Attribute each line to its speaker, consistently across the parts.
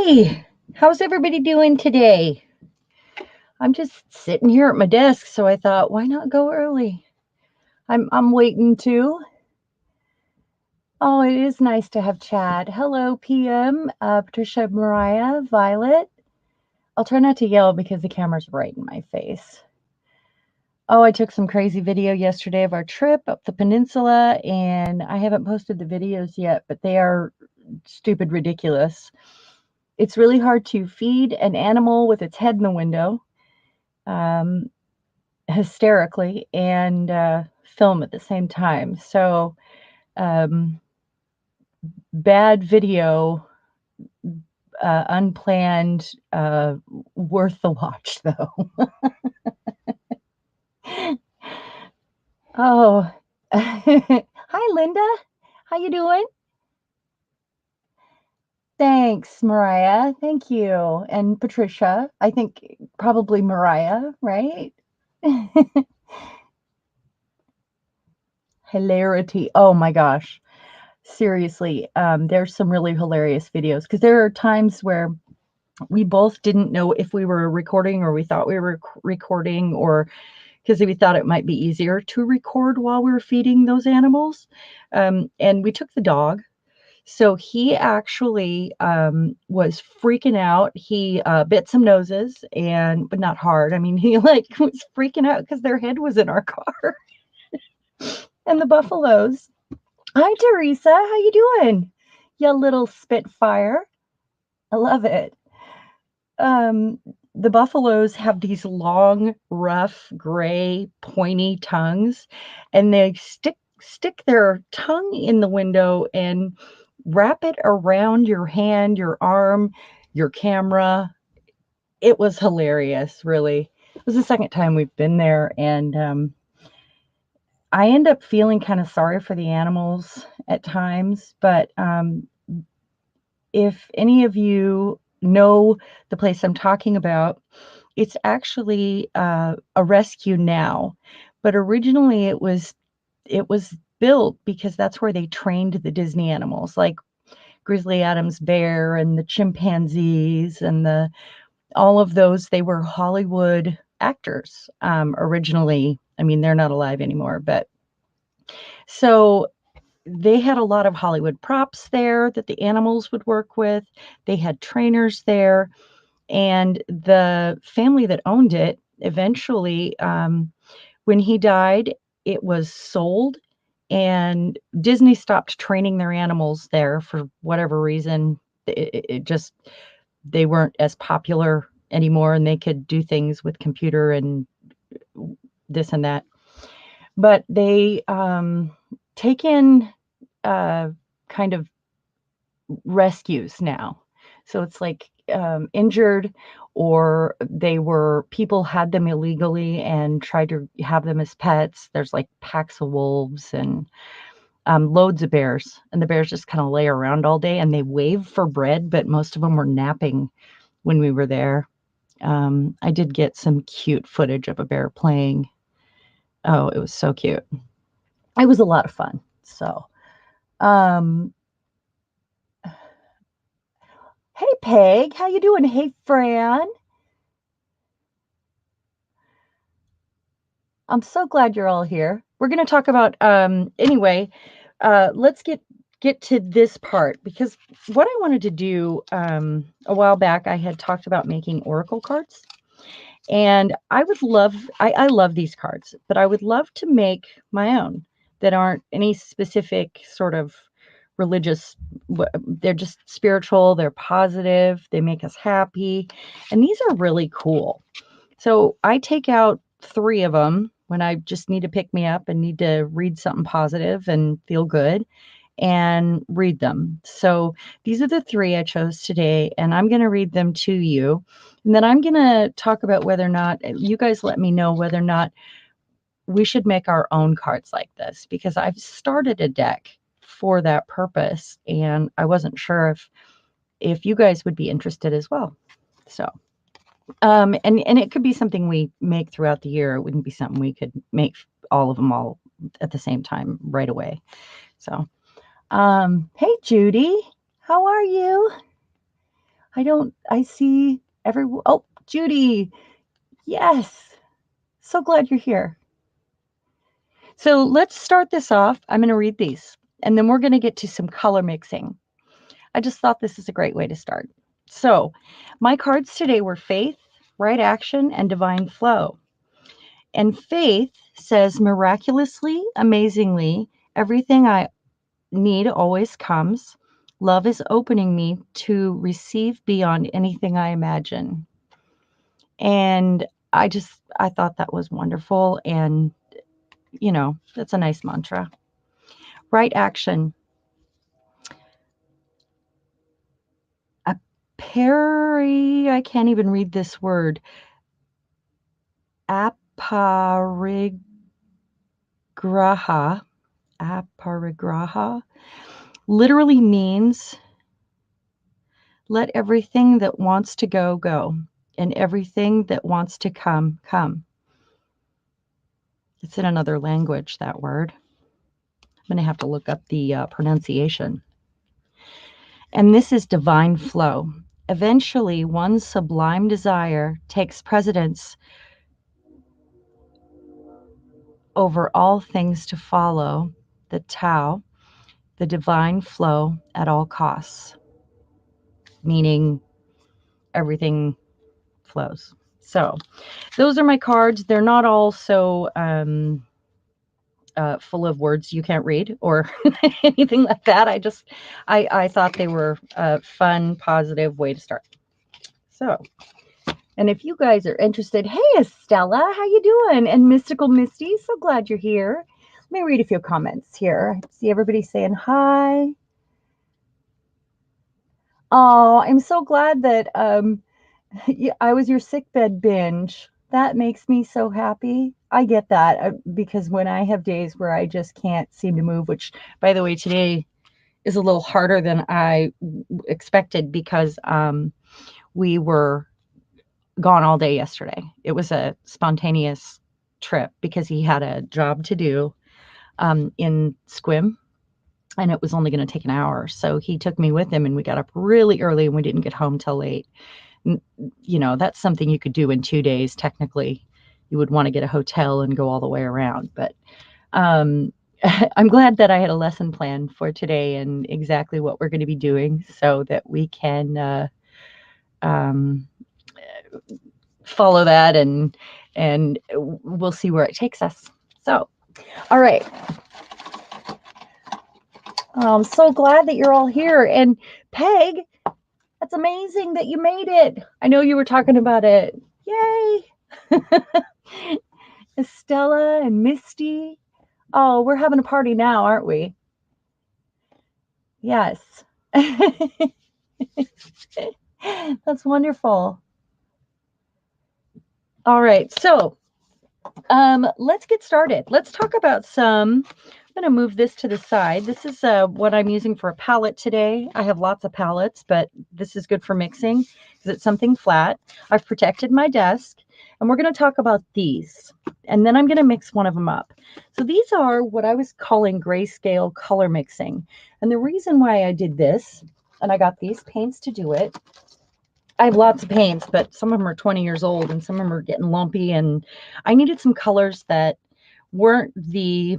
Speaker 1: Hey, how's everybody doing today? I'm just sitting here at my desk, so I thought, why not go early? I'm waiting too. Oh, it is nice to have Chad. Hello, PM, Patricia, Mariah, Violet. I'll try not to yell because the camera's right in my face. Oh, I took some crazy video yesterday of our trip up the peninsula, and I haven't posted the videos yet, but they are stupid ridiculous. It's really hard to feed an animal with its head in the window. Hysterically and film at the same time. So bad video, unplanned, worth the watch though. Oh, hi Linda, how you doing? Thanks, Mariah. Thank you. And Patricia, I think probably Mariah, right? Hilarity. Oh my gosh. Seriously, there's some really hilarious videos because there are times where we both didn't know if we were recording or we thought we were recording, or because we thought it might be easier to record while we were feeding those animals. And we took the dog. So he actually was freaking out. He bit some noses, but not hard. I mean, he like was freaking out because their head was in our car. And the buffaloes. Hi, Teresa. How you doing? You little spitfire. I love it. Um, the buffaloes have these long, rough, gray, pointy tongues, and they stick their tongue in the window and wrap it around your hand, your arm, your camera. It was hilarious, really. It was the second time we've been there, and I end up feeling kind of sorry for the animals at times, but if any of you know the place I'm talking about, it's actually a rescue now, but originally it was built because that's where they trained the Disney animals, like Grizzly Adams bear and the chimpanzees and the all of those. They were Hollywood actors originally. I mean, they're not alive anymore, but so they had a lot of Hollywood props there that the animals would work with. They had trainers there, and the family that owned it eventually, when he died, it was sold, and Disney stopped training their animals there for whatever reason. It just, they weren't as popular anymore, and they could do things with computer and this and that. But they take in kind of rescues now. So it's like injured, or people had them illegally and tried to have them as pets. There's like packs of wolves and loads of bears, and the bears just kind of lay around all day and they wave for bread, but most of them were napping when we were there. I did get some cute footage of a bear playing. Oh, it was so cute. It was a lot of fun. So, um, hey Peg, how you doing? Hey Fran, I'm so glad you're all here. We're going to talk about anyway. Let's get to this part, because what I wanted to do a while back, I had talked about making oracle cards, and I love these cards, but I would love to make my own that aren't any specific sort of religious. They're just spiritual, they're positive, they make us happy, and these are really cool. So I take out 3 of them when I just need to pick me up and need to read something positive and feel good, and read them. So these are the 3 I chose today, and I'm going to read them to you. And then I'm going to talk about whether or not you guys let me know whether or not we should make our own cards like this, because I've started a deck for that purpose, and I wasn't sure if you guys would be interested as well. So and it could be something we make throughout the year. It wouldn't be something we could make all of them all at the same time right away. So hey Judy, how are you? I see everyone. Oh, Judy. Yes. So glad you're here. So let's start this off. I'm going to read these and then we're going to get to some color mixing. I just thought this is a great way to start. So my cards today were faith, right action, and divine flow. And faith says miraculously, amazingly, everything I need always comes. Love is opening me to receive beyond anything I imagine. And I thought that was wonderful. And, that's a nice mantra. Right action. I can't even read this word. Aparigraha. Aparigraha literally means let everything that wants to go, go, and everything that wants to come, come. It's in another language, that word. I'm going to have to look up the pronunciation. And this is divine flow. Eventually, one sublime desire takes precedence over all things to follow, the Tao, the divine flow at all costs, meaning everything flows. So those are my cards. They're not all so full of words you can't read or anything like that. I thought they were a fun, positive way to start. So, and if you guys are interested, hey, Estella, how you doing? And Mystical Misty, so glad you're here. Let me read a few comments here. I see everybody saying hi. Oh, I'm so glad that I was your sickbed binge. That makes me so happy. I get that because when I have days where I just can't seem to move, which, by the way, today is a little harder than I expected because we were gone all day yesterday. It was a spontaneous trip because he had a job to do in Squim, and it was only going to take an hour. So he took me with him, and we got up really early, and we didn't get home till late. That's something you could do in 2 days. Technically, you would want to get a hotel and go all the way around. But I'm glad that I had a lesson plan for today and exactly what we're going to be doing so that we can follow that and we'll see where it takes us. So, all right. I'm so glad that you're all here. And Peg, that's amazing that you made it. I know you were talking about it. Yay. Estella and Misty. Oh, we're having a party now, aren't we? Yes. That's wonderful. All right. So let's get started. Let's talk about I'm going to move this to the side. This is what I'm using for a palette today. I have lots of palettes, but this is good for mixing because it's something flat. I've protected my desk, and we're going to talk about these. And then I'm going to mix one of them up. So these are what I was calling grayscale color mixing. And the reason why I did this, and I got these paints to do it, I have lots of paints, but some of them are 20 years old and some of them are getting lumpy. And I needed some colors that weren't the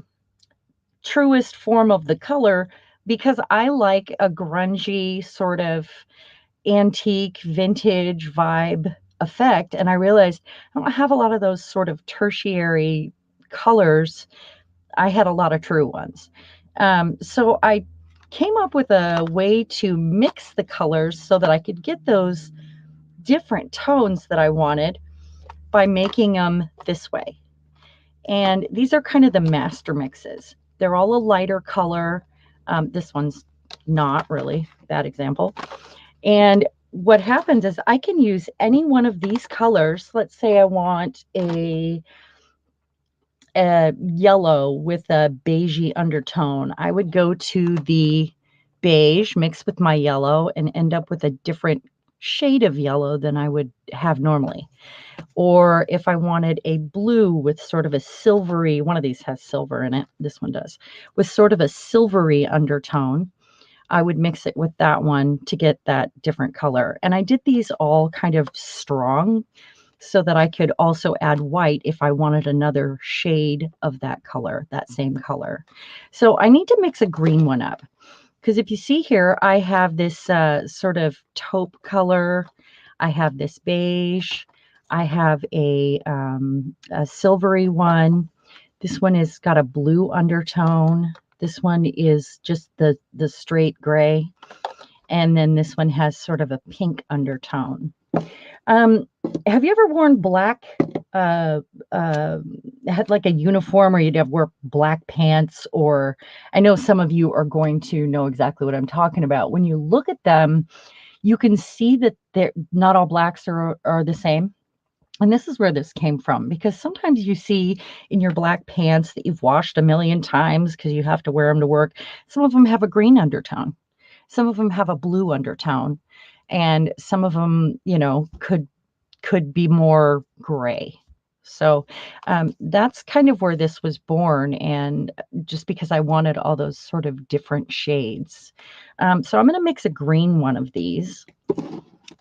Speaker 1: truest form of the color because I like a grungy sort of antique vintage vibe effect. And I realized I don't have a lot of those sort of tertiary colors. I had a lot of true ones. So I came up with a way to mix the colors so that I could get those different tones that I wanted by making them this way. And these are kind of the master mixes. They're all a lighter color. This one's not really, bad example. And what happens is I can use any one of these colors. Let's say I want a yellow with a beigey undertone. I would go to the beige mixed with my yellow and end up with a different shade of yellow than I would have normally. Or if I wanted a blue with sort of a silvery, one of these has silver in it, this one does, with sort of a silvery undertone, I would mix it with that one to get that different color. And I did these all kind of strong so that I could also add white if I wanted another shade of that color, that same color. So I need to mix a green one up, because if you see here, I have this sort of taupe color. I have this beige. I have a silvery one. This one has got a blue undertone. This one is just the straight gray. And then this one has sort of a pink undertone. Have you ever worn black, had like a uniform, or you'd have wear black pants? Or I know some of you are going to know exactly what I'm talking about. When you look at them, you can see that they're not all blacks are the same. And this is where this came from, because sometimes you see in your black pants that you've washed a million times because you have to wear them to work. Some of them have a green undertone. Some of them have a blue undertone. And some of them, you know, could be more gray. So that's kind of where this was born, and just because I wanted all those sort of different shades. So I'm going to mix a green one of these.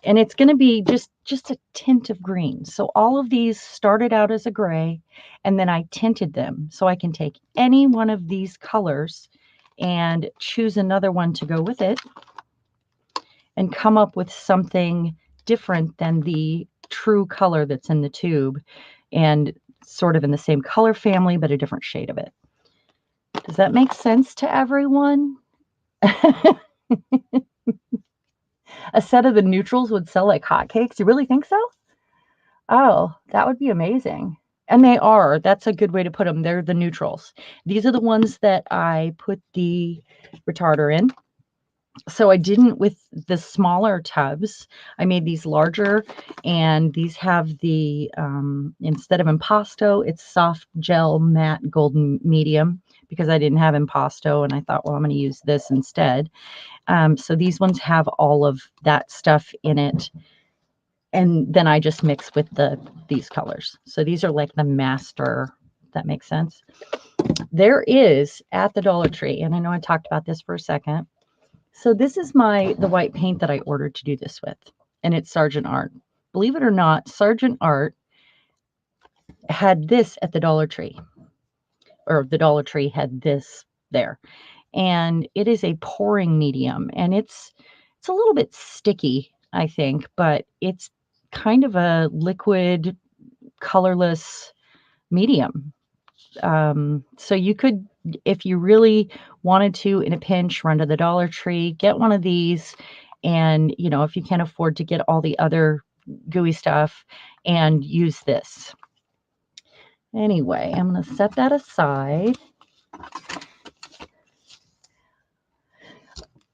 Speaker 1: And it's going to be just a tint of green. So all of these started out as a gray, and then I tinted them. So I can take any one of these colors and choose another one to go with it and come up with something different than the true color that's in the tube, and sort of in the same color family, but a different shade of it. Does that make sense to everyone? A set of the neutrals would sell like hotcakes. You really think so? Oh, that would be amazing. And they are. That's a good way to put them. They're the neutrals. These are the ones that I put the retarder in. So I didn't with the smaller tubs. I made these larger, and these have the, instead of impasto, it's soft gel matte golden medium, because I didn't have impasto, and I thought, well, I'm going to use this instead. So these ones have all of that stuff in it. And then I just mix with these colors. So these are like the master, if that makes sense. There is at the Dollar Tree, and I know I talked about this for a second. So this is the white paint that I ordered to do this with, and it's Sergeant Art. Believe it or not, Sergeant Art had this at the Dollar Tree, or the Dollar Tree had this there. And it is a pouring medium, and it's a little bit sticky, I think, but it's kind of a liquid, colorless medium. So you could, if you really wanted to, in a pinch, run to the Dollar Tree, get one of these, and, you know, if you can't afford to get all the other gooey stuff, and use this. Anyway, I'm going to set that aside.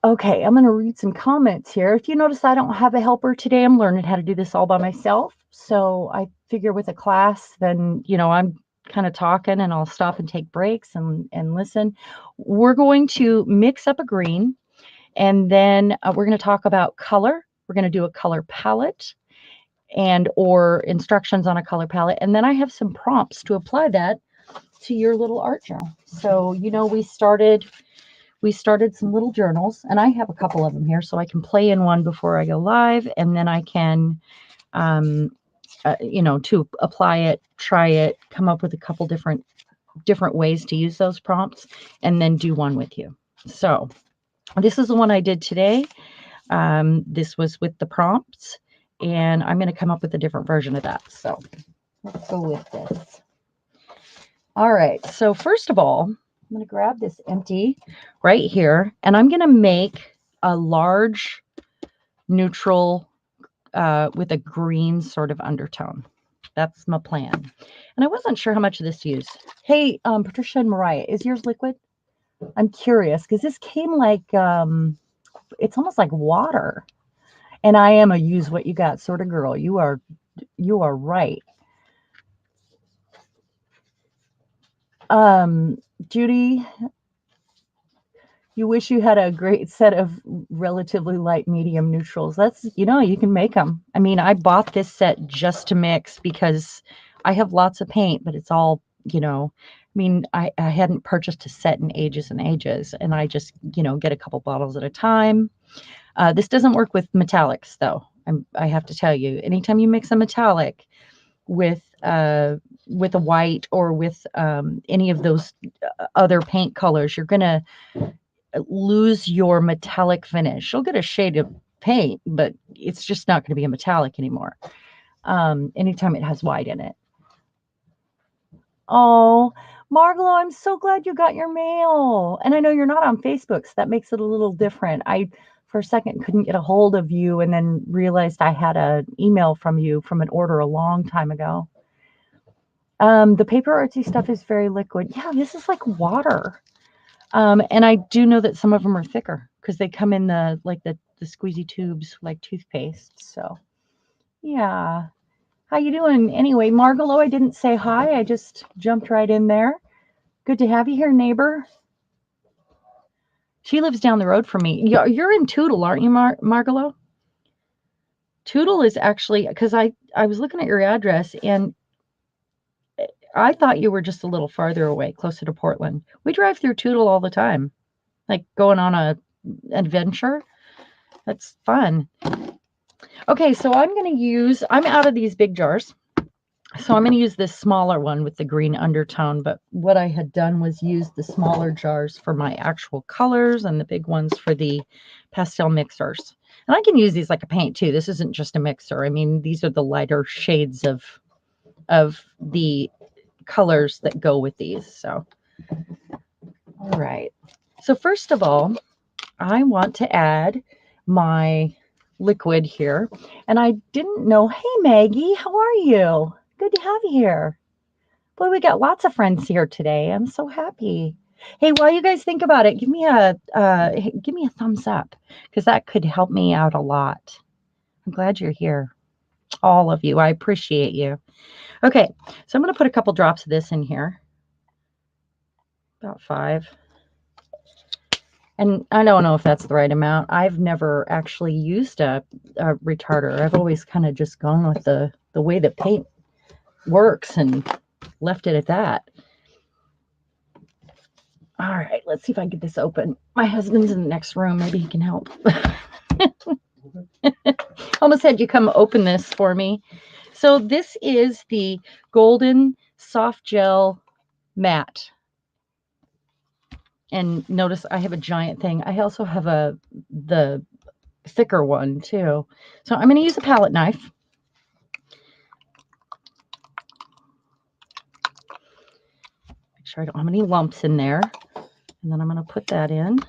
Speaker 1: Okay, I'm going to read some comments here. If you notice, I don't have a helper today. I'm learning how to do this all by myself. So I figure with a class, then, you know, I'm kind of talking, and I'll stop and take breaks and listen. We're going to mix up a green, and then we're going to talk about color. We're going to do a color palette and or instructions on a color palette. And then I have some prompts to apply that to your little art journal. So, you know, we started some little journals, and I have a couple of them here, so I can play in one before I go live, and then I can, you know, to apply it, try it, come up with a couple different ways to use those prompts, and then do one with you. So this is the one I did today. This was with the prompts, and I'm going to come up with a different version of that. So let's go with this. All right. So first of all, I'm going to grab this empty right here, and I'm going to make a large neutral with a green sort of undertone. That's my plan. And I wasn't sure how much of this to use. Hey, Patricia and Mariah, is yours liquid? I'm curious, because this came like, it's almost like water. And I am a use what you got sort of girl. You are right. Judy, you wish you had a great set of relatively light medium neutrals. That's, you know, you can make them. I mean, I bought this set just to mix because I have lots of paint, but it's all, you know, mean, I hadn't purchased a set in ages and ages, and I just, get a couple bottles at a time. This doesn't work with metallics, though. I have to tell you, anytime you mix a metallic with a white or with any of those other paint colors, you're gonna lose your metallic finish. You'll get a shade of paint, but it's just not going to be a metallic anymore. Anytime it has white in it. Oh, Margalo, I'm so glad you got your mail. And I know you're not on Facebook, so that makes it a little different. I, for a second, couldn't get a hold of you and then realized I had an email from you from an order a long time ago. The paper artsy stuff is very liquid. Yeah, this is like water. And I do know that some of them are thicker because they come in the squeezy tubes like toothpaste. So yeah. How you doing? Anyway, Margalo, I didn't say hi. I just jumped right in there. Good to have you here, neighbor. She lives down the road from me. You're in Tootle, aren't you, Margalo? Tootle is actually, because I was looking at your address and I thought you were just a little farther away, closer to Portland. We drive through Tootle all the time, like going on a adventure. That's fun. Okay, so I'm out of these big jars. So I'm going to use this smaller one with the green undertone, but what I had done was use the smaller jars for my actual colors and the big ones for the pastel mixers. And I can use these like a paint too. This isn't just a mixer. I mean, these are the lighter shades of the colors that go with these. So, all right. So first of all, I want to add my liquid here. And I didn't know, hey Maggie, how are you? Good to have you here. Boy, we got lots of friends here today. I'm so happy. Hey, while you guys think about it, give me a thumbs up because that could help me out a lot. I'm glad you're here, all of you. I appreciate you. Okay, so I'm going to put a couple drops of this in here, about 5. And I don't know if that's the right amount. I've never actually used a retarder. I've always kind of just gone with the way the paint works and left it at that. All right, let's see if I can get this open. My husband's in the next room. Maybe he can help. Almost had you come open this for me. So this is the Golden Soft Gel Matte. And notice I have a giant thing. I also have the thicker one too. So I'm going to use a palette knife. Make sure I don't have any lumps in there. And then I'm going to put that in.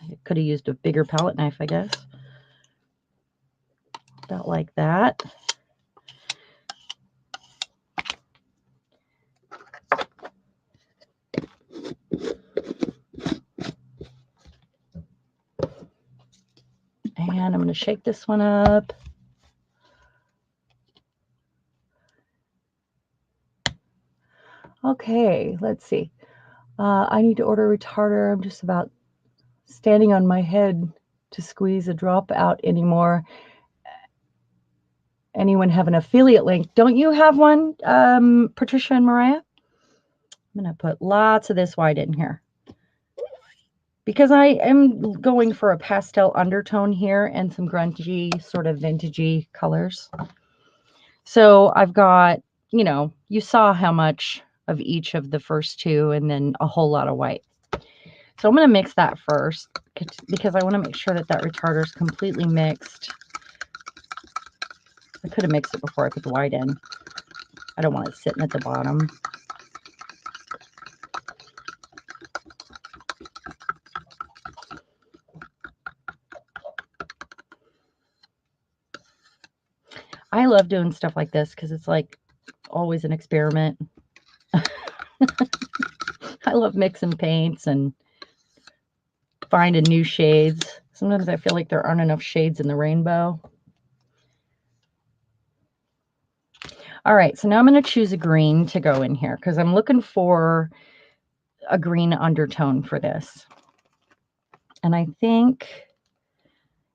Speaker 1: I could have used a bigger palette knife, I guess. About like that. And I'm going to shake this one up. Okay, let's see. I need to order a retarder. I'm just about standing on my head to squeeze a drop out anymore. Anyone have an affiliate link? Don't you have one, Patricia and Mariah? I'm going to put lots of this white in here because I am going for a pastel undertone here and some grungy, sort of vintagey colors. So I've got, you saw how much of each of the first two and then a whole lot of white. So I'm going to mix that first because I want to make sure that retarder is completely mixed. I could have mixed it before I put the white in. I don't want it sitting at the bottom. I love doing stuff like this because it's like always an experiment. I love mixing paints and finding new shades. Sometimes I feel like there aren't enough shades in the rainbow. All right, so now I'm going to choose a green to go in here because I'm looking for a green undertone for this. And I think,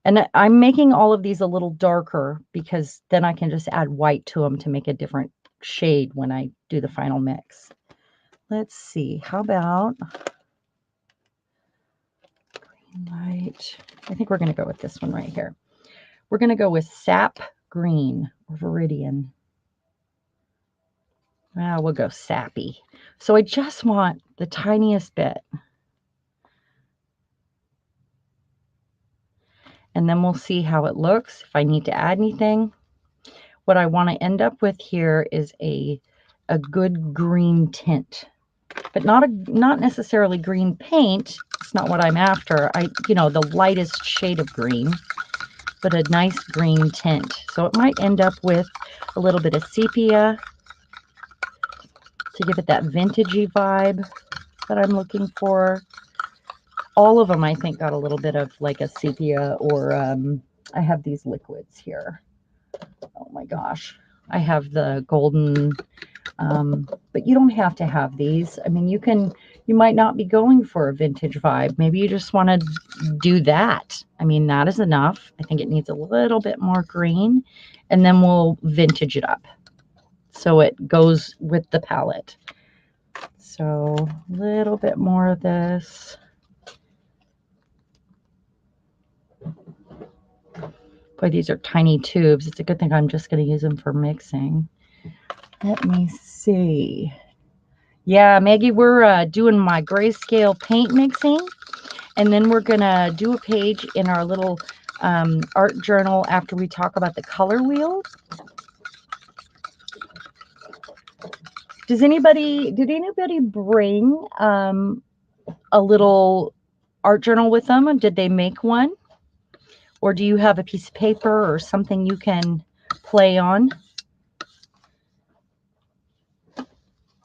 Speaker 1: and I'm making all of these a little darker because then I can just add white to them to make a different shade when I do the final mix. Let's see. How about green light? I think we're going to go with this one right here. We're going to go with sap green or viridian. Well, we'll go sappy. So I just want the tiniest bit. And then we'll see how it looks, if I need to add anything. What I want to end up with here is a good green tint, but not necessarily green paint. It's not what I'm after. The lightest shade of green, but a nice green tint. So it might end up with a little bit of sepia to give it that vintagey vibe that I'm looking for. All of them, I think, got a little bit of like a sepia, or I have these liquids here. Oh my gosh. I have the golden, but you don't have to have these. I mean, you might not be going for a vintage vibe. Maybe you just want to do that. I mean, that is enough. I think it needs a little bit more green, and then we'll vintage it up so it goes with the palette. So a little bit more of this. Boy, these are tiny tubes. It's a good thing I'm just going to use them for mixing. Let me see. Yeah, Maggie, we're doing my Grayscale paint mixing, and then we're going to do a page in our little art journal after we talk about the color wheel. Did anybody bring a little art journal with them? Did they make one? Or do you have a piece of paper or something you can play on?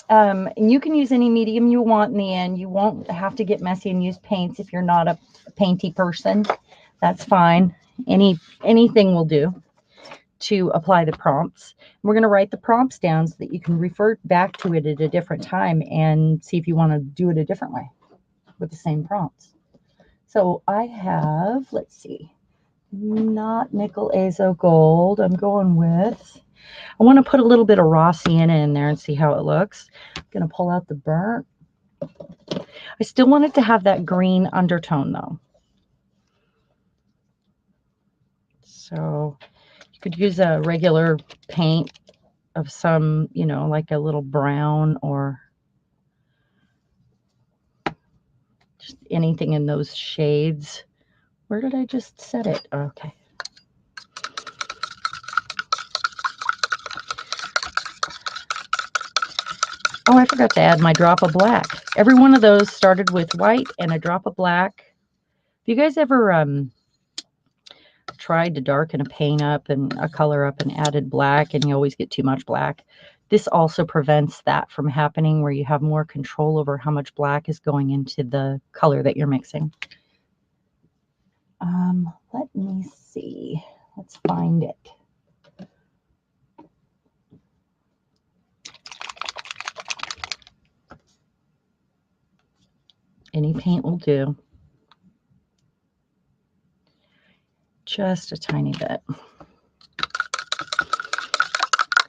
Speaker 1: And you can use any medium you want in the end. You won't have to get messy and use paints if you're not a painty person. That's fine. Anything will do to apply the prompts. We're going to write the prompts down so that you can refer back to it at a different time and see if you want to do it a different way with the same prompts. So I have, let's see, not nickel azo gold. I'm going with, I want to put a little bit of raw sienna in there and see how it looks. I'm going to pull out the burnt. I still want it to have that green undertone though. So you could use a regular paint of some, like a little brown or just anything in those shades. Where did I just set it? Okay. Oh, I forgot to add my drop of black. Every one of those started with white and a drop of black. Have you guys ever tried to darken a paint up and a color up and added black, and you always get too much black? This also prevents that from happening, where you have more control over how much black is going into the color that you're mixing. Let me see. Let's find it. Any paint will do. Just a tiny bit.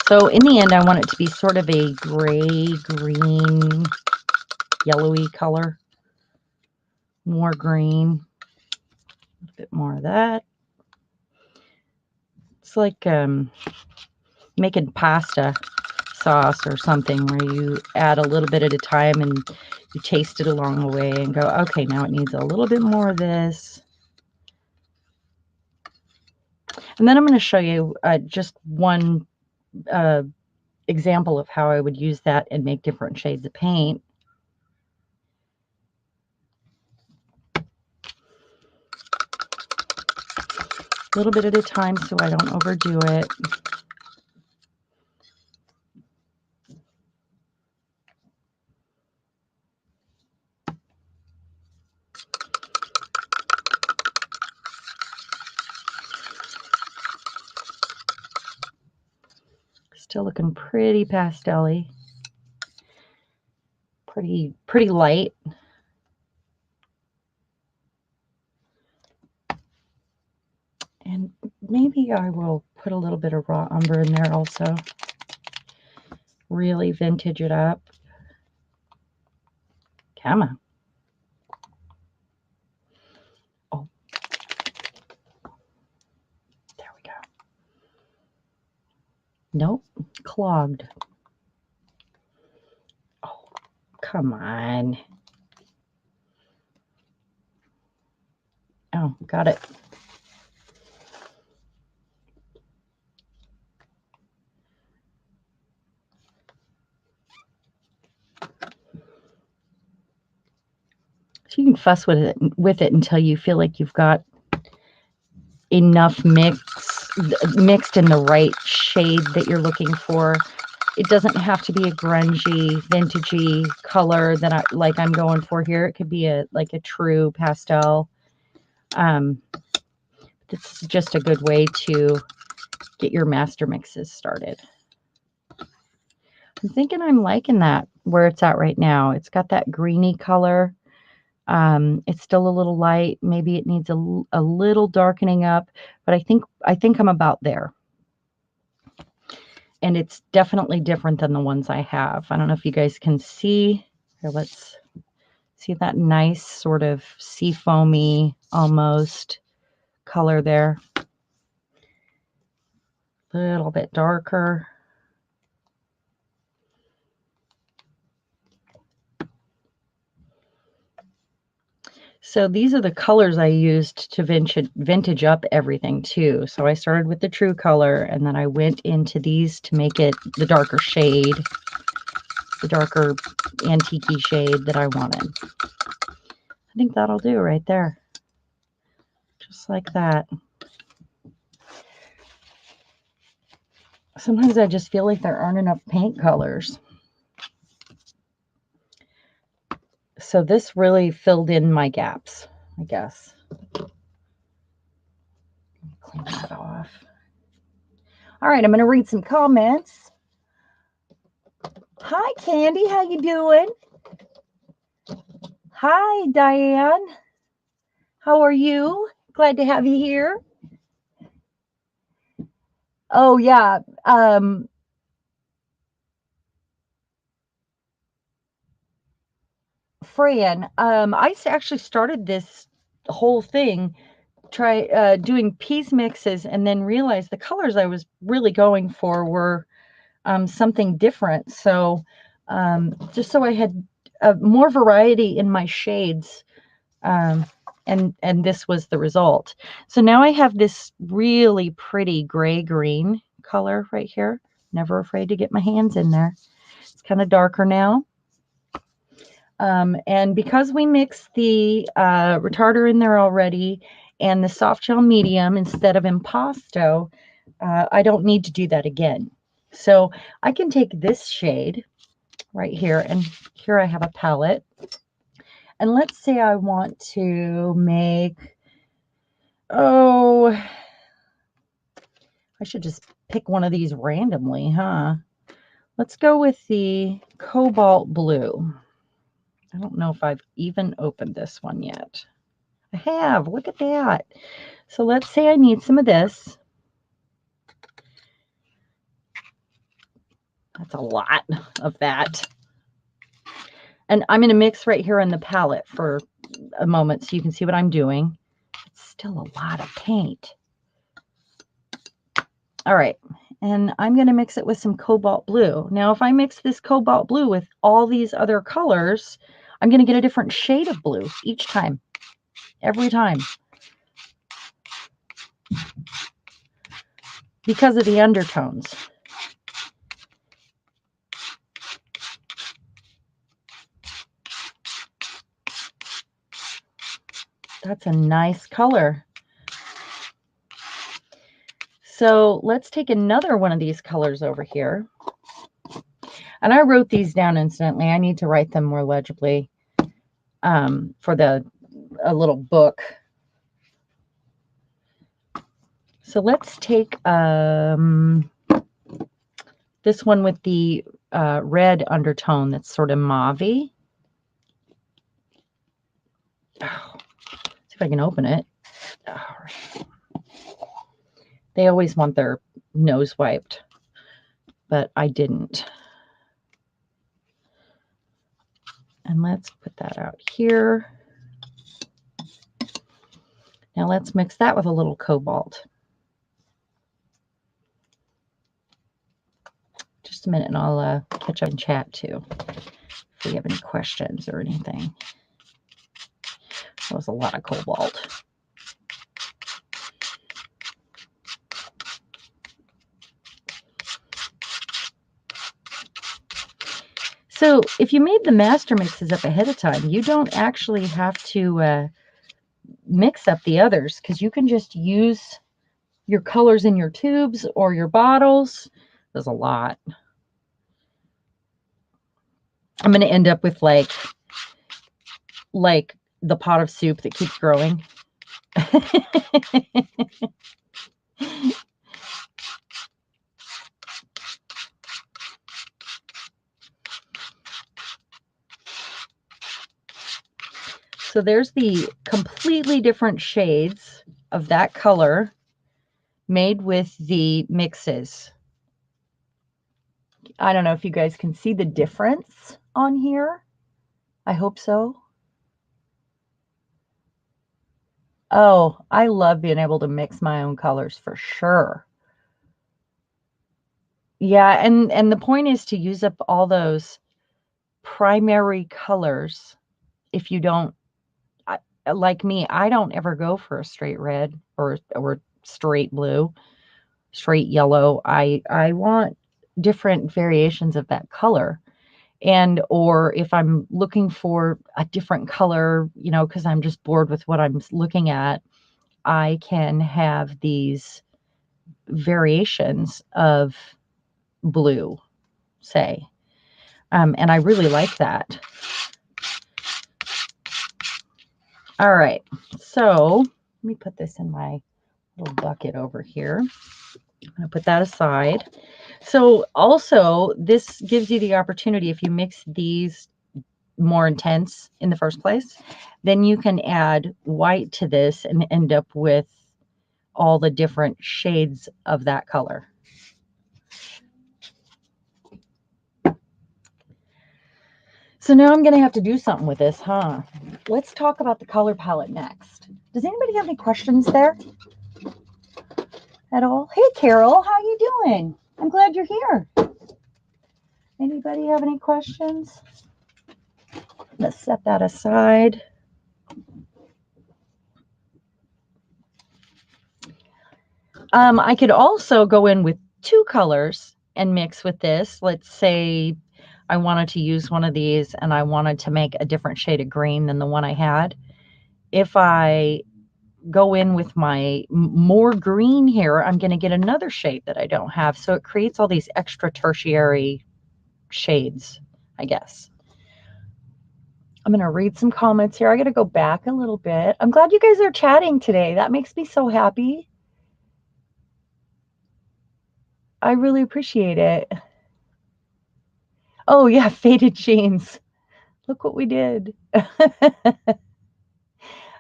Speaker 1: So in the end, I want it to be sort of a gray, green, yellowy color. More green. A bit more of that. It's like making pasta sauce or something, where you add a little bit at a time and you taste it along the way and go, okay, now it needs a little bit more of this. And then I'm going to show you just one example of how I would use that and make different shades of paint. A little bit at a time so I don't overdo it. Still looking pretty pastel-y. Pretty light. And maybe I will put a little bit of raw umber in there also. really vintage it up. Come on. Oh, there we go. Nope, clogged. Oh, come on. Oh, got it. So you can fuss with it until you feel like you've got enough mixed in the right shade that you're looking for. It doesn't have to be a grungy, vintagey color that I'm going for here. It could be a true pastel. This is just a good way to get your master mixes started. I'm thinking I'm liking that where it's at right now. It's got that greeny color. It's still a little light. Maybe it needs a little darkening up, but I think I'm about there. And it's definitely different than the ones I have. I don't know if you guys can see. Here, let's see that nice sort of sea foamy almost color there. A little bit darker. So these are the colors I used to vintage up everything too. So I started with the true color and then I went into these to make it the darker shade, the darker antique-y shade that I wanted. I think that'll do right there. Just like that. Sometimes I just feel like there aren't enough paint colors. So this really filled in my gaps, I guess. Clean that off. All right, I'm going to read some comments. Hi, Candy. How you doing? Hi, Diane. How are you? Glad to have you here. Oh, yeah. Fran, I actually started this whole thing doing piece mixes and then realized the colors I was really going for were something different. So just so I had more variety in my shades, and this was the result. So now I have this really pretty gray-green color right here. Never afraid to get my hands in there. It's kind of darker now. And because we mixed the retarder in there already and the soft gel medium instead of impasto, I don't need to do that again. So I can take this shade right here, and here I have a palette. And let's say I want to make, I should just pick one of these randomly, huh? Let's go with the cobalt blue. I don't know if I've even opened this one yet. I have. Look at that. So let's say I need some of this. That's a lot of that. And I'm going to mix right here on the palette for a moment so you can see what I'm doing. It's still a lot of paint. All right. And I'm going to mix it with some cobalt blue. Now, if I mix this cobalt blue with all these other colors, I'm going to get a different shade of blue each time. Every time. Because of the undertones. That's a nice color. So let's take another one of these colors over here. And I wrote these down instantly. I need to write them more legibly for a little book. So let's take this one with the red undertone that's sort of mauve-y. Oh, see if I can open it. All right. They always want their nose wiped, but I didn't. let's put that out here. Now let's mix that with a little cobalt. Just a minute and I'll catch up and chat too if we have any questions or anything. That was a lot of cobalt. So if you made the master mixes up ahead of time, you don't actually have to mix up the others, because you can just use your colors in your tubes or your bottles. There's a lot. I'm going to end up with like the pot of soup that keeps growing. So there's the completely different shades of that color made with the mixes. I don't know if you guys can see the difference on here. I hope so. Oh, I love being able to mix my own colors for sure. Yeah, and the point is to use up all those primary colors. If you don't, like me, I don't ever go for a straight red or straight blue, straight yellow. I want different variations of that color. And or if I'm looking for a different color, you know, because I'm just bored with what I'm looking at, I can have these variations of blue, say. And I really like that. All right, so let me put this in my little bucket over here. I'm going to put that aside. So also, this gives you the opportunity, if you mix these more intense in the first place, then you can add white to this and end up with all the different shades of that color. So now I'm going to have to do something with this, huh? Let's talk about the color palette next. Does anybody have any questions there at all? Hey, Carol, how you doing? I'm glad you're here. Anybody have any questions? Let's set that aside. I could also go in with two colors and mix with this. Let's say I wanted to use one of these and I wanted to make a different shade of green than the one I had. If I go in with my more green here, I'm going to get another shade that I don't have. So it creates all these extra tertiary shades, I guess. I'm going to read some comments here. I got to go back a little bit. I'm glad you guys are chatting today. That makes me so happy. I really appreciate it. Oh, yeah, faded jeans. Look what we did.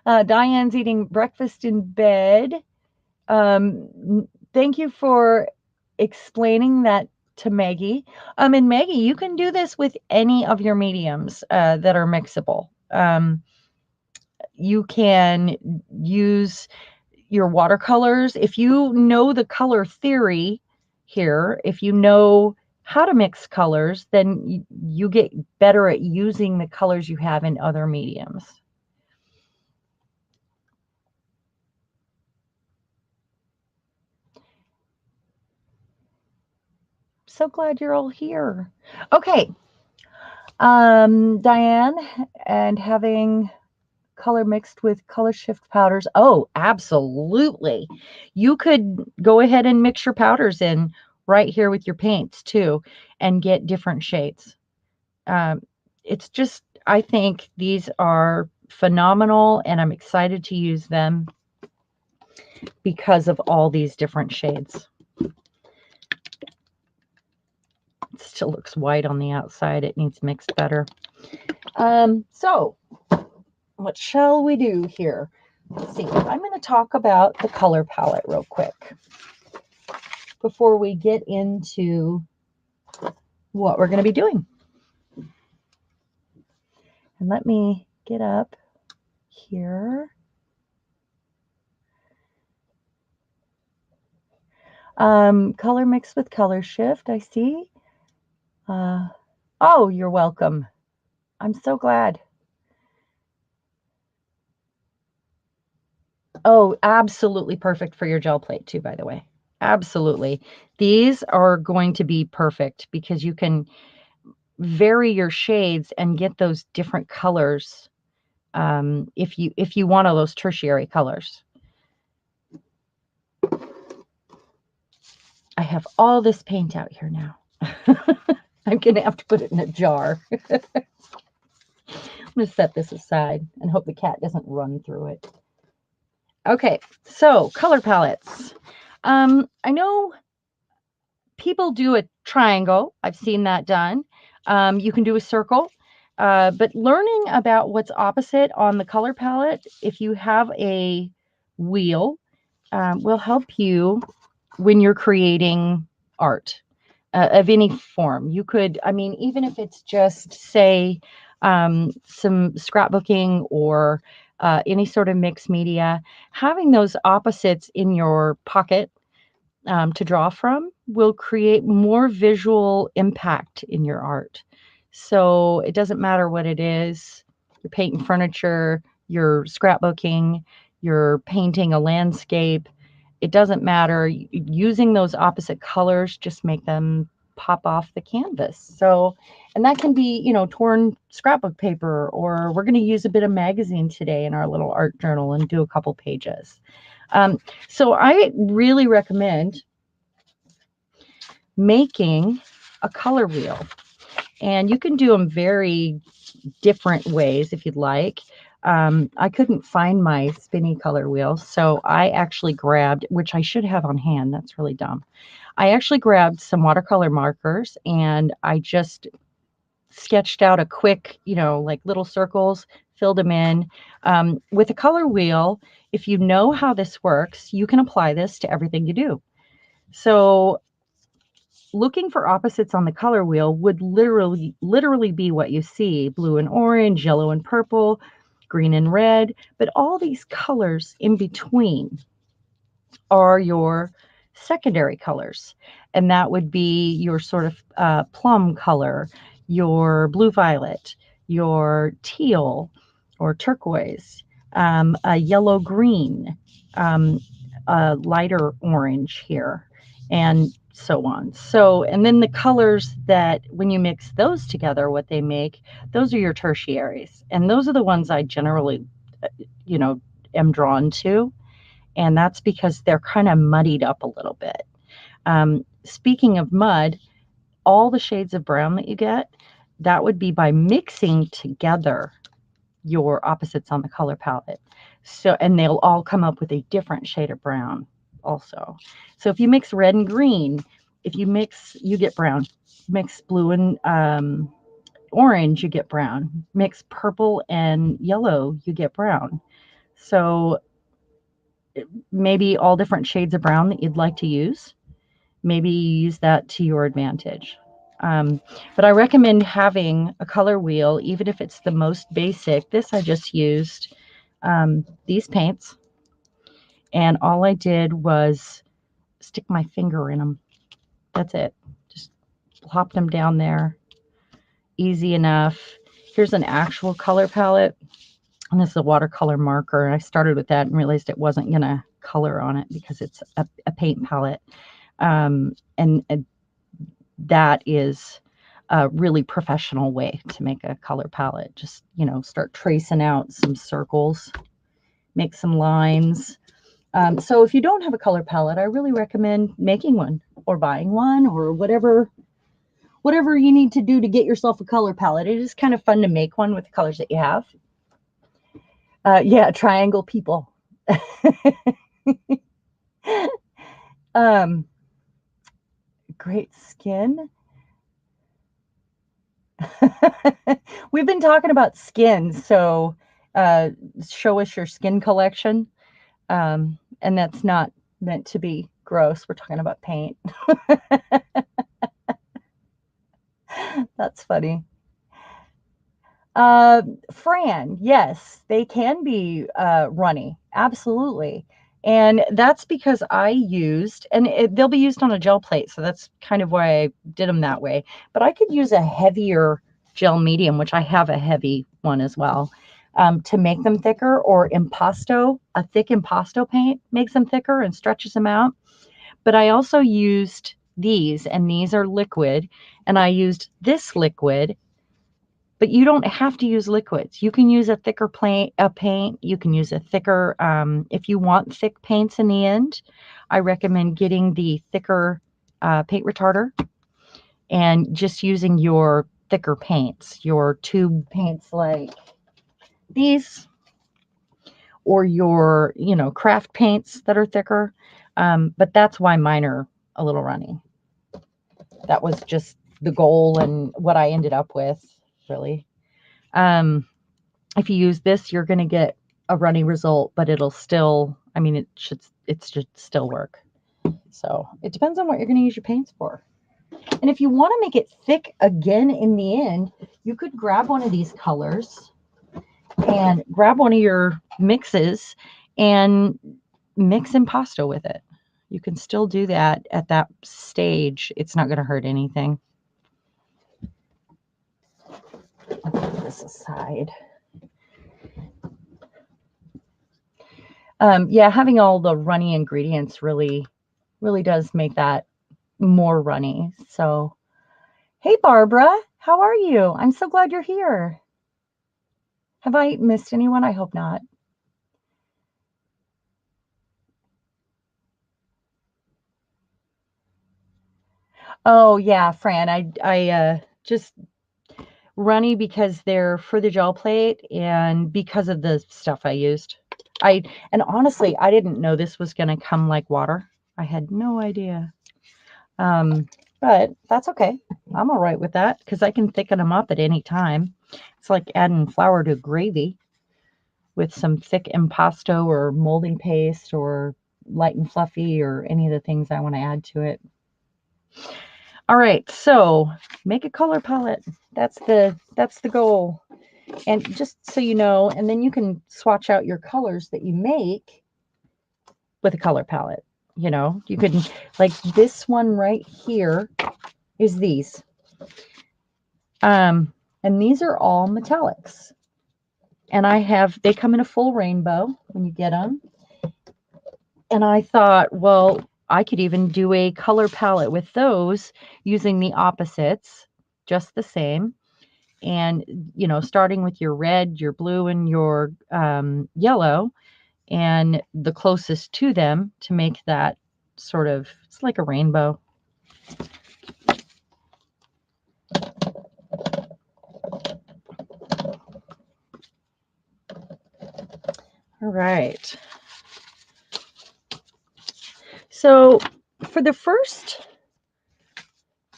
Speaker 1: Diane's eating breakfast in bed. Thank you for explaining that to Maggie. And Maggie, you can do this with any of your mediums that are mixable. You can use your watercolors. If you know the color theory here, if you know how to mix colors, then you get better at using the colors you have in other mediums. So glad you're all here. Okay. Diane, and having color mixed with color shift powders. Oh, absolutely. You could go ahead and mix your powders in right here with your paints too and get different shades. It's just, I think these are phenomenal and I'm excited to use them because of all these different shades. It still looks white on the outside. It needs mixed better. So what shall we do here? Let's see. I'm going to talk about the color palette real quick before we get into what we're going to be doing. And let me get up here. Color mix with color shift, I see. Oh, you're welcome. I'm so glad. Oh, absolutely perfect for your gel plate too, by the way. Absolutely. These are going to be perfect because you can vary your shades and get those different colors if you want all those tertiary colors. I have all this paint out here now. I'm going to have to put it in a jar. I'm going to set this aside and hope the cat doesn't run through it. Okay, so color palettes. I know people do a triangle. I've seen that done. You can do a circle. But learning about what's opposite on the color palette, if you have a wheel, will help you when you're creating art of any form. You could, I mean, even if it's just, say, some scrapbooking or any sort of mixed media, having those opposites in your pocket to draw from will create more visual impact in your art. So it doesn't matter what it is, you're painting furniture, you're scrapbooking, you're painting a landscape. It doesn't matter. Using those opposite colors just make them pop off the canvas. So, and that can be, you know, torn scrapbook paper, or we're going to use a bit of magazine today in our little art journal and do a couple pages. So I really recommend making a color wheel, and you can do them very different ways if you'd like. I couldn't find my spinny color wheel, so I actually grabbed, which I should have on hand, that's really dumb. I actually grabbed some watercolor markers and I just sketched out a quick, you know, like little circles, filled them in. With a color wheel, if you know how this works, you can apply this to everything you do. So looking for opposites on the color wheel would literally be what you see: blue and orange, yellow and purple, green and red, but all these colors in between are your secondary colors. And that would be your sort of plum color, your blue violet, your teal or turquoise, a yellow green, a lighter orange here, and so on. So, and then the colors that when you mix those together, what they make, those are your tertiaries. And those are the ones I generally, you know, am drawn to. And that's because they're kind of muddied up a little bit. Speaking of mud, all the shades of brown that you get, that would be by mixing together your opposites on the color palette. So, and they'll all come up with a different shade of brown also. So if you mix red and green, if you mix, you get brown. Mix blue and orange, you get brown. Mix purple and yellow, you get brown. So maybe all different shades of brown that you'd like to use. Maybe use that to your advantage. But I recommend having a color wheel, even if it's the most basic. This I just used these paints, and all I did was stick my finger in them. That's it. Just plopped them down there. Easy enough. Here's an actual color palette, and this is a watercolor marker. I started with that and realized it wasn't going to color on it because it's a paint palette. And that is a really professional way to make a color palette. Just, you know, start tracing out some circles, make some lines. So if you don't have a color palette, I really recommend making one or buying one or whatever you need to do to get yourself a color palette. It is kind of fun to make one with the colors that you have. Yeah, triangle people. Great skin. We've been talking about skin, so show us your skin collection. And that's not meant to be gross. We're talking about paint. That's funny. Uh, Fran, yes, they can be runny, absolutely. And that's because I used, and they'll be used on a gel plate, so that's kind of why I did them that way. But I could use a heavier gel medium, which I have a heavy one as well, to make them thicker, or impasto, a thick impasto paint makes them thicker and stretches them out. But I also used these, and these are liquid, and I used this liquid, but you don't have to use liquids. You can use a thicker paint. You can use a thicker, if you want thick paints in the end, I recommend getting the thicker paint retarder and just using your thicker paints, your tube paints like these, or your, craft paints that are thicker. But that's why mine are a little runny. That was just the goal and what I ended up with, really. Um, if you use this, you're going to get a runny result, but it'll still, I mean, it should still work. So it depends on what you're going to use your paints for. And if you want to make it thick again in the end, you could grab one of these colors and grab one of your mixes and mix impasto with it. You can still do that at that stage. It's not going to hurt anything. I'll put this aside. Yeah, having all the runny ingredients really does make that more runny. So, hey, Barbara, how are you? I'm so glad you're here. Have I missed anyone? I hope not. Oh, yeah, Fran, I just runny because they're for the gel plate and because of the stuff I used. And honestly, I didn't know this was going to come like water. I had no idea. Um, but that's okay. I'm all right with that because I can thicken them up at any time. It's like adding flour to gravy with some thick impasto or molding paste or light and fluffy or any of the things I want to add to it. All right, so make a color palette. That's the goal. And just so you know, and then you can swatch out your colors that you make with a color palette. You can, like this one right here is these. And these are all metallics. And they come in a full rainbow when you get them. And I thought, well, I could even do a color palette with those using the opposites, just the same. And, starting with your red, your blue, and your yellow, and the closest to them to make that sort of, it's like a rainbow. All right. So for the first,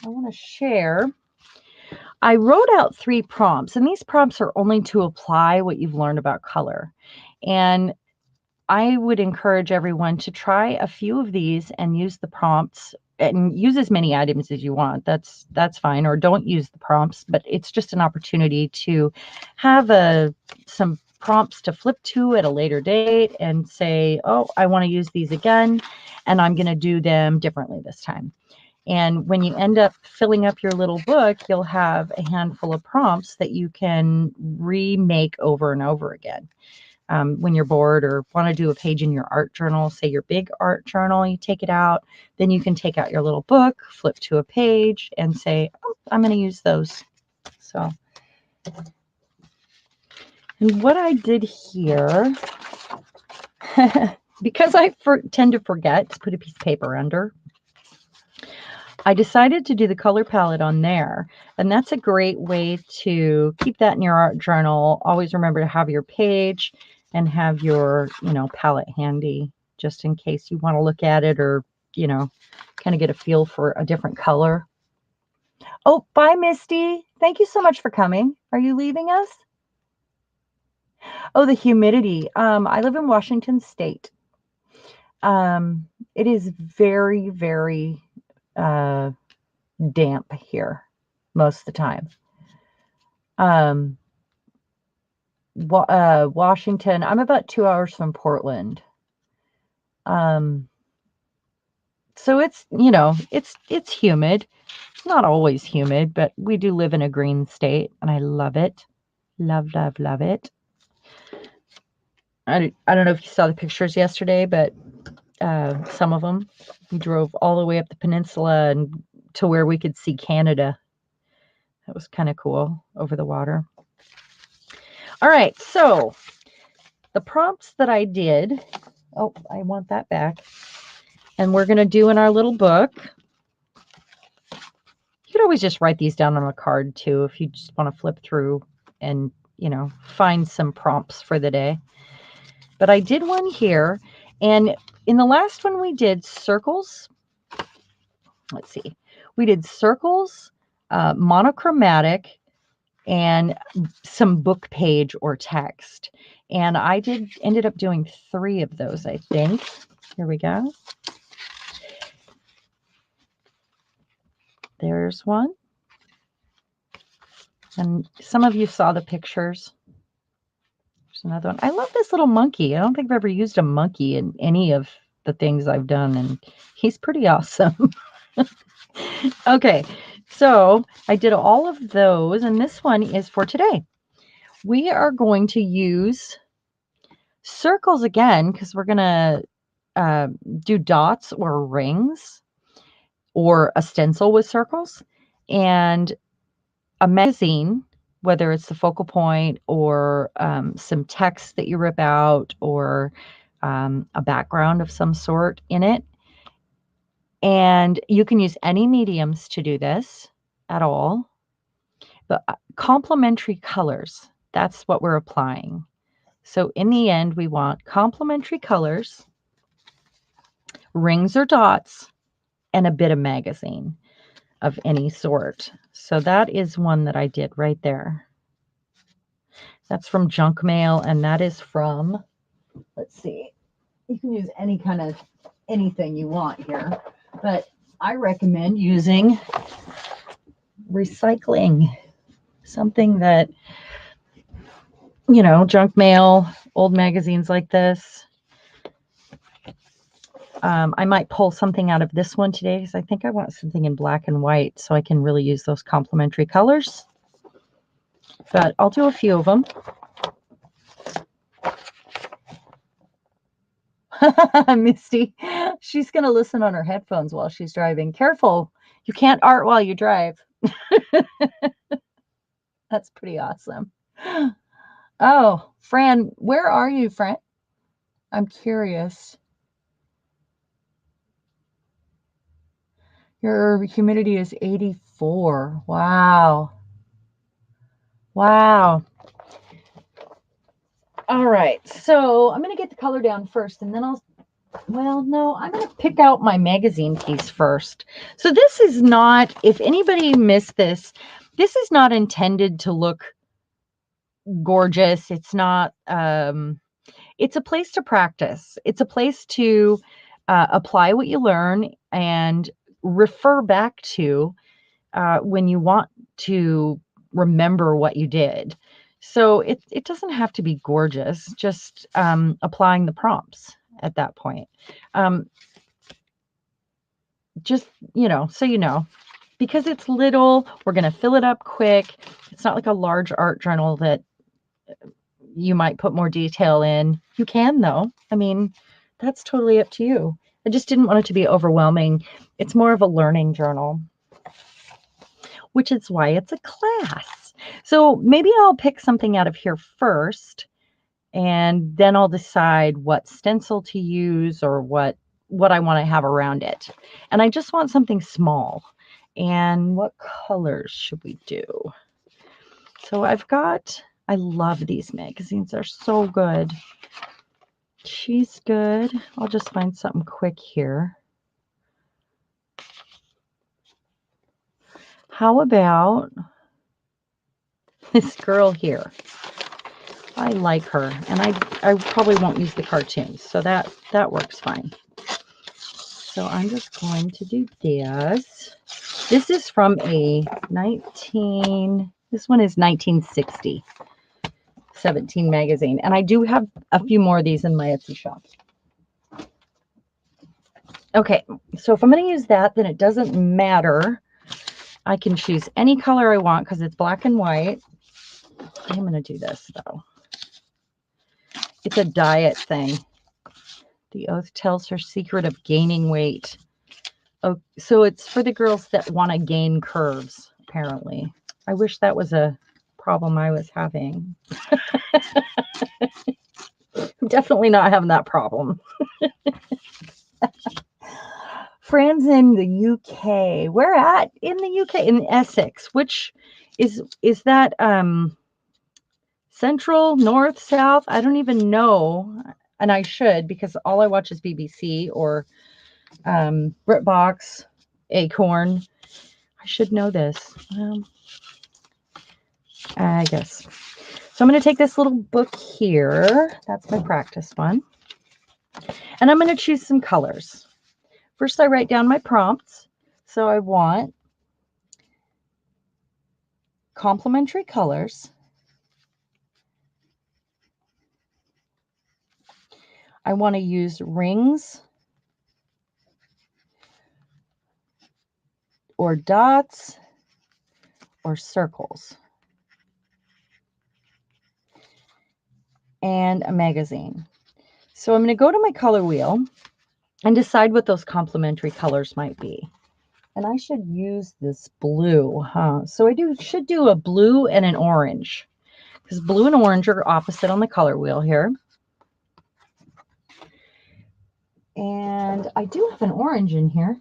Speaker 1: I want to share, I wrote out 3 prompts, and these prompts are only to apply what you've learned about color. And I would encourage everyone to try a few of these and use the prompts and use as many items as you want. That's fine, or don't use the prompts, but it's just an opportunity to have some prompts to flip to at a later date and say, oh, I want to use these again, and I'm going to do them differently this time. And when you end up filling up your little book, you'll have a handful of prompts that you can remake over and over again. When you're bored or want to do a page in your art journal, say your big art journal, you take it out, then you can take out your little book, flip to a page, and say, oh, I'm going to use those. So, and what I did here, because I tend to forget to put a piece of paper under, I decided to do the color palette on there. And that's a great way to keep that in your art journal. Always remember to have your page and have your, palette handy just in case you want to look at it or, kind of get a feel for a different color. Oh, bye, Misty. Thank you so much for coming. Are you leaving us? Oh, the humidity. I live in Washington State. It is very, very damp here most of the time. Washington. I'm about 2 hours from Portland. So it's, it's humid. It's not always humid, but we do live in a green state, and I love it. Love, love, love it. I don't know if you saw the pictures yesterday, but some of them. We drove all the way up the peninsula and to where we could see Canada. That was kind of cool over the water. All right, so the prompts that I did. Oh, I want that back. And we're going to do in our little book. You could always just write these down on a card too if you just want to flip through and, find some prompts for the day. But I did one here. And in the last one we did circles. Let's see. We did circles, monochromatic, and some book page or text. And I ended up doing 3 of those, I think. Here we go. There's one. And some of you saw the pictures. There's another one. I love this little monkey. I don't think I've ever used a monkey in any of the things I've done, and he's pretty awesome. Okay, so I did all of those, and this one is for today. We are going to use circles again because we're going to do dots or rings or a stencil with circles, and a magazine, whether it's the focal point or some text that you rip out or a background of some sort in it. And you can use any mediums to do this at all. But complementary colors, that's what we're applying. So in the end, we want complementary colors, rings or dots, and a bit of magazine of any sort. So that is one that I did right there. That's from Junk Mail, and that is from, let's see, you can use any kind of anything you want here, but I recommend using recycling, something that, Junk Mail, old magazines like this. I might pull something out of this one today because I think I want something in black and white so I can really use those complementary colors. But I'll do a few of them. Misty, she's going to listen on her headphones while she's driving. Careful, you can't art while you drive. That's pretty awesome. Oh, Fran, where are you, Fran? I'm curious. Your humidity is 84. Wow. Wow. All right, so I'm going to get the color down first, and then I'm going to pick out my magazine piece first. So this is not, if anybody missed this, this is not intended to look gorgeous. It's not, it's a place to practice. It's a place to apply what you learn and refer back to when you want to remember what you did. So it doesn't have to be gorgeous, just applying the prompts at that point. Just, so because it's little, we're going to fill it up quick. It's not like a large art journal that you might put more detail in. You can, though. I mean, that's totally up to you. I just didn't want it to be overwhelming. It's more of a learning journal, which is why it's a class. So maybe I'll pick something out of here first, and then I'll decide what stencil to use or what I want to have around it. And I just want something small. And what colors should we do? So I love these magazines. They're so good. She's good. I'll just find something quick here. How about this girl here? I like her, and I probably won't use the cartoons, so that works fine. So I'm just going to do this. This is from this one is 1960. 17 magazine. And I do have a few more of these in my Etsy shop. Okay, so if I'm going to use that, then it doesn't matter. I can choose any color I want because it's black and white. I'm going to do this, though. It's a diet thing. The oath tells her secret of gaining weight. Oh, so it's for the girls that want to gain curves, apparently. I wish that was a problem I was having. I'm definitely not having that problem. Friends in the UK. Where at? In the UK? In Essex. Which is that central, north, south? I don't even know. And I should, because all I watch is BBC or BritBox, Acorn. I should know this. I guess. So I'm going to take this little book here. That's my practice one. And I'm going to choose some colors. First, I write down my prompts. So I want complementary colors. I want to use rings or dots or circles. And a magazine. So I'm going to go to my color wheel and decide what those complementary colors might be. And I should use this blue, huh? So I should do a blue and an orange, because blue and orange are opposite on the color wheel here. And I do have an orange in here.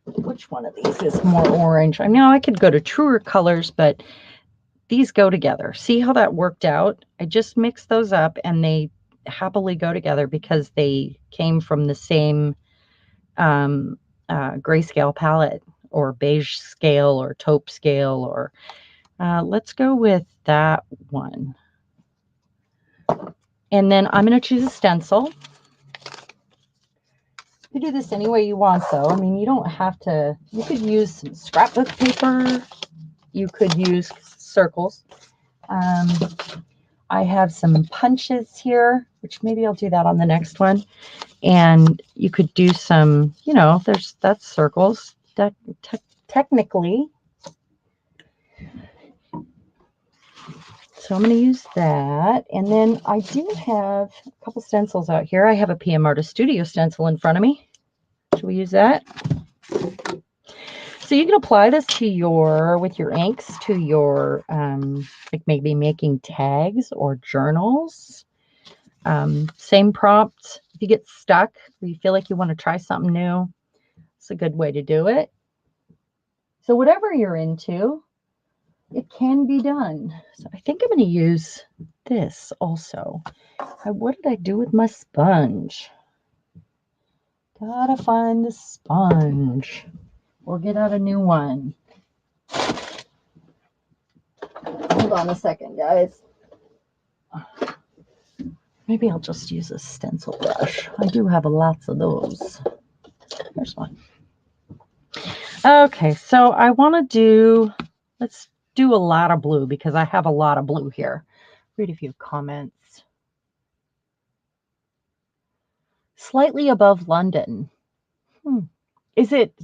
Speaker 1: Which one of these is more orange? I know I could go to truer colors, but these go together. See how that worked out? I just mixed those up and they happily go together because they came from the same grayscale palette or beige scale or taupe scale, or let's go with that one. And then I'm going to choose a stencil. You do this any way you want, though. I mean, you don't have to. You could use some scrapbook paper. You could use circles. I have some punches here, which maybe I'll do that on the next one. And you could do some, you know, that's circles. That technically. So I'm going to use that. And then I do have a couple stencils out here. I have a PM Artist Studio stencil in front of me. Should we use that? So you can apply this to with your inks to your, like maybe making tags or journals. Same prompts. If you get stuck or you feel like you want to try something new, it's a good way to do it. So whatever you're into, it can be done. So I think I'm going to use this also. What did I do with my sponge? Gotta find the sponge or get out a new one. Hold on a second, guys. Maybe I'll just use a stencil brush. I do have lots of those. There's one. Okay, so I want to let's do a lot of blue because I have a lot of blue here. Read a few comments. Slightly above London. Is it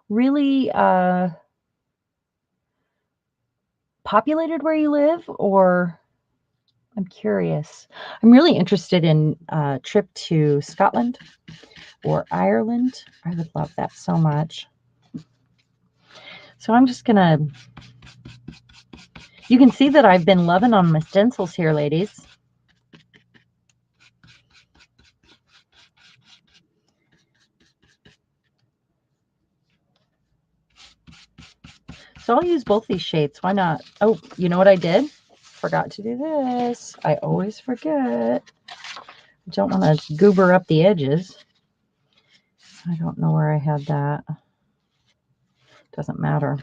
Speaker 1: really populated where you live, or I'm curious. I'm really interested in a trip to Scotland or Ireland. I would love that so much. So I'm just gonna, you can see that I've been loving on my stencils here, ladies. So I'll use both these shades. Why not? Oh, you know what I did? Forgot to do this. I always forget. I don't want to goober up the edges. I don't know where I had that. Doesn't matter.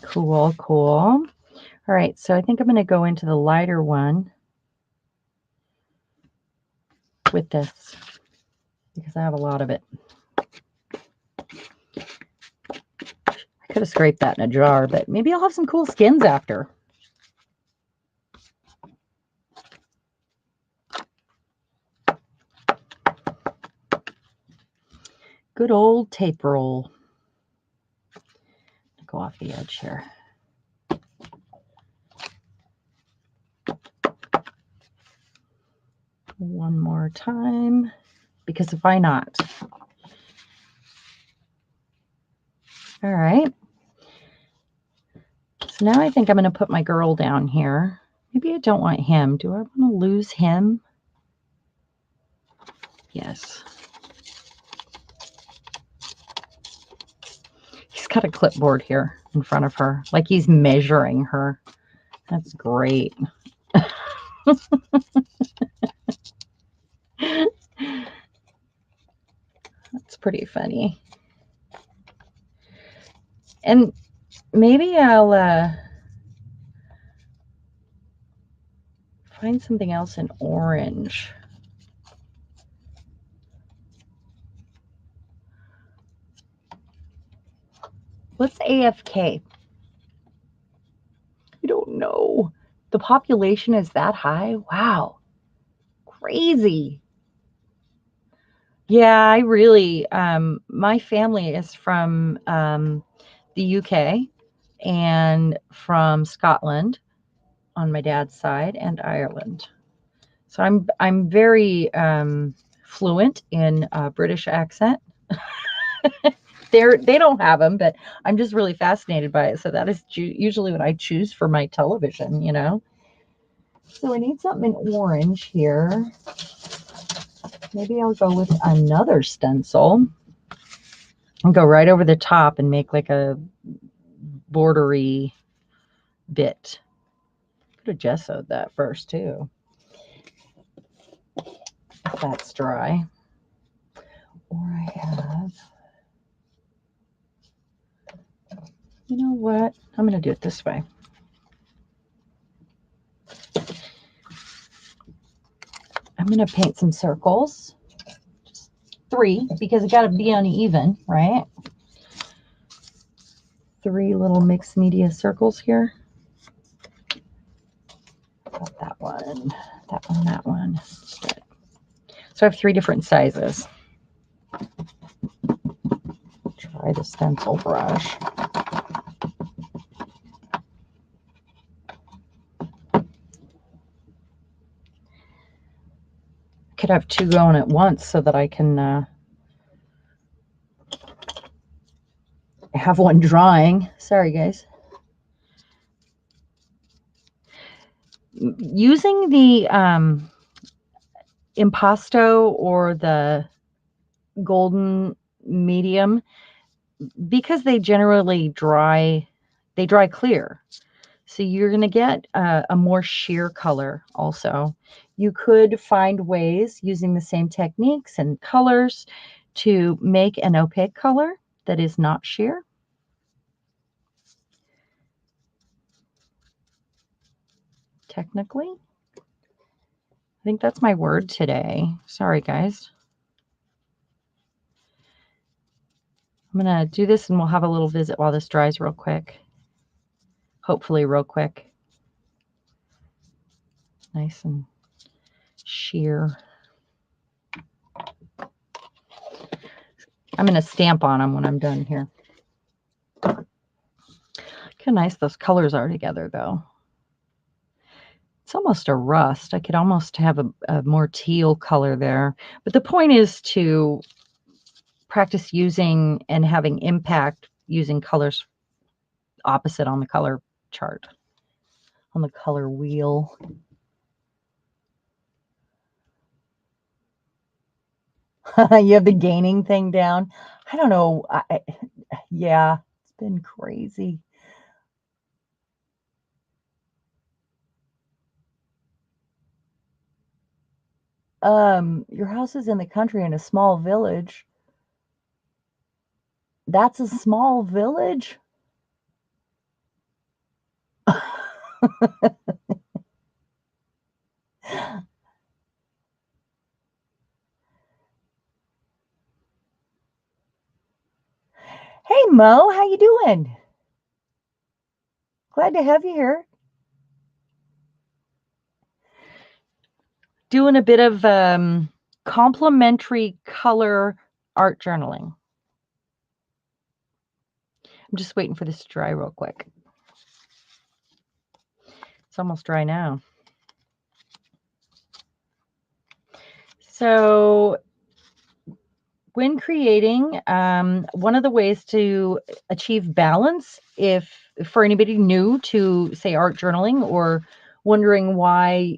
Speaker 1: Cool, cool. All right, so I think I'm going to go into the lighter one with this. I have a lot of it. I could have scraped that in a jar, but maybe I'll have some cool skins after. Good old tape roll. Go off the edge here. One more time, because why not? All right. So now I think I'm going to put my girl down here. Maybe I don't want him. Do I want to lose him? Yes. He's got a clipboard here in front of her, like he's measuring her. That's great. That's pretty funny. And maybe I'll find something else in orange. What's AFK? I don't know. The population is that high? Wow. Crazy. Yeah, I really, my family is from the UK and from Scotland on my dad's side and Ireland. So I'm very fluent in British accent. They don't have them, but I'm just really fascinated by it. So that is usually what I choose for my television, you know. So I need something in orange here. Maybe I'll go with another stencil. I'll go right over the top and make like a bordery bit. Could have gessoed that first too. If that's dry. Or I have, you know what? I'm going to do it this way. I'm going to paint some circles. Just 3, because it got to be uneven, right? 3 little mixed media circles here. Got that one, that one, that one. So I have 3 different sizes. Try the stencil brush. Could have 2 going at once so that I can have one drying. Sorry, guys. Using the impasto or the golden medium, because they generally dry clear. So you're going to get a more sheer color also. You could find ways using the same techniques and colors to make an opaque color that is not sheer. Technically. I think that's my word today. Sorry, guys. I'm going to do this and we'll have a little visit while this dries real quick. Hopefully real quick. Nice and sheer. I'm going to stamp on them when I'm done here. Look how nice those colors are together, though. It's almost a rust. I could almost have a more teal color there. But the point is to practice using and having impact using colors opposite on the color chart, on the color wheel. You have the gaining thing down. I don't know. Yeah, it's been crazy. Your house is in the country in a small village. That's a small village? Hey Mo, how you doing? Glad to have you here. Doing a bit of complementary color art journaling. I'm just waiting for this to dry real quick. It's almost dry now. So when creating, one of the ways to achieve balance, if for anybody new to say art journaling or wondering why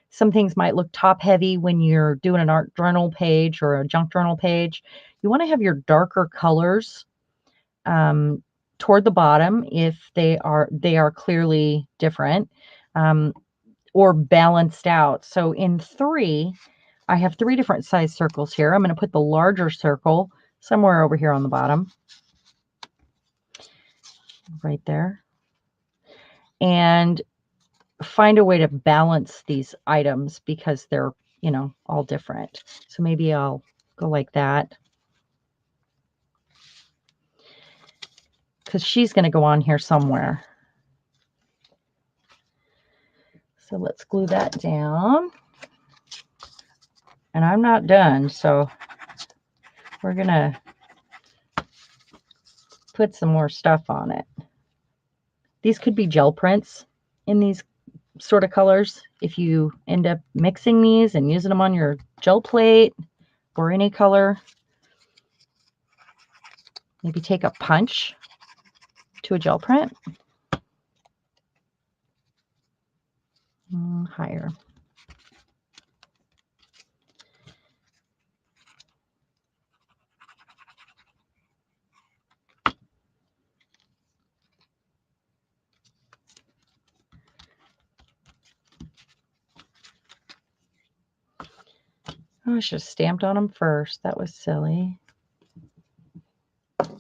Speaker 1: some things might look top heavy when you're doing an art journal page or a junk journal page, you want to have your darker colors toward the bottom if they are clearly different, um, or balanced out. So in 3, I have 3 different size circles here. I'm going to put the larger circle somewhere over here on the bottom, right there, and find a way to balance these items because they're, all different. So maybe I'll go like that because she's going to go on here somewhere. So let's glue that down. And I'm not done, so we're going to put some more stuff on it. These could be gel prints in these sort of colors. If you end up mixing these and using them on your gel plate or any color, maybe take a punch to a gel print. Higher. Oh, I should have stamped on them first. That was silly. Let's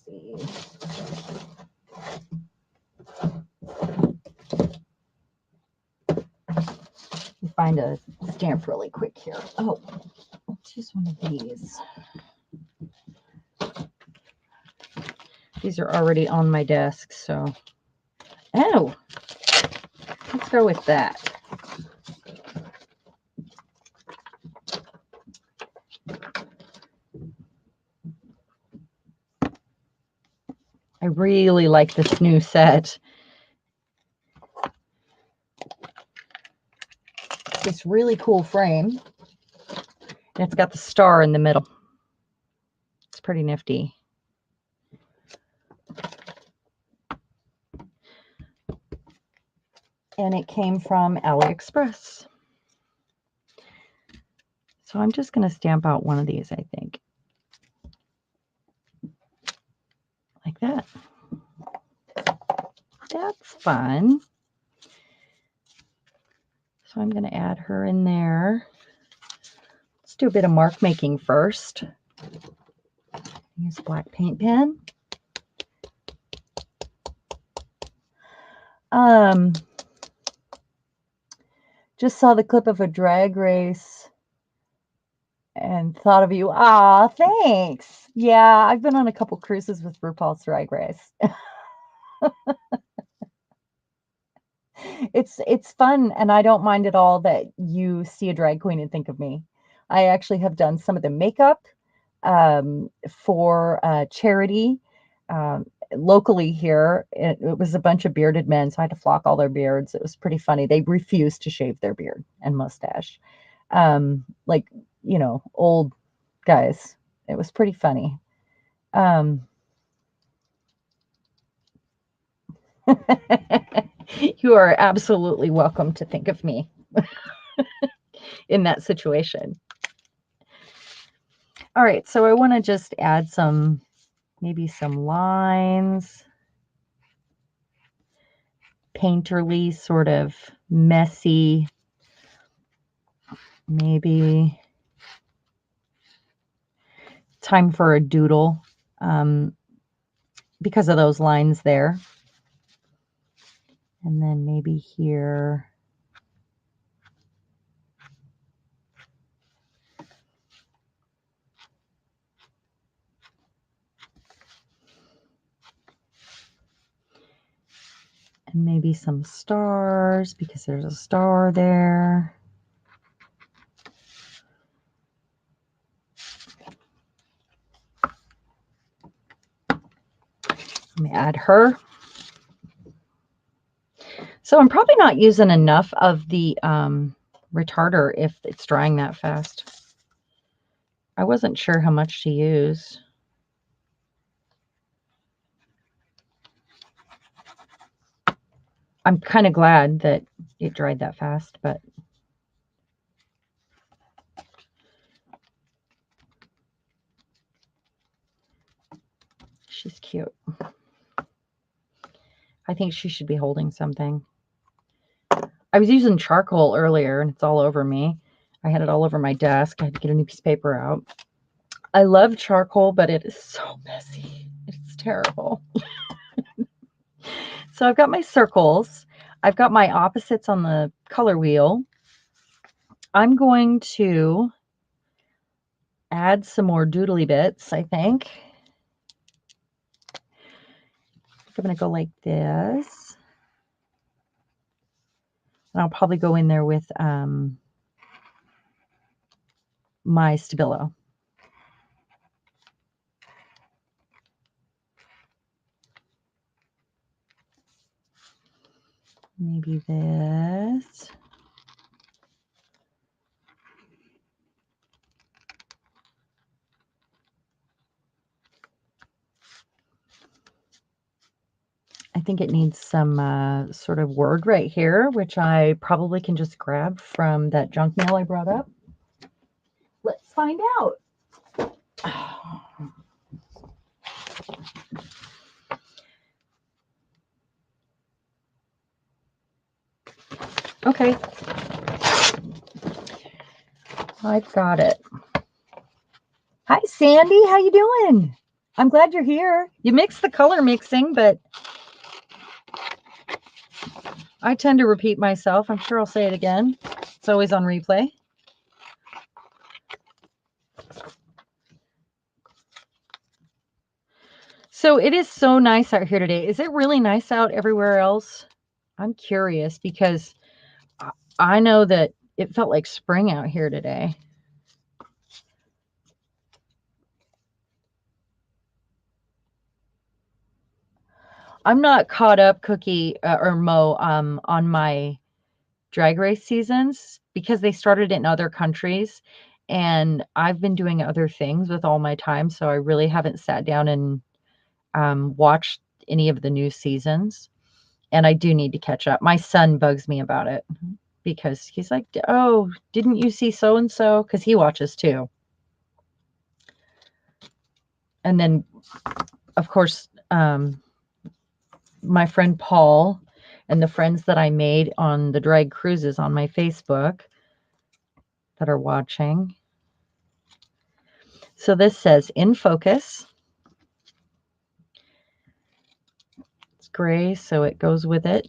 Speaker 1: see. Let me find a stamp really quick here. Oh, let's use one of these. These are already on my desk, so. Oh, let's go with that. I really like this new set. This really cool frame. And it's got the star in the middle. It's pretty nifty. And it came from AliExpress. So I'm just going to stamp out one of these, I think. Like that. That's fun. So I'm going to add her in there. Let's do a bit of mark making first. Use a black paint pen. Just saw the clip of a drag race and thought of you. Ah, thanks. Yeah, I've been on a couple cruises with RuPaul's Drag Race. It's fun, and I don't mind at all that you see a drag queen and think of me. I actually have done some of the makeup for charity locally here. It was a bunch of bearded men, so I had to flock all their beards. It was pretty funny. They refused to shave their beard and mustache, like old guys. It was pretty funny. You are absolutely welcome to think of me in that situation. All right, so I want to just add maybe some lines, painterly, sort of messy, maybe time for a doodle because of those lines there. And then maybe here, Maybe some stars because there's a star there. Let me add her. So I'm probably not using enough of the retarder if it's drying that fast. I wasn't sure how much to use. I'm kind of glad that it dried that fast, but she's cute. I think she should be holding something. I was using charcoal earlier and it's all over me. I had it all over my desk. I had to get a new piece of paper out. I love charcoal, but it is so messy. It's terrible. So I've got my circles. I've got my opposites on the color wheel. I'm going to add some more doodly bits, I think. I'm going to go like this. And I'll probably go in there with my Stabilo. Maybe this. I think it needs some sort of word right here, which I probably can just grab from that junk mail I brought up. Let's find out. Okay. I've got it. Hi, Sandy. How you doing? I'm glad you're here. You mixed the color mixing, but I tend to repeat myself. I'm sure I'll say it again. It's always on replay. So it is so nice out here today. Is it really nice out everywhere else? I'm curious because I know that it felt like spring out here today. I'm not caught up, Cookie or Mo, on my drag race seasons because they started in other countries and I've been doing other things with all my time. So I really haven't sat down and watched any of the new seasons. And I do need to catch up. My son bugs me about it because he's like, oh, didn't you see so-and-so? Because he watches too. And then, of course, my friend Paul and the friends that I made on the drag cruises on my Facebook that are watching. So this says in focus. It's gray, so it goes with it.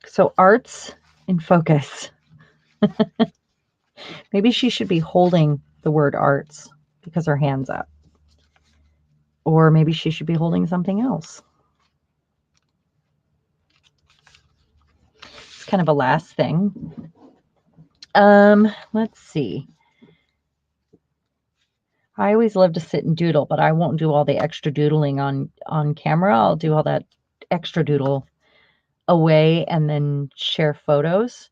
Speaker 1: So arts in focus. Maybe she should be holding the word arts because her hand's up. Or maybe she should be holding something else. It's kind of a last thing. Let's see. I always love to sit and doodle, but I won't do all the extra doodling on camera. I'll do all that extra doodle away and then share photos.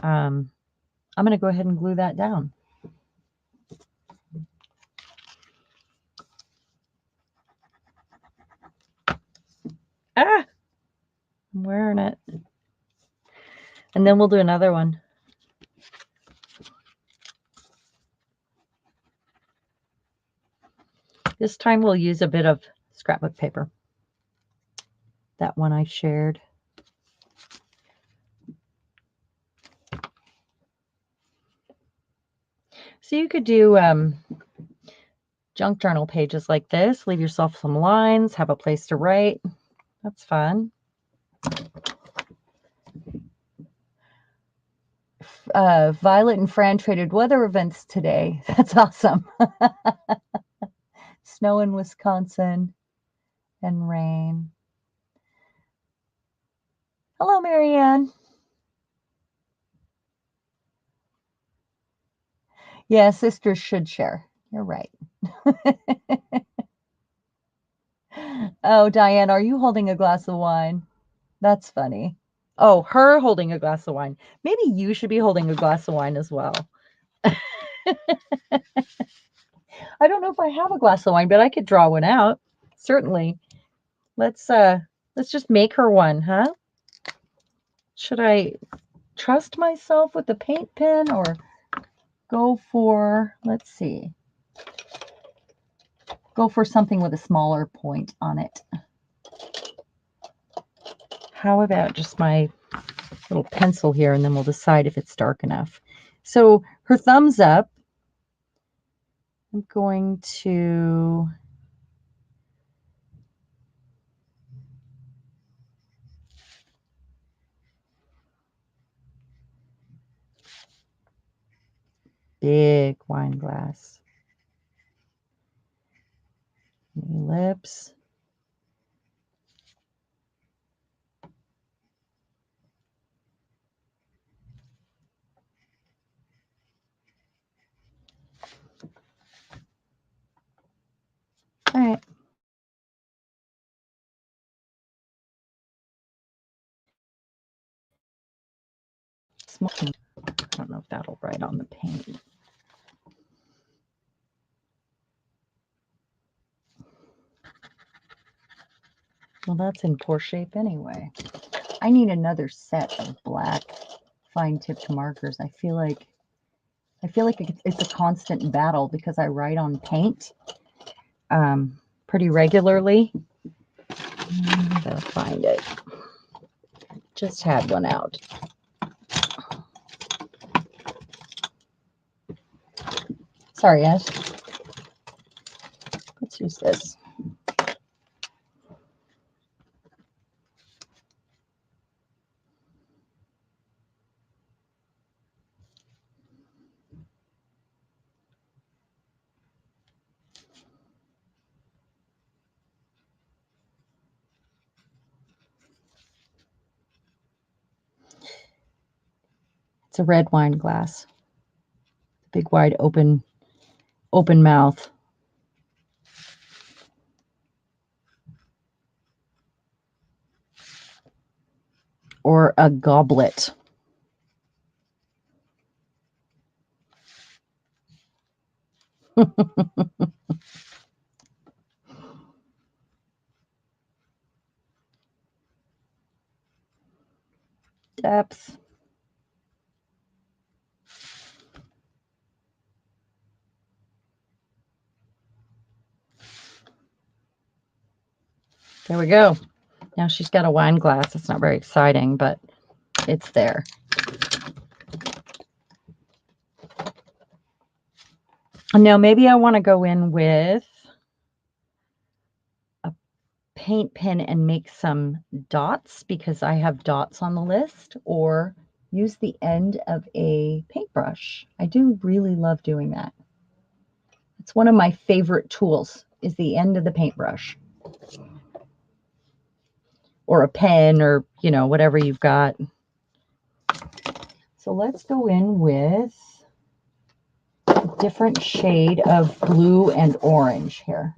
Speaker 1: I'm going to go ahead and glue that down. Ah, I'm wearing it. And then we'll do another one. This time we'll use a bit of scrapbook paper. That one I shared. So you could do junk journal pages like this. Leave yourself some lines, have a place to write. That's fun. Violet and Fran traded weather events today. That's awesome. Snow in Wisconsin and rain. Hello, Marianne. Yeah, sisters should share. You're right. Oh, Diane, are you holding a glass of wine? That's funny. Oh, her holding a glass of wine. Maybe you should be holding a glass of wine as well. I don't know if I have a glass of wine, but I could draw one out. Certainly. Let's just make her one, huh? Should I trust myself with the paint pen or go for, let's see, go for something with a smaller point on it? How about just my little pencil here, and then we'll decide if it's dark enough. So her thumbs up, I'm going to big wine glass. Lips. All right. Small. I don't know if that'll write on the paint. Well, that's in poor shape anyway. I need another set of black fine-tipped markers. I feel like it's a constant battle because I write on paint pretty regularly. I gotta find it. Just had one out. Sorry, Ash. Let's use this. It's a red wine glass. Big, wide, open mouth. Or a goblet. Depth. There we go. Now she's got a wine glass. It's not very exciting, but it's there. Now maybe I want to go in with a paint pen and make some dots because I have dots on the list, or use the end of a paintbrush. I do really love doing that. It's one of my favorite tools, is the end of the paintbrush. Or a pen, or, you know, whatever you've got. So let's go in with a different shade of blue and orange here.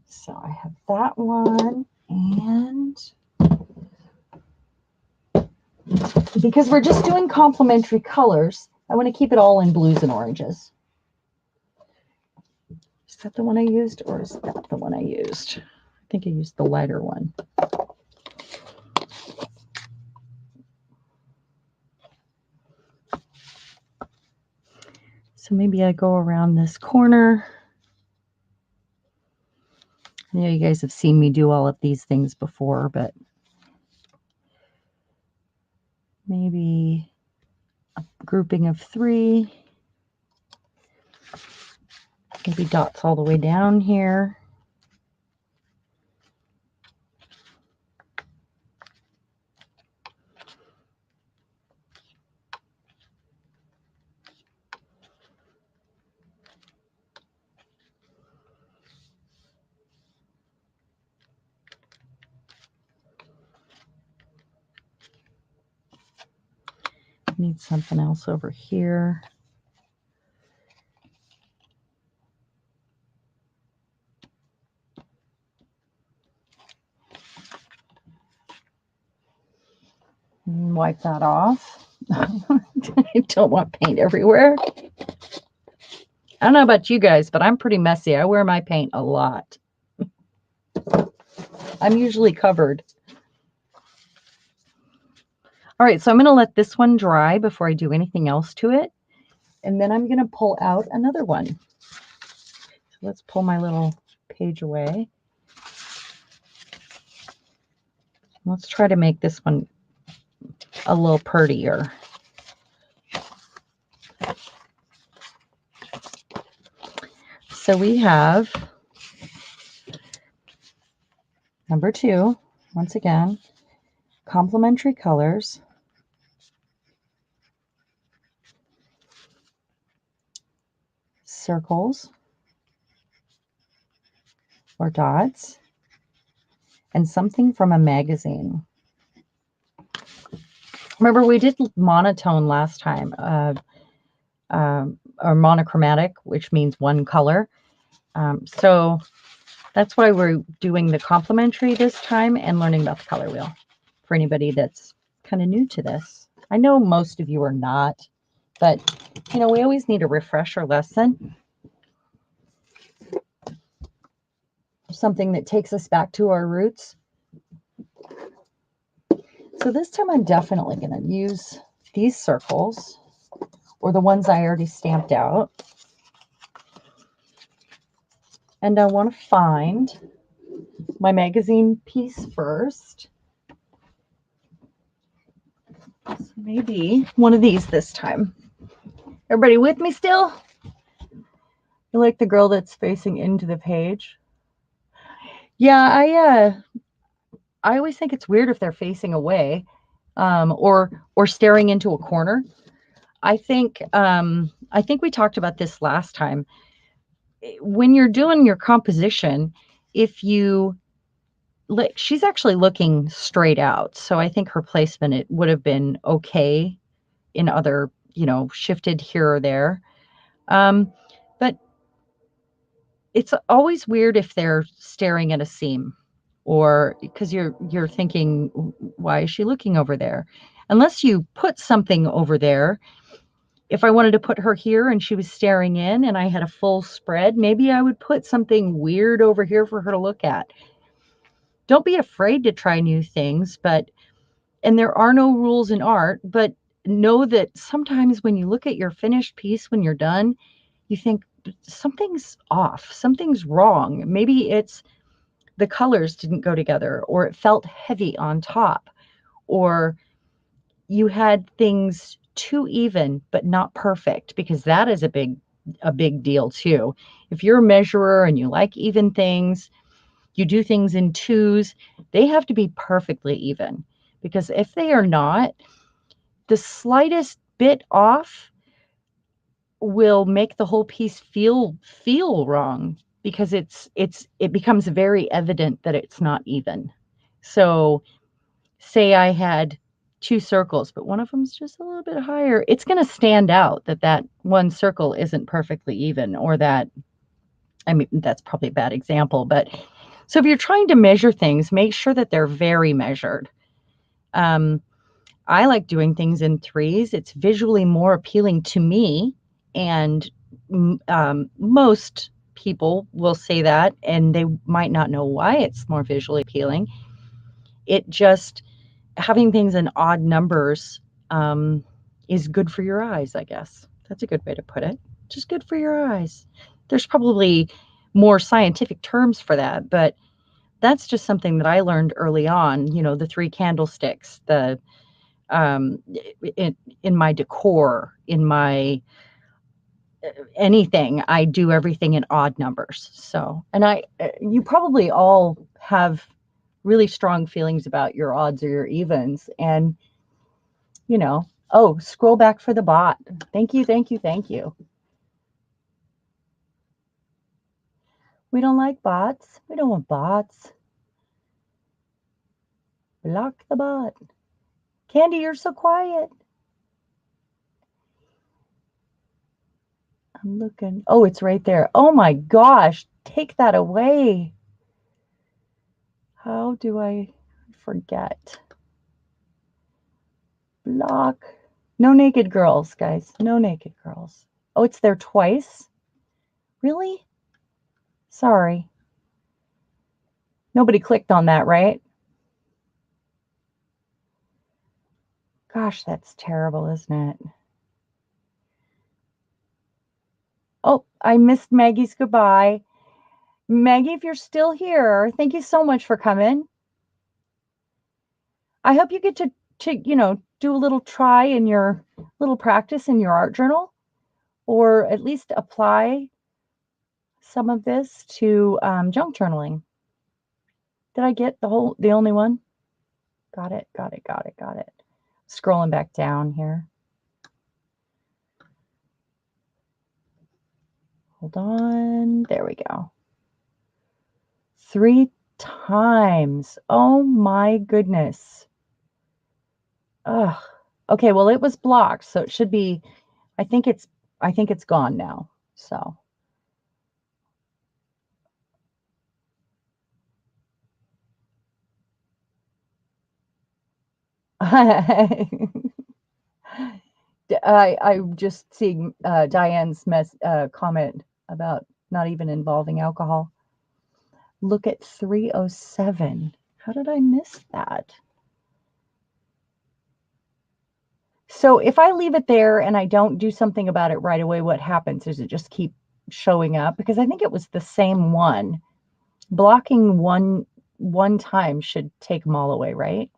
Speaker 1: So I have that one, and because we're just doing complementary colors, I want to keep it all in blues and oranges. Is that the one I used, or is that the one I used? I think I used the lighter one. So maybe I go around this corner. I know you guys have seen me do all of these things before, but maybe a grouping of 3. Maybe dots all the way down here. Need something else over here. Wipe that off. I don't want paint everywhere. I don't know about you guys, but I'm pretty messy. I wear my paint a lot. I'm usually covered. All right, so I'm going to let this one dry before I do anything else to it. And then I'm going to pull out another one. So let's pull my little page away. Let's try to make this one a little prettier. So we have number 2, once again, complementary colors, circles or dots, and something from a magazine. Remember, we did monotone last time, or monochromatic, which means one color. So that's why we're doing the complementary this time and learning about the color wheel for anybody that's kind of new to this. I know most of you are not, but you know, we always need a refresher lesson. Something that takes us back to our roots. So this time I'm definitely going to use these circles, or the ones I already stamped out. And I want to find my magazine piece first. So maybe one of these this time. Everybody with me still? You like the girl that's facing into the page? Yeah, I always think it's weird if they're facing away, or staring into a corner. I think we talked about this last time. When you're doing your composition, if you she's actually looking straight out, so I think her placement, it would have been okay in other, shifted here or there. But it's always weird if they're staring at a seam, or because you're thinking, why is she looking over there? Unless you put something over there. If I wanted to put her here and she was staring in and I had a full spread, maybe I would put something weird over here for her to look at. Don't be afraid to try new things, and there are no rules in art, but know that sometimes when you look at your finished piece, when you're done, you think something's off, something's wrong. Maybe it's the colors didn't go together, or it felt heavy on top, or you had things too even but not perfect, because that is a big deal too. If you're a measurer and you like even things, you do things in twos, they have to be perfectly even, because if they are not, the slightest bit off will make the whole piece feel wrong, because it becomes very evident that it's not even. So say I had 2 circles, but one of them's just a little bit higher, it's going to stand out that one circle isn't perfectly even, or that, I mean, that's probably a bad example, but so if you're trying to measure things, make sure that they're very measured. I like doing things in threes. It's visually more appealing to me, and most people will say that, and they might not know why it's more visually appealing. It just, having things in odd numbers is good for your eyes, I guess. That's a good way to put it. Just good for your eyes. There's probably more scientific terms for that, but that's just something that I learned early on. The 3 candlesticks, the in my decor, in my anything, I do everything in odd numbers. So, and you probably all have really strong feelings about your odds or your evens, and oh, scroll back for the bot. Thank you, thank you, thank you. We don't like bots. We don't want bots. Block the bot. Candy, you're so quiet. I'm looking. Oh, it's right there. Oh my gosh. Take that away. How do I forget? Block. No naked girls, guys. No naked girls. Oh, it's there twice? Really? Sorry. Nobody clicked on that, right? Gosh, that's terrible, isn't it? Oh, I missed Maggie's goodbye. Maggie, if you're still here, thank you so much for coming. I hope you get to do a little try in your little practice in your art journal, or at least apply some of this to junk journaling. Did I get the only one? Got it, got it, got it, got it. Scrolling back down here. Hold on. There we go. 3 times. Oh my goodness. Ugh. Okay, well it was blocked, so it should be, I think it's gone now. So I'm just seeing Diane's comment about not even involving alcohol. Look at 307. How did I miss that? So if I leave it there and I don't do something about it right away, what happens? Does it just keep showing up? Because I think it was the same one. Blocking one time should take them all away, right?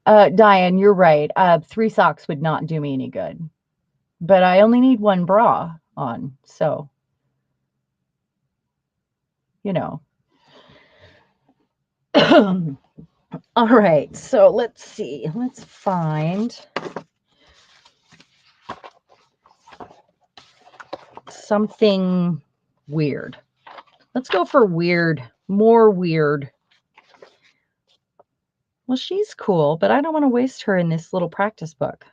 Speaker 1: Diane, you're right. 3 socks would not do me any good. But I only need 1 bra on, so, you know. All right, so let's see. Let's find something weird. Let's go for weird, more weird. Well, she's cool, but I don't want to waste her in this little practice book.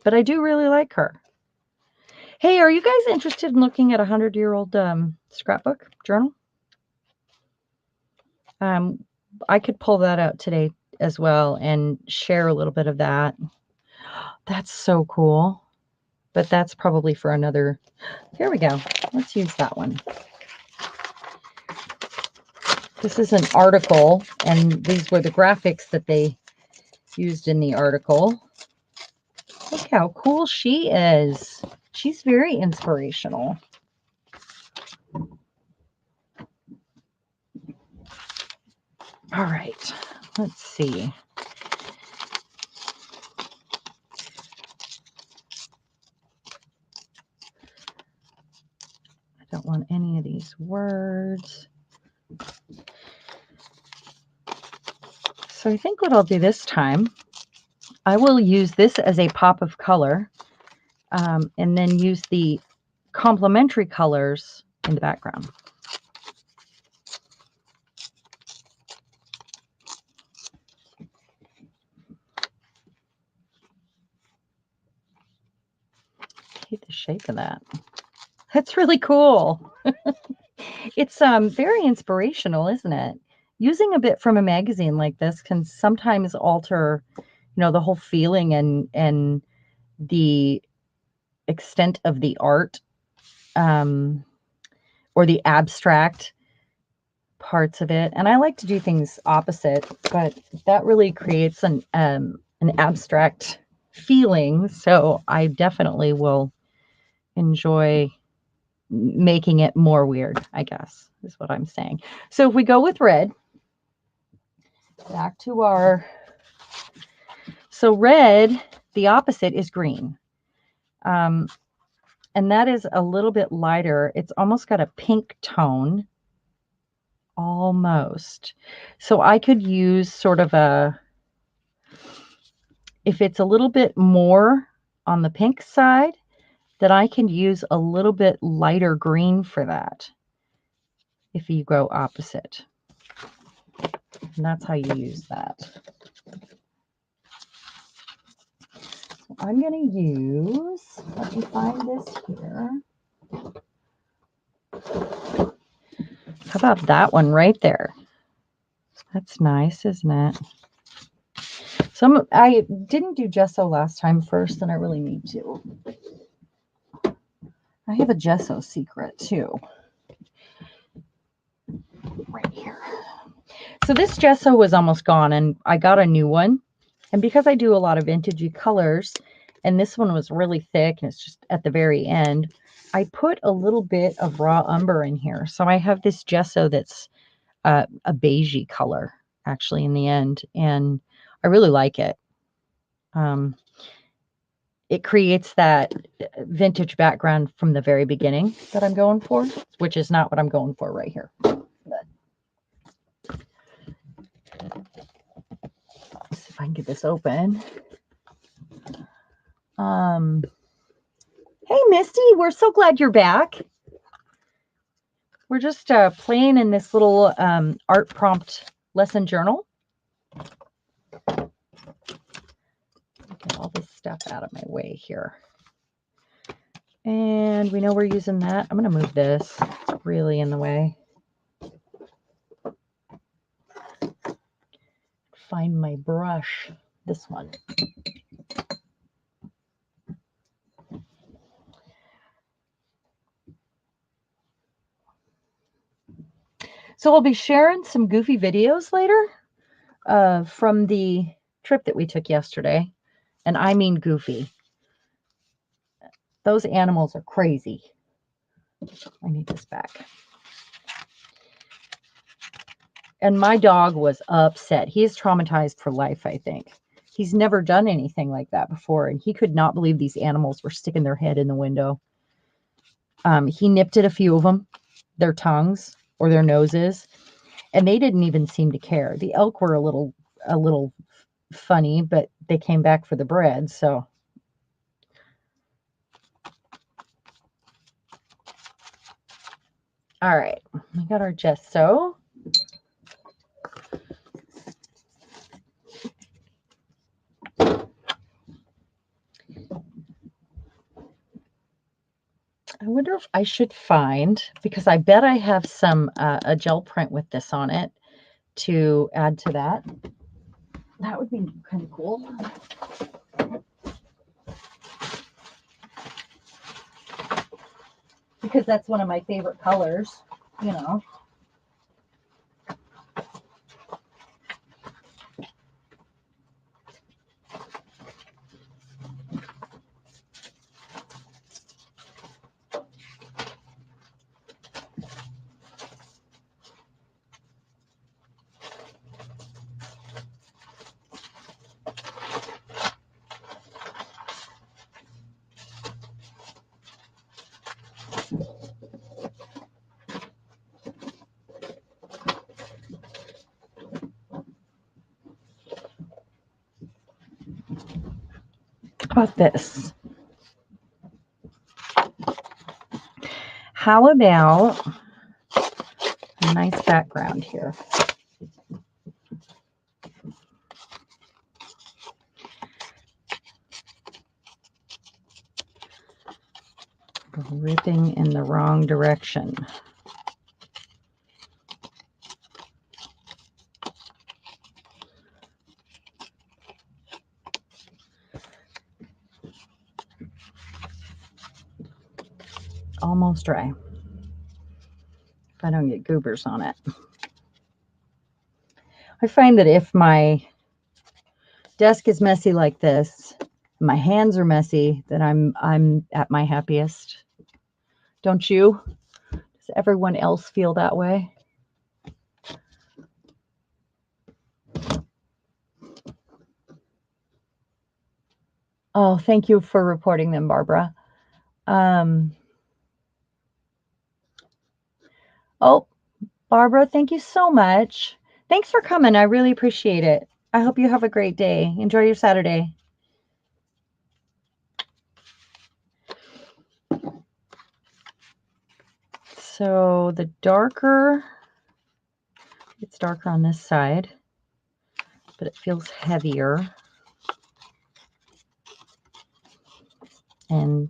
Speaker 1: But I do really like her. Hey, are you guys interested in looking at a 100-year-old scrapbook journal? I could pull that out today as well and share a little bit of that. That's so cool. But that's probably for another. Here we go. Let's use that one. This is an article, and these were the graphics that they used in the article. Look how cool she is. She's very inspirational. All right, let's see. I don't want any of these words. So I think what I'll do this time, I will use this as a pop of color, and then use the complementary colors in the background. I hate the shape of that. That's really cool. It's very inspirational, isn't it? Using a bit from a magazine like this can sometimes alter, the whole feeling and the extent of the art, or the abstract parts of it. And I like to do things opposite, but that really creates an abstract feeling. So I definitely will enjoy making it more weird, I guess, is what I'm saying. So if we go with red, back to our, so red, the opposite is green. And that is a little bit lighter. It's almost got a pink tone. Almost. So I could use sort of if it's a little bit more on the pink side, then I can use a little bit lighter green for that if you go opposite. And that's how you use that. So I'm going to use, let me find this here. How about that one right there? That's nice, isn't it? I didn't do gesso last time first, and I really need to. I have a gesso secret too. Right here. So this gesso was almost gone, and I got a new one. And because I do a lot of vintagey colors, and this one was really thick, and it's just at the very end, I put a little bit of raw umber in here. So I have this gesso that's a beigey color, actually, in the end, and I really like it. It creates that vintage background from the very beginning that I'm going for, which is not what I'm going for right here. But let's see if I can get this open. Hey, Misty, we're so glad you're back. We're just playing in this little art prompt lesson journal. Get all this stuff out of my way here. And we know we're using that. I'm going to move this. It's really in the way. Find my brush. This one. So I'll be sharing some goofy videos later from the trip that we took yesterday. And I mean goofy. Those animals are crazy. I need this back. And my dog was upset. He is traumatized for life, I think. He's never done anything like that before, and he could not believe these animals were sticking their head in the window. He nipped at a few of them, their tongues or their noses, and they didn't even seem to care. The elk were a little funny, but they came back for the bread, so. All right, we got our gesso. I wonder if I should find, because I bet I have some a gel print with this on it to add to that. That would be kind of cool. Because that's one of my favorite colors, you know. How about this? How about a nice background here? Ripping in the wrong direction. Almost dry. If I don't get goobers on it. I find that if my desk is messy like this, my hands are messy, then I'm at my happiest. Don't you? Does everyone else feel that way? Oh, thank you for reporting them, Barbara. Oh, Barbara, thank you so much. Thanks for coming. I really appreciate it. I hope you have a great day. Enjoy your Saturday. So the darker It's darker on this side, but it feels heavier. And,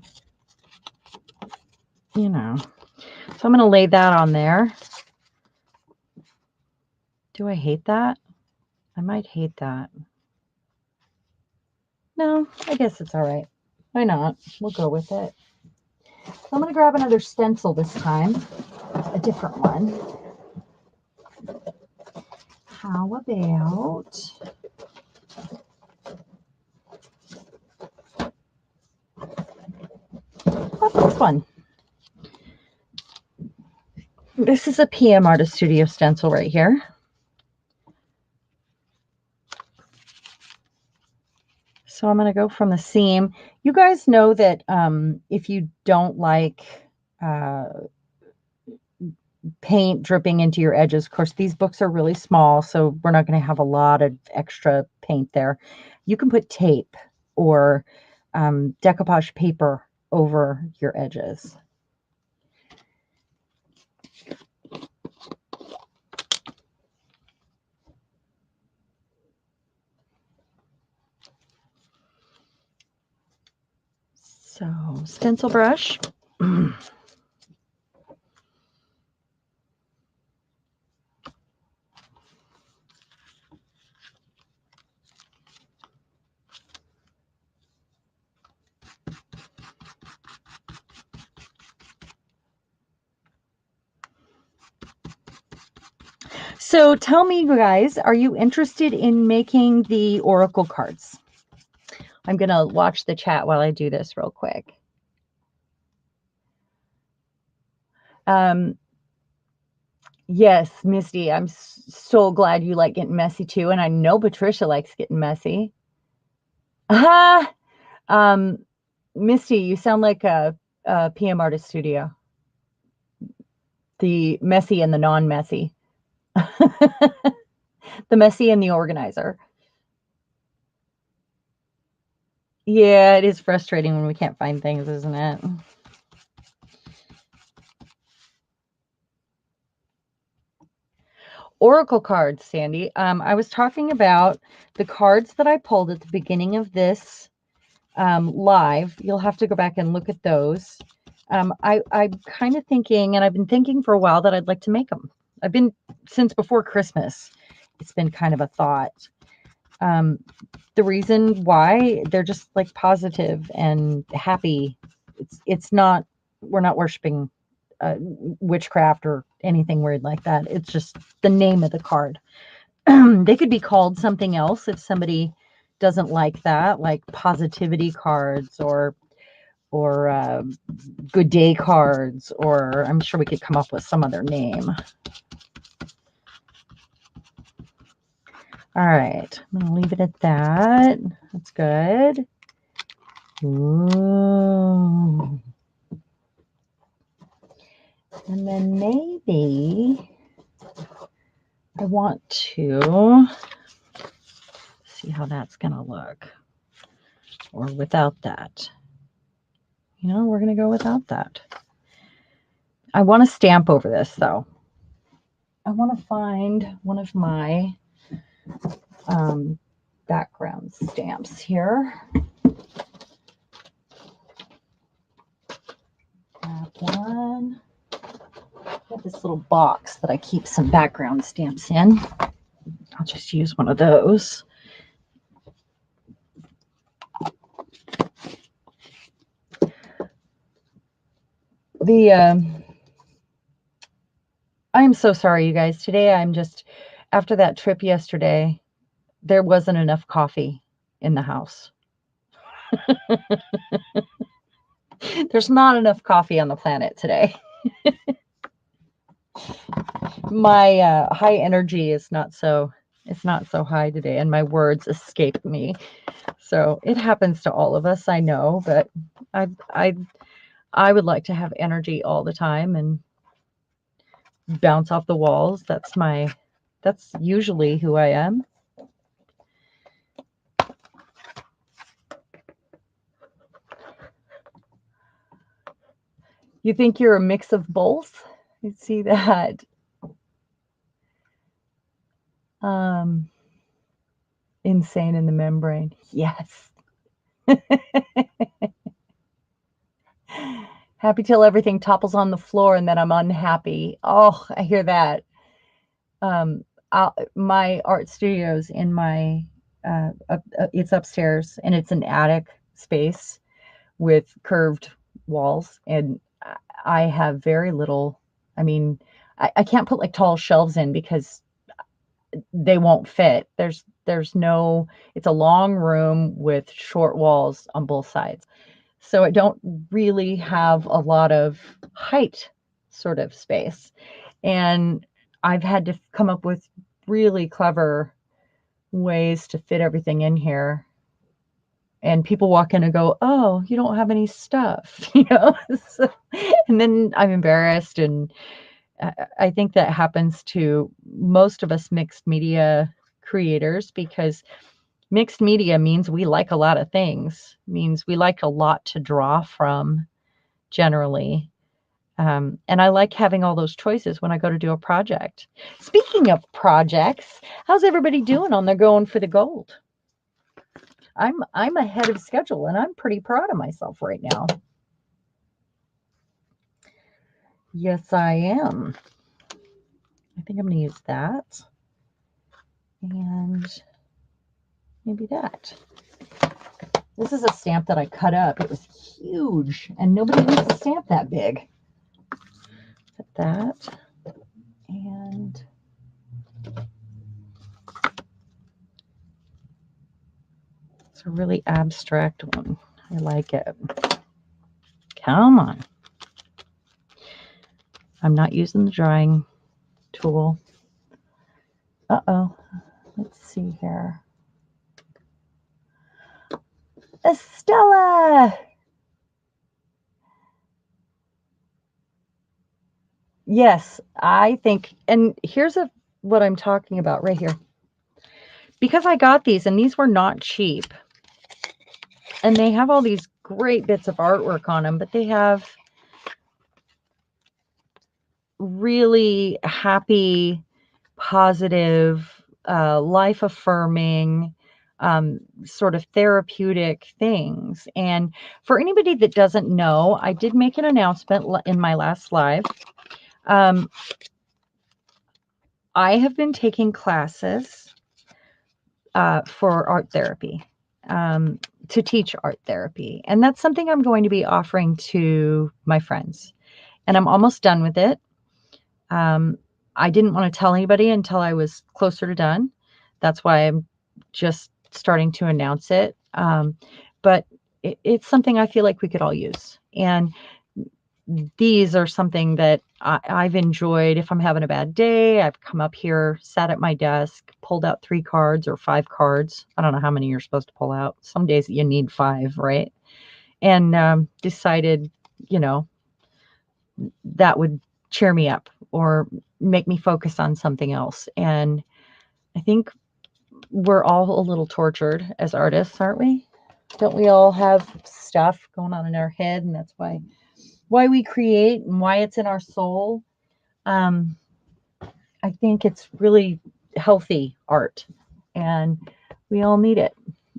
Speaker 1: you know, so I'm going to lay that on there. Do I hate that? I might hate that. No, I guess it's all right. Why not? We'll go with it. So I'm going to grab another stencil this time, a different one. How about... this one. This is a PM Artist Studio stencil right here. So I'm going to go from the seam. You guys know that if you don't like paint dripping into your edges, of course, these books are really small, so we're not going to have a lot of extra paint there. You can put tape or decoupage paper over your edges. So, stencil brush. So tell me, guys, are you interested in making the oracle cards? I'm going to watch the chat while I do this real quick. Yes, Misty, I'm so glad you like getting messy too. And I know Patricia likes getting messy. Misty, you sound like a PM Artist Studio. The messy and the non-messy. The messy and the organizer. Yeah, it is frustrating when we can't find things, isn't it? Oracle cards, Sandy. I was talking about the cards that I pulled at the beginning of this live. You'll have to go back and look at those. I'm kind of thinking, and I've been thinking for a while, that I'd like to make them. I've been, since before Christmas, it's been kind of a thought. The reason why, they're just like positive and happy. It's not, we're not worshiping witchcraft or anything weird like that. It's just the name of the card. They could be called something else if somebody doesn't like that, like positivity cards or good day cards, or I'm sure we could come up with some other name. All right, I'm going to leave it at that. That's good. Ooh. And then maybe I want to see how that's going to look. Or without that. You know, we're going to go without that. I want to stamp over this, though. I want to find one of my background stamps here. That one. I have this little box that I keep some background stamps in. I'll just use one of those. I'm so sorry, you guys. Today I'm just, after that trip yesterday, there wasn't enough coffee in the house. There's not enough coffee on the planet today. My high energy is not so, it's not so high today, and my words escape me. So it happens to all of us, I know, but I would like to have energy all the time and bounce off the walls. That's usually who I am. You think you're a mix of both? You see that? Um, insane in the membrane. Yes. Happy till everything topples on the floor and then I'm unhappy. Oh, I hear that. Um, my art studio's in my, it's upstairs and it's an attic space with curved walls. And I have very little, I mean, I can't put like tall shelves in because they won't fit. There's no, it's a long room with short walls on both sides. So I don't really have a lot of height sort of space. And I've had to come up with really clever ways to fit everything in here. And people walk in and go, "Oh, you don't have any stuff," you know? So, and then I'm embarrassed. And I think that happens to most of us mixed media creators because mixed media means we like a lot of things, means we like a lot to draw from generally. And I like having all those choices when I go to do a project. Speaking of projects, how's everybody doing on their going for the gold? I'm ahead of schedule and I'm pretty proud of myself right now. Yes, I am. I think I'm going to use that. And maybe that. This is a stamp that I cut up. It was huge and nobody needs a stamp that big. Put that. And it's a really abstract one. I like it. Come on. I'm not using the drawing tool. Uh-oh. Let's see here. Estella! Yes, I think, and here's what I'm talking about right here. Because I got these, and these were not cheap, and they have all these great bits of artwork on them, but they have really happy, positive, life-affirming, sort of therapeutic things. And for anybody that doesn't know, I did make an announcement in my last live. I have been taking classes for art therapy, to teach art therapy. And that's something I'm going to be offering to my friends. And I'm almost done with it. I didn't want to tell anybody until I was closer to done. That's why I'm just starting to announce it. But it's something I feel like we could all use. And these are something that I've enjoyed. If I'm having a bad day, I've come up here, sat at my desk, pulled out 3 cards or 5 cards. I don't know how many you're supposed to pull out. Some days you need 5, right? And decided, you know, that would cheer me up or make me focus on something else. And I think we're all a little tortured as artists, aren't we? Don't we all have stuff going on in our head? And that's why we create and why it's in our soul. Um, I think it's really healthy art and we all need it.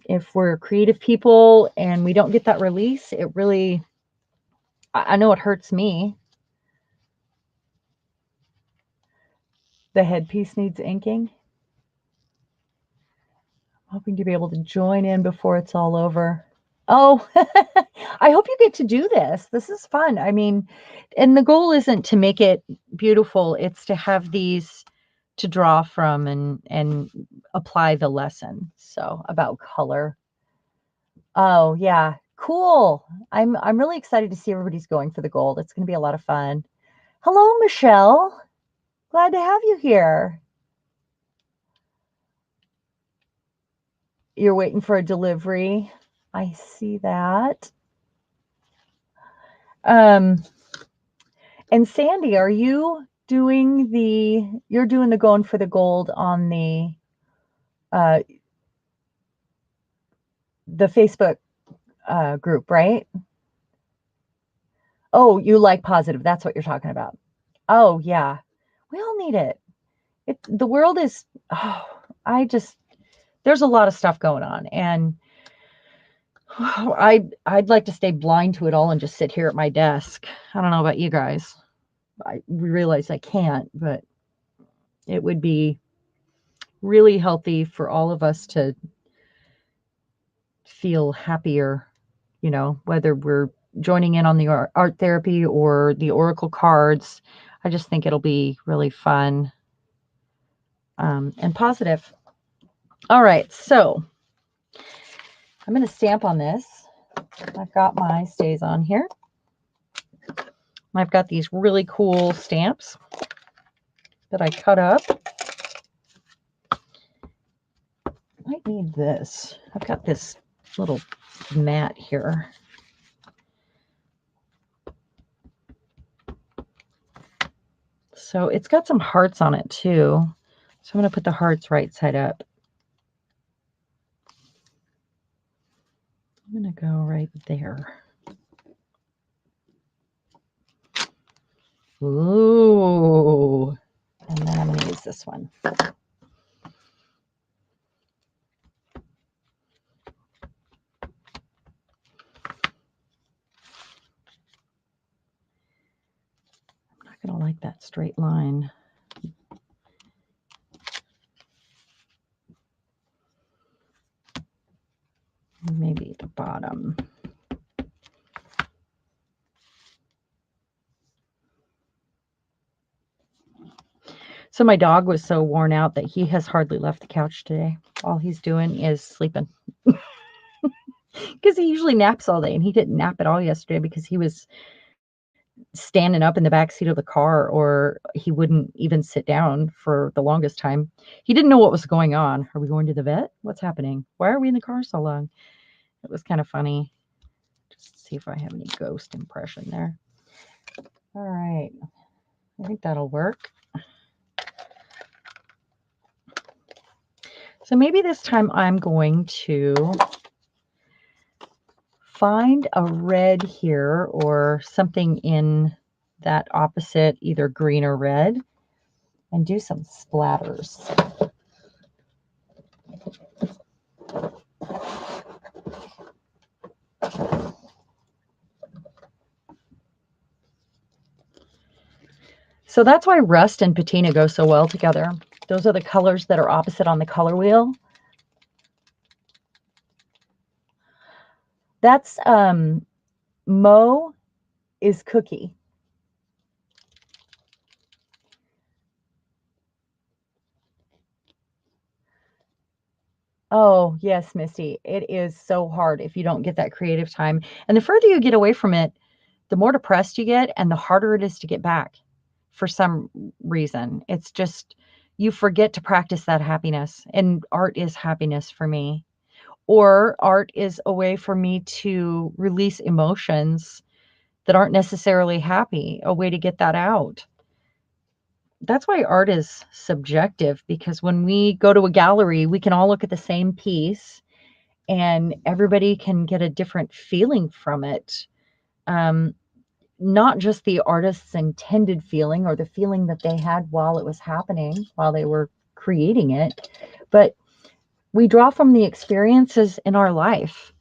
Speaker 1: If we're creative people and we don't get that release, it really, I know it hurts me. The headpiece needs inking. I'm hoping to be able to join in before it's all over. Oh, I hope you get to do this. This is fun. I mean, and the goal isn't to make it beautiful. It's to have these to draw from and apply the lesson. So about color. Oh, yeah. Cool. I'm really excited to see everybody's going for the gold. It's going to be a lot of fun. Hello, Michelle. Glad to have you here. You're waiting for a delivery. I see that. Um, and Sandy, are you doing you're doing the going for the gold on uh, the Facebook group, right? Oh, you like positive. That's what you're talking about. Oh, yeah. We all need it. The world is, oh, there's a lot of stuff going on, and I'd like to stay blind to it all and just sit here at my desk. I don't know about you guys. I realize I can't, but it would be really healthy for all of us to feel happier, whether we're joining in on the art therapy or the oracle cards. I just think it'll be really fun, and positive. All right, so I'm going to stamp on this. I've got my stays on here. I've got these really cool stamps that I cut up. I might need this. I've got this little mat here. So it's got some hearts on it too. So I'm going to put the hearts right side up. I'm going to go right there. Ooh. And then I'm going to use this one. I'm not going to like that straight line. Maybe the bottom. So my dog was so worn out that he has hardly left the couch today. All he's doing is sleeping. Because he usually naps all day, and he didn't nap at all yesterday because he was standing up in the back seat of the car, or he wouldn't even sit down for the longest time. He didn't know what was going on. Are we going to the vet? What's happening? Why are we in the car so long? It was kind of funny. Just see if I have any ghost impression there. All right. I think that'll work. So maybe this time I'm going to find a red here or something in that opposite, either green or red, and do some splatters. So that's why rust and patina go so well together. Those are the colors that are opposite on the color wheel. That's Mo is cookie. Oh, yes, Misty. It is so hard if you don't get that creative time. And the further you get away from it, the more depressed you get and the harder it is to get back for some reason. It's just, you forget to practice that happiness. And art is happiness for me. Or art is a way for me to release emotions that aren't necessarily happy, a way to get that out. That's why art is subjective, because when we go to a gallery, we can all look at the same piece and everybody can get a different feeling from it. Not just the artist's intended feeling or the feeling that they had while it was happening, while they were creating it, but we draw from the experiences in our life.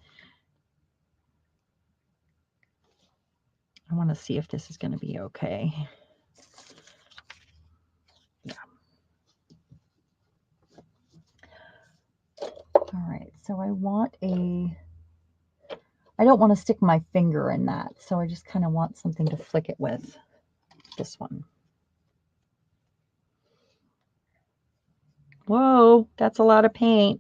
Speaker 1: I want to see if this is going to be okay. Yeah. All right, so I don't want to stick my finger in that, so I just kind of want something to flick it with. This one. Whoa, that's a lot of paint.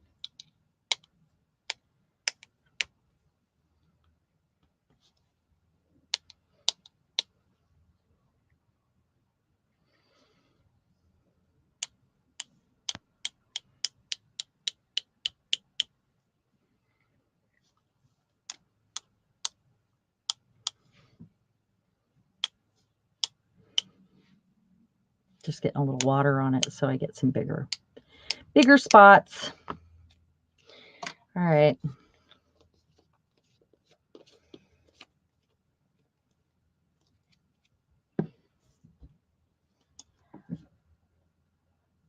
Speaker 1: Just getting a little water on it so I get some bigger spots. All right.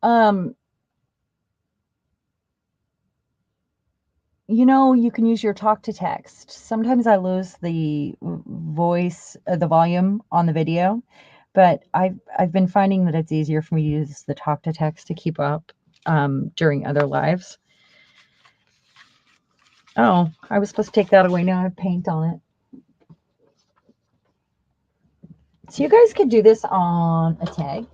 Speaker 1: You can use your talk to text. Sometimes I lose the voice, the volume on the video, but I've been finding that it's easier for me to use the talk to text to keep up during other lives. Oh, I was supposed to take that away. Now I have paint on it. So you guys could do this on a tag.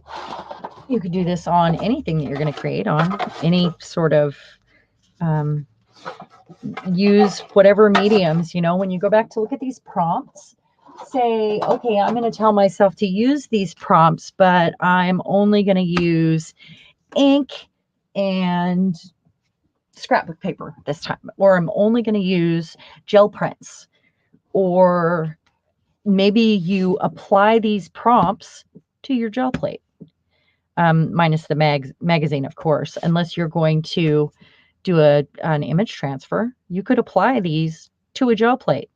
Speaker 1: You could do this on anything that you're going to create on any sort of use whatever mediums, when you go back to look at these prompts, say, okay, I'm going to tell myself to use these prompts, but I'm only going to use ink and scrapbook paper this time, or I'm only going to use gel prints, or maybe you apply these prompts to your gel plate, minus the magazine, of course, unless you're going to do an image transfer. You could apply these to a gel plate.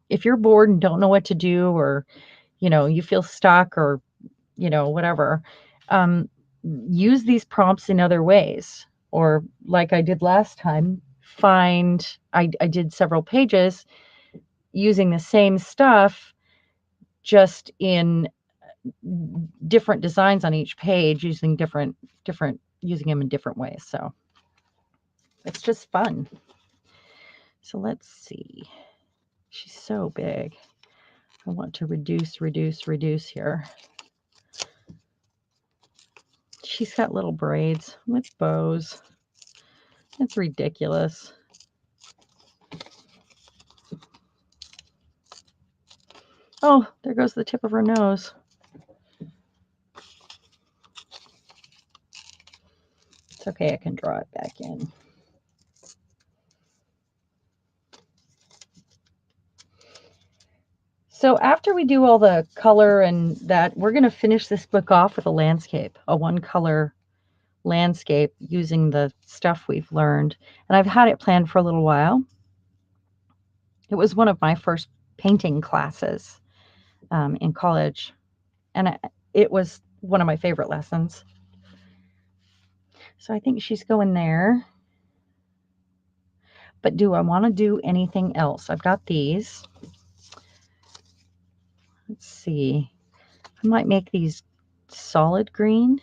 Speaker 1: If you're bored and don't know what to do, or you feel stuck, or whatever, use these prompts in other ways. Or like I did last time, I did several pages using the same stuff, just in different designs on each page, using using them in different ways. So it's just fun. So let's see. She's so big. I want to reduce here. She's got little braids with bows. It's ridiculous. Oh, there goes the tip of her nose. It's okay, I can draw it back in. So after we do all the color and that, we're going to finish this book off with a landscape, a one-color landscape using the stuff we've learned. And I've had it planned for a little while. It was one of my first painting classes in college, and it was one of my favorite lessons. So I think she's going there. But do I want to do anything else? I've got these. Let's see. I might make these solid green.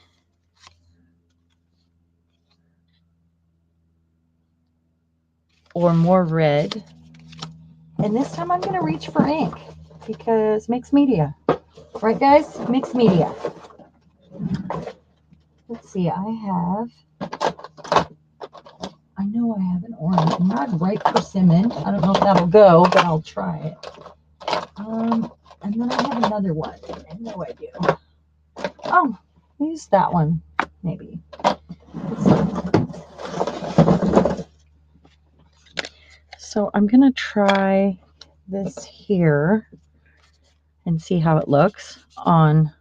Speaker 1: Or more red. And this time I'm going to reach for ink, because mixed media. Right, guys? Mixed media. Let's see. I know I have an orange. Not ripe persimmon. I don't know if that'll go, but I'll try it. And then I have another one. I have no idea. Oh, I'll use that one, maybe. So I'm going to try this here and see how it looks on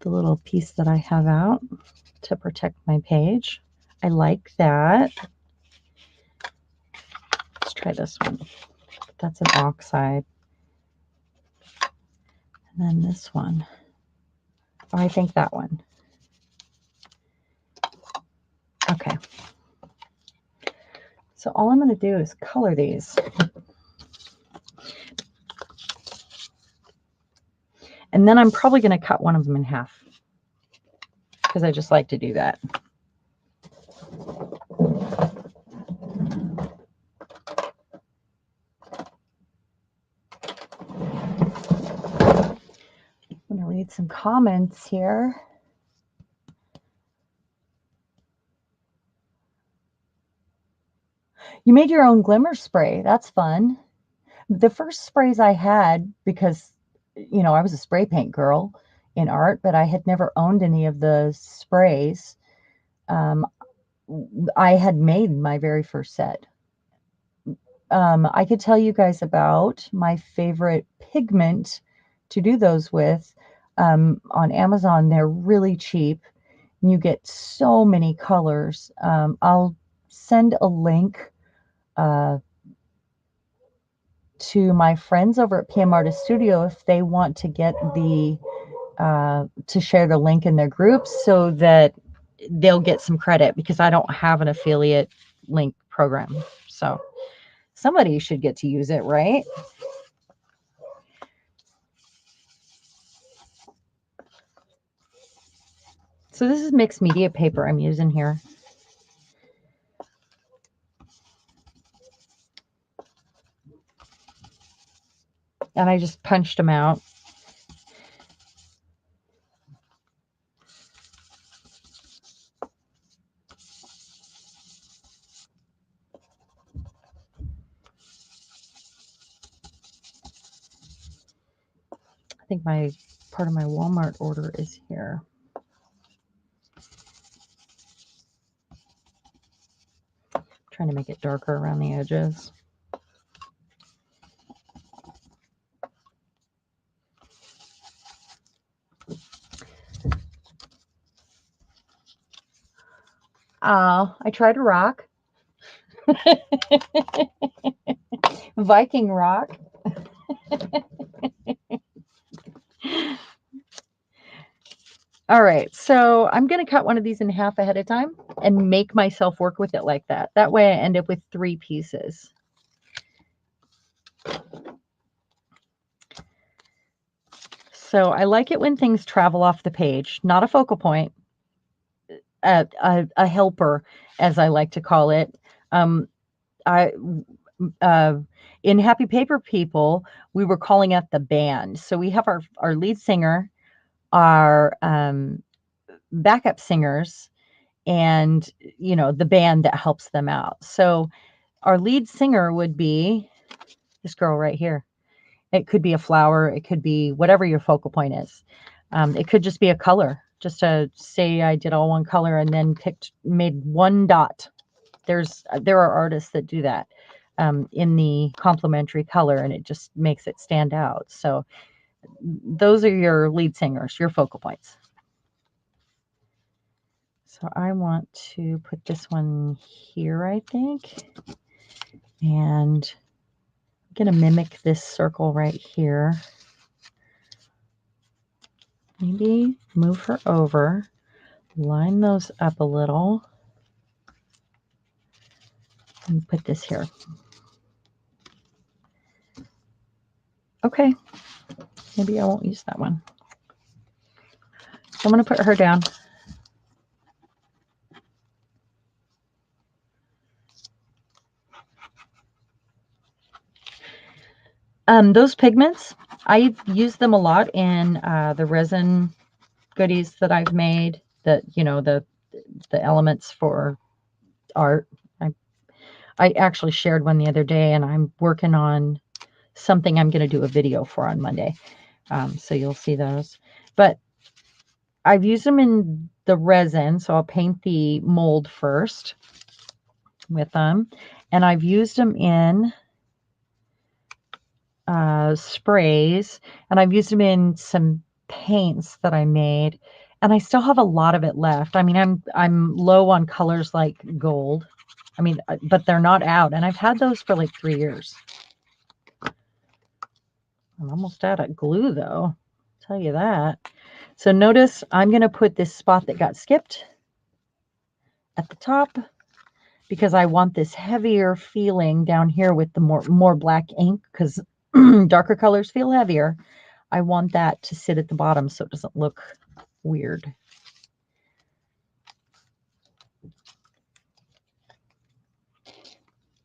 Speaker 1: the little piece that I have out to protect my page. I like that. Let's try this one. That's an oxide. And then this one. Oh, I think that one. Okay. So all I'm going to do is color these. And then I'm probably going to cut one of them in half, because I just like to do that. I'm going to read some comments here. You made your own glimmer spray. That's fun. The first sprays I had, because, I was a spray paint girl in art, but I had never owned any of the sprays. I had made my very first set. I could tell you guys about my favorite pigment to do those with. On Amazon, they're really cheap. And you get so many colors. I'll send a link to my friends over at PM Artist Studio if they want to get to share the link in their groups, so that they'll get some credit because I don't have an affiliate link program. So somebody should get to use it, right? So this is mixed media paper I'm using here. And I just punched them out. I think my part of my Walmart order is here. I'm trying to make it darker around the edges. I tried to rock. Viking rock. All right, so I'm going to cut one of these in half ahead of time and make myself work with it like that. That way I end up with 3 pieces. So I like it when things travel off the page, not a focal point, a helper, as I like to call it. I in Happy Paper People, we were calling it the band. So we have our lead singer, our backup singers, and the band that helps them out. So our lead singer would be this girl right here. It could be a flower, it could be whatever your focal point is. It could just be a color, just to say I did all one color and then made one dot. There are artists that do that in the complementary color, and it just makes it stand out. So those are your lead singers, your focal points. So I want to put this one here, I think. And I'm going to mimic this circle right here. Maybe move her over, line those up a little, and put this here. Okay, maybe I won't use that one. So I'm going to put her down. Those pigments, I use them a lot in the resin goodies that I've made, that, the elements for art. I actually shared one the other day, and I'm working on something I'm going to do a video for on Monday. So you'll see those. But I've used them in the resin, so I'll paint the mold first with them. And I've used them in sprays, and I've used them in some paints that I made, and I still have a lot of it left. I mean, I'm low on colors like gold. I mean, but they're not out, and I've had those for like 3 years. I'm almost out of glue, though. I'll tell you that. So notice I'm going to put this spot that got skipped at the top, because I want this heavier feeling down here with the more black ink, because darker colors feel heavier. I want that to sit at the bottom so it doesn't look weird.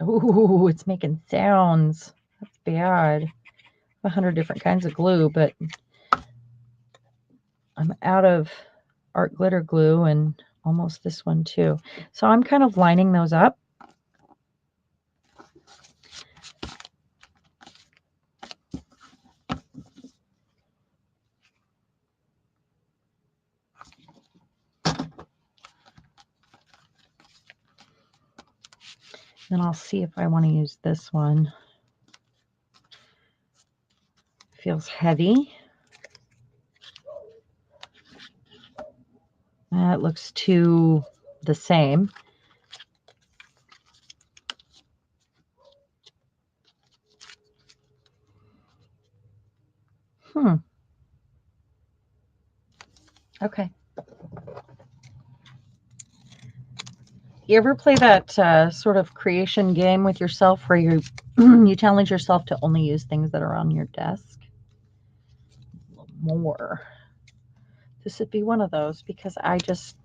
Speaker 1: Ooh, it's making sounds. That's bad. 100 different kinds of glue, but I'm out of art glitter glue, and almost this one too. So I'm kind of lining those up. Then I'll see if I want to use this one. Feels heavy. That looks too the same. Okay. You ever play that sort of creation game with yourself where you you challenge yourself to only use things that are on your desk? A little more. This would be one of those because I just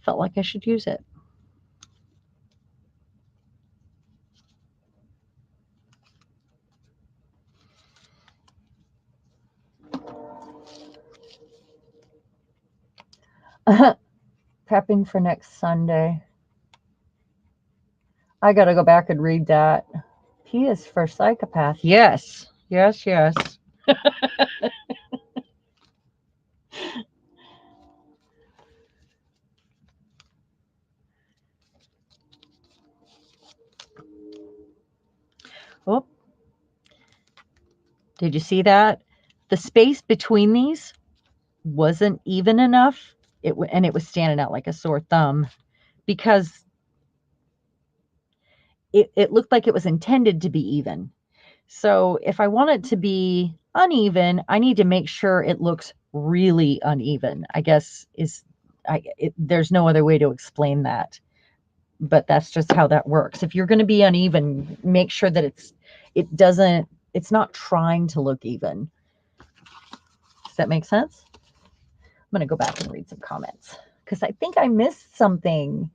Speaker 1: felt like I should use it. Prepping for next Sunday. I got to go back and read that. P is for psychopath. Yes. Yes, yes. Oh, did you see that? The space between these wasn't even enough. And it was standing out like a sore thumb because it looked like it was intended to be even. So if I want it to be uneven, I need to make sure it looks really uneven. I guess there's no other way to explain that, but that's just how that works. If you're going to be uneven, make sure that it's not trying to look even. Does that make sense? I'm going to go back and read some comments because I think I missed something.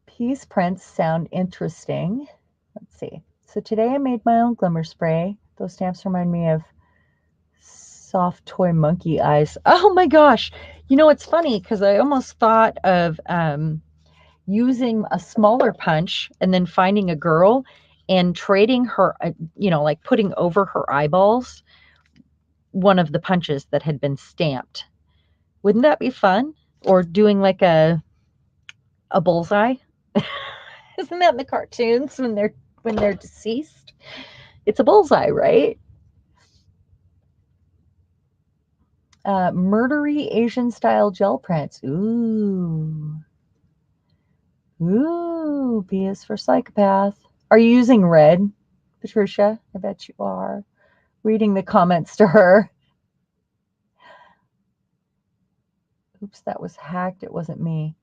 Speaker 1: Peace prints sound interesting. Let's see. So today I made my own glimmer spray. Those stamps remind me of soft toy monkey eyes. Oh my gosh. You know, it's funny because I almost thought of using a smaller punch and then finding a girl and trading her, like putting over her eyeballs one of the punches that had been stamped. Wouldn't that be fun? Or doing like a bullseye? Isn't that in the cartoons when they're deceased? It's a bullseye, right? Murdery Asian style gel prints. Ooh. Ooh, B is for psychopath. Are you using red, Patricia? I bet you are. Reading the comments to her. Oops, that was hacked. It wasn't me.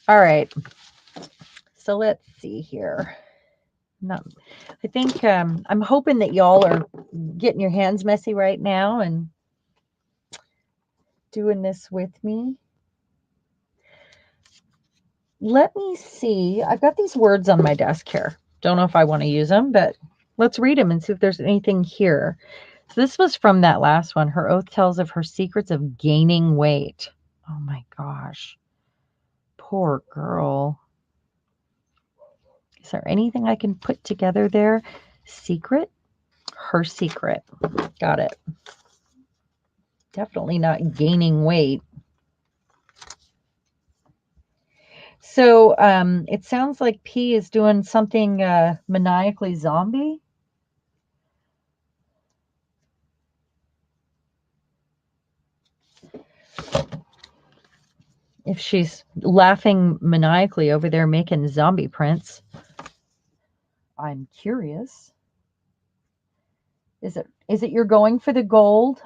Speaker 1: All right. So let's see here. No, I think I'm hoping that y'all are getting your hands messy right now and doing this with me. Let me see. I've got these words on my desk here. Don't know if I want to use them, but let's read them and see if there's anything here. So this was from that last one. Her oath tells of her secrets of gaining weight. Oh my gosh. Poor girl. Is there anything I can put together there? Secret? Her secret. Got it. Definitely not gaining weight. So it sounds like P is doing something maniacally zombie. If she's laughing maniacally over there making zombie prints. I'm curious. Is it you're going for the gold?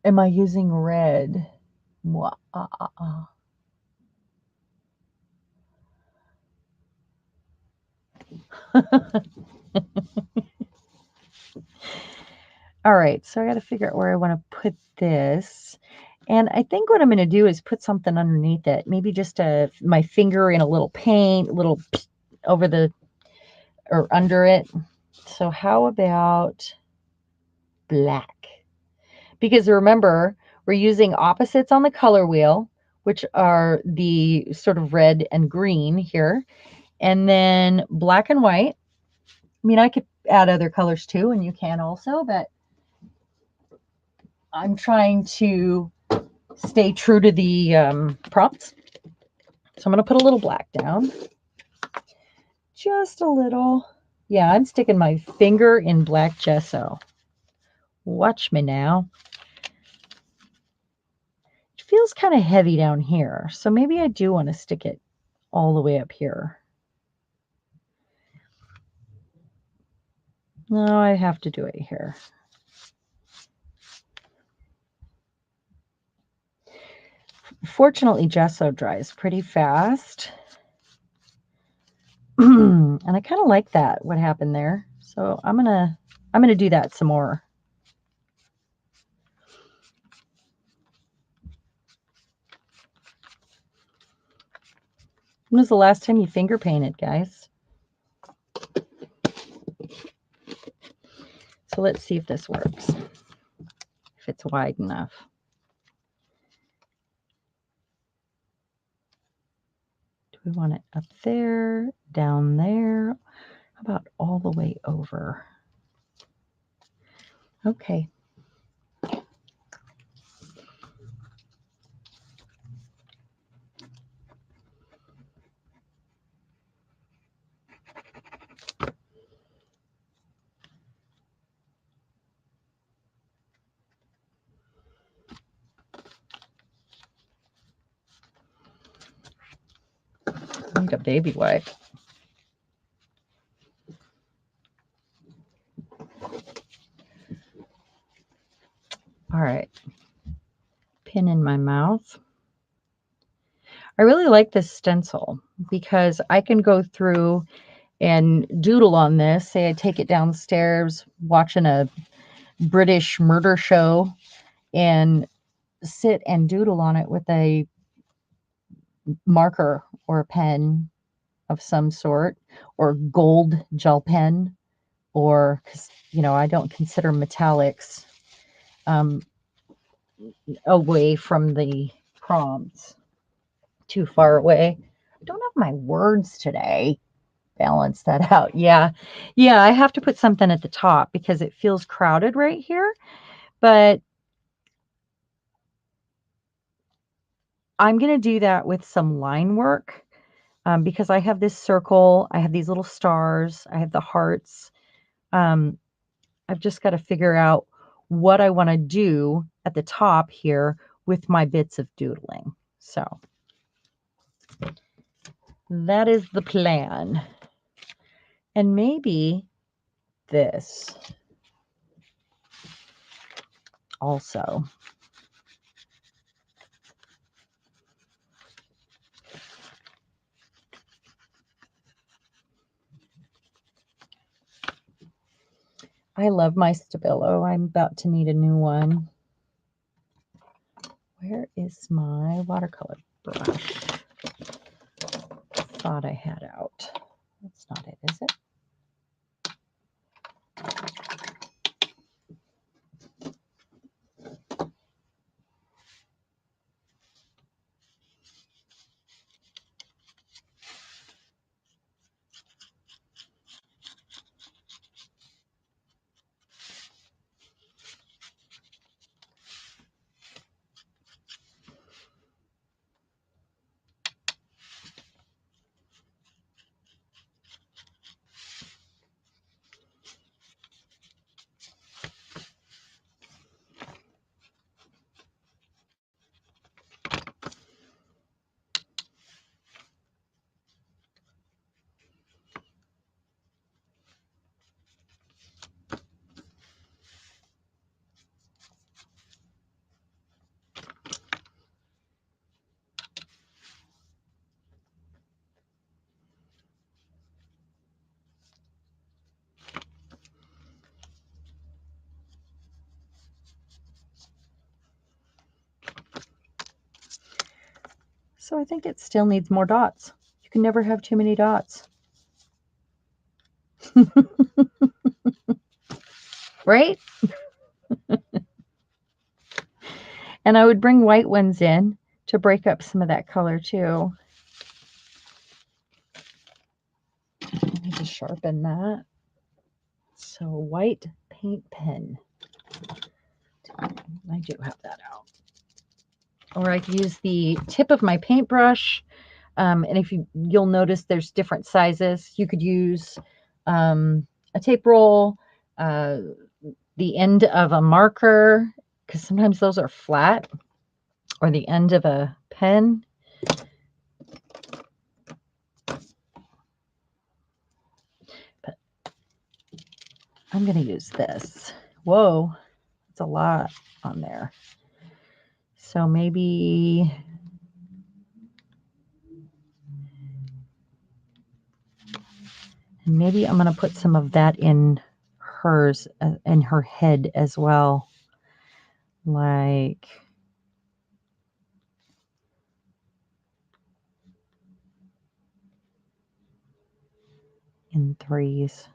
Speaker 1: Am I using red? All right, so I got to figure out where I want to put this. And I think what I'm going to do is put something underneath it. Maybe just my finger in a little paint, a little over the, or under it. So how about black? Because remember, we're using opposites on the color wheel, which are the sort of red and green here. And then black and white. I mean, I could add other colors too, and you can also, but I'm trying to stay true to the prompts. So I'm going to put a little black down. Just a little. Yeah, I'm sticking my finger in black gesso. Watch me now. It feels kind of heavy down here, so maybe I do want to stick it all the way up here. No, I have to do it here. Fortunately, gesso dries pretty fast. And I kind of like that, what happened there. So I'm gonna do that some more. When was the last time you finger painted, guys? So let's see if this works. If it's wide enough. Do we want it up there, down there? How about all the way over? Okay. I need a baby wipe. All right. Pin in my mouth. I really like this stencil because I can go through and doodle on this. Say I take it downstairs watching a British murder show and sit and doodle on it with a marker or a pen of some sort, or gold gel pen, or, because, you know, I don't consider metallics away from the prompts, too far away. I don't have my words today. Balance that out. Yeah. Yeah, I have to put something at the top because it feels crowded right here. But I'm going to do that with some line work because I have this circle. I have these little stars. I have the hearts. I've just got to figure out what I want to do at the top here with my bits of doodling. So that is the plan. And maybe this also. I love my Stabilo. I'm about to need a new one. Where is my watercolor brush? Thought I had out. That's not it, is it? So I think it still needs more dots. You can never have too many dots. Right? And I would bring white ones in to break up some of that color too. I need to sharpen that. So white paint pen. I do have that out. Or I could use the tip of my paintbrush. And if you'll notice there's different sizes. You could use a tape roll, uh, the end of a marker, because sometimes those are flat, or the end of a pen. But I'm going to use this. Whoa, it's a lot on there. So maybe I'm going to put some of that in hers, in her head as well. Like in threes.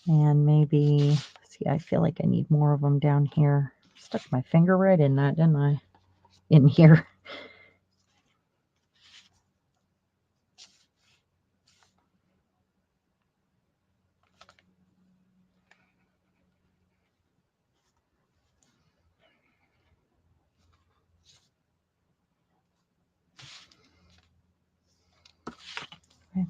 Speaker 1: And maybe, see, I feel like I need more of them down here. Stuck my finger right in that, didn't I? In here. Okay.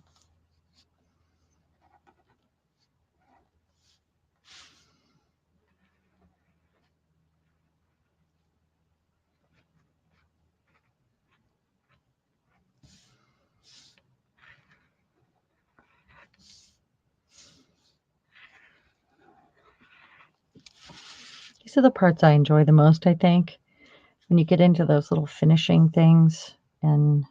Speaker 1: These are the parts I enjoy the most, I think, when you get into those little finishing things. And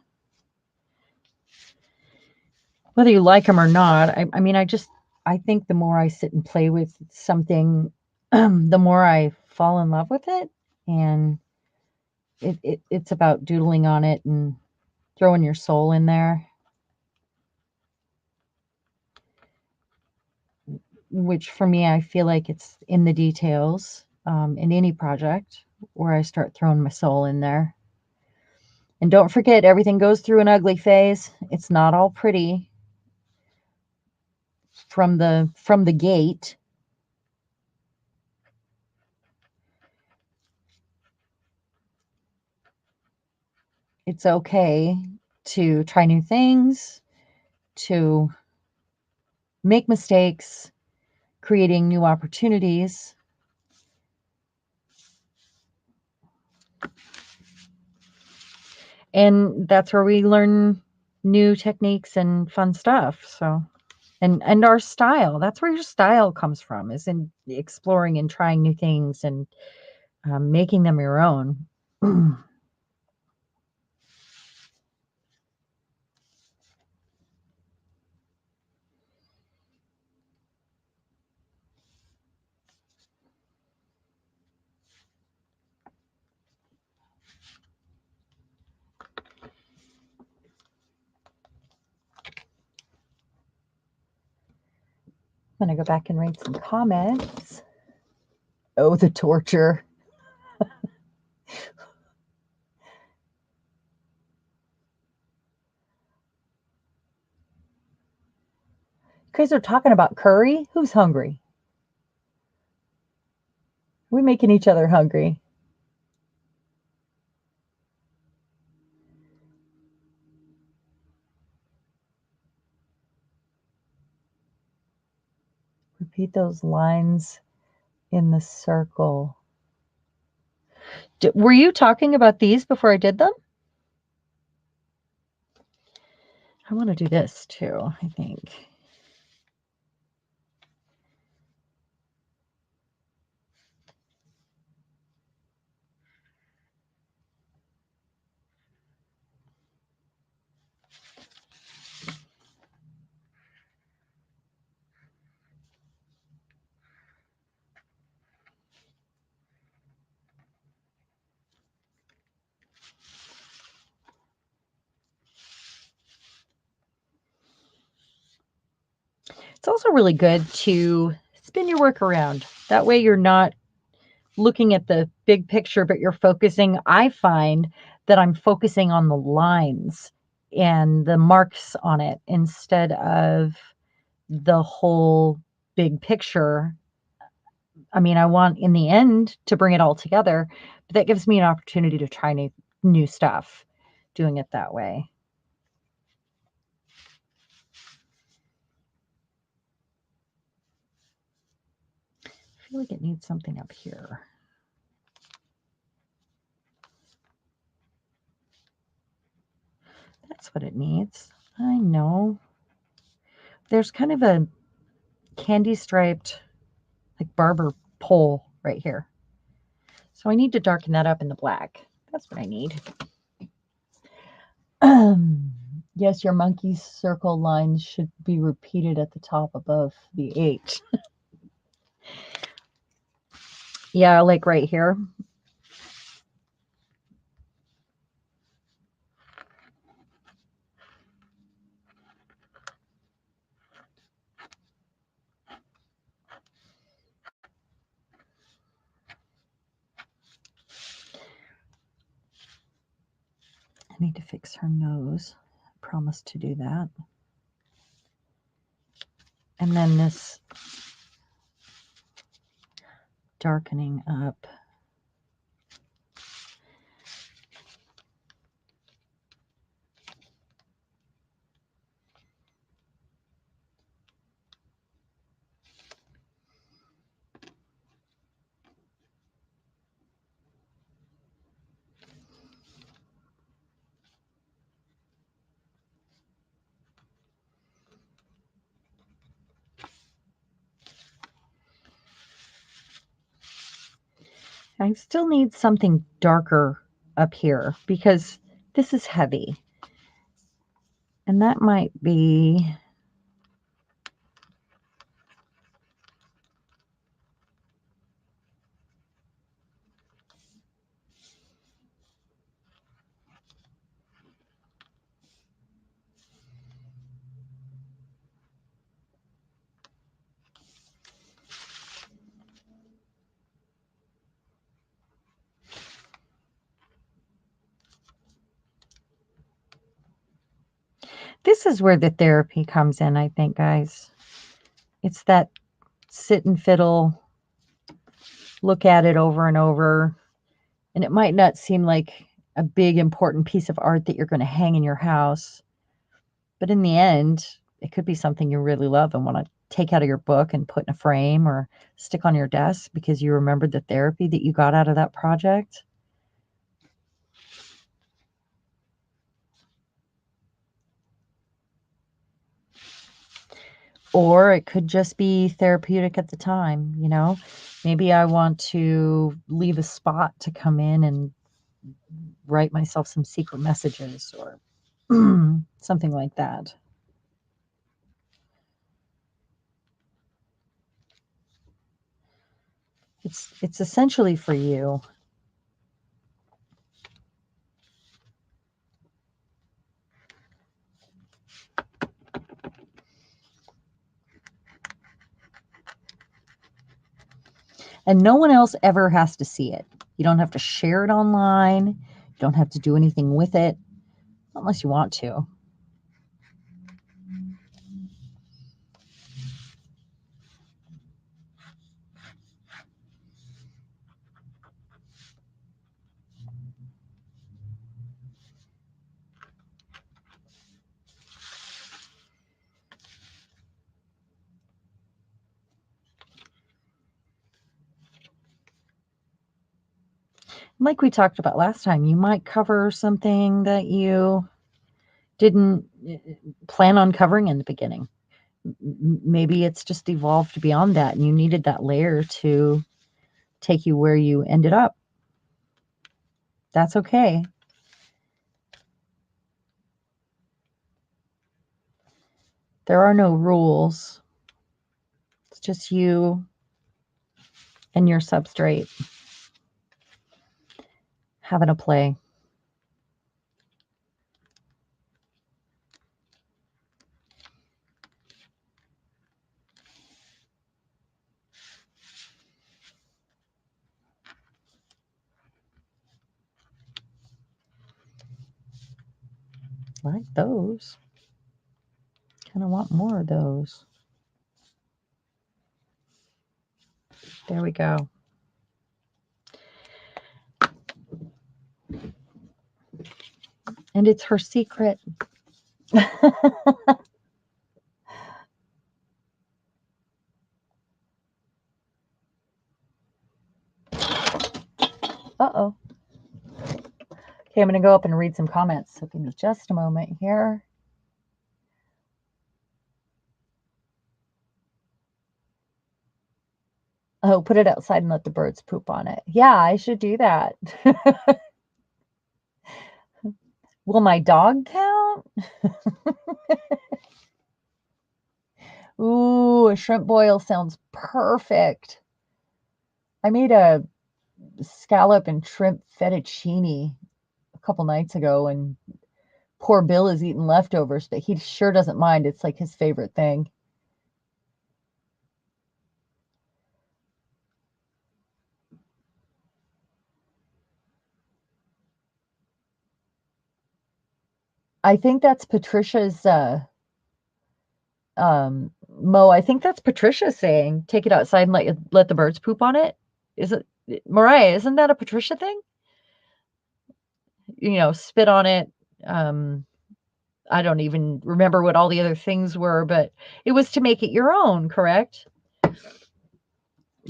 Speaker 1: whether you like them or not, I mean, I think the more I sit and play with something, the more I fall in love with it. And it's about doodling on it and throwing your soul in there, which for me, I feel like it's in the details, in any project where I start throwing my soul in there. And don't forget, everything goes through an ugly phase. It's not all pretty from the gate. It's okay to try new things, to make mistakes, creating new opportunities. And that's where we learn new techniques and fun stuff. So, and our style, that's where your style comes from, is in exploring and trying new things and making them your own. I'm going to go back and read some comments. Oh, the torture. You guys are talking about curry? Who's hungry? We're making each other hungry. Repeat those lines in the circle. Were you talking about these before I did them? I want to do this too, I think. It's also really good to spin your work around. That way you're not looking at the big picture, but you're focusing. I find that I'm focusing on the lines and the marks on it instead of the whole big picture. I mean, I want in the end to bring it all together, but that gives me an opportunity to try new stuff doing it that way. I feel like it needs something up here. That's what it needs. I know. There's kind of a candy striped, like barber pole right here. So I need to darken that up in the black. That's what I need. Yes, your monkey circle lines should be repeated at the top above the 8. Yeah, like right here. I need to fix her nose. I promised to do that. And then this darkening up. I still need something darker up here because this is heavy. And that might be... This is where the therapy comes in, I think, guys. It's that sit and fiddle, look at it over and over. And it might not seem like a big, important piece of art that you're going to hang in your house. But in the end, it could be something you really love and want to take out of your book and put in a frame or stick on your desk because you remembered the therapy that you got out of that project. Or it could just be therapeutic at the time, you know? Maybe I want to leave a spot to come in and write myself some secret messages or something like that. It's essentially for you. And no one else ever has to see it. You don't have to share it online. You don't have to do anything with it unless you want to. Like we talked about last time, you might cover something that you didn't plan on covering in the beginning. Maybe it's just evolved beyond that and you needed that layer to take you where you ended up. That's okay. There are no rules. It's just you and your substrate having a play. Like those. Kind of want more of those. There we go. And it's her secret. Uh-oh. Okay, I'm going to go up and read some comments. So give me just a moment here. Oh, put it outside and let the birds poop on it. Yeah, I should do that. Will my dog count? Ooh, a shrimp boil sounds perfect. I made a scallop and shrimp fettuccine a couple nights ago, and poor Bill is eating leftovers, but he sure doesn't mind. It's like his favorite thing. I think that's Patricia's Mo, I think that's Patricia saying, take it outside and let the birds poop on it. Is it Mariah, isn't that a Patricia thing? You know, spit on it. I don't even remember what all the other things were, but it was to make it your own, correct? But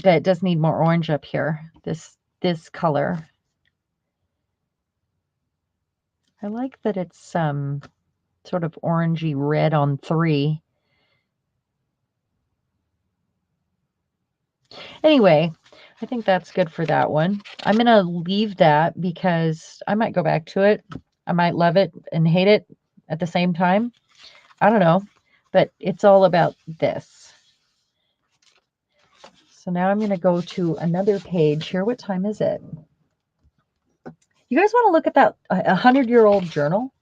Speaker 1: it does need more orange up here. This color. I like that it's sort of orangey red on 3. Anyway, I think that's good for that one. I'm going to leave that because I might go back to it. I might love it and hate it at the same time. I don't know, but it's all about this. So now I'm going to go to another page here. What time is it? You guys want to look at that 100-year-old journal?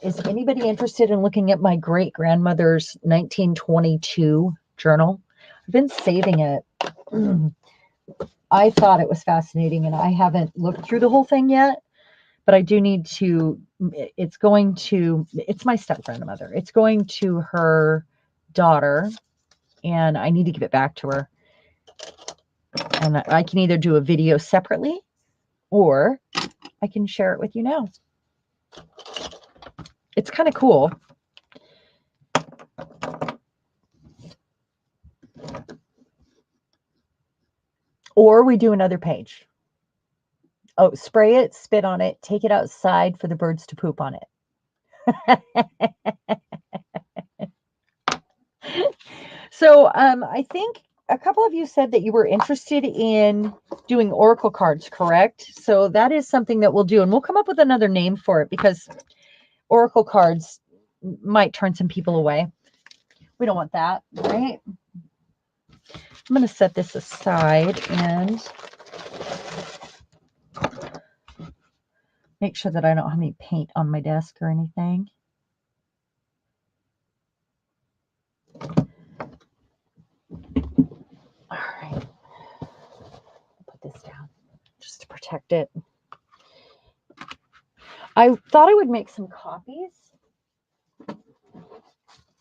Speaker 1: Is anybody interested in looking at my great grandmother's 1922 journal? I've been saving it. I thought it was fascinating, and I haven't looked through the whole thing yet, but I do need to. It's my step grandmother. It's going to her daughter, and I need to give it back to her. And I can either do a video separately, or I can share it with you now. It's kind of cool. Or we do another page. Oh, spray it, spit on it, take it outside for the birds to poop on it. So I think a couple of you said that you were interested in doing oracle cards, correct? So that is something that we'll do, and we'll come up with another name for it because oracle cards might turn some people away. We don't want that, right? I'm going to set this aside and make sure that I don't have any paint on my desk or anything. All right. Put this down just to protect it. I thought I would make some copies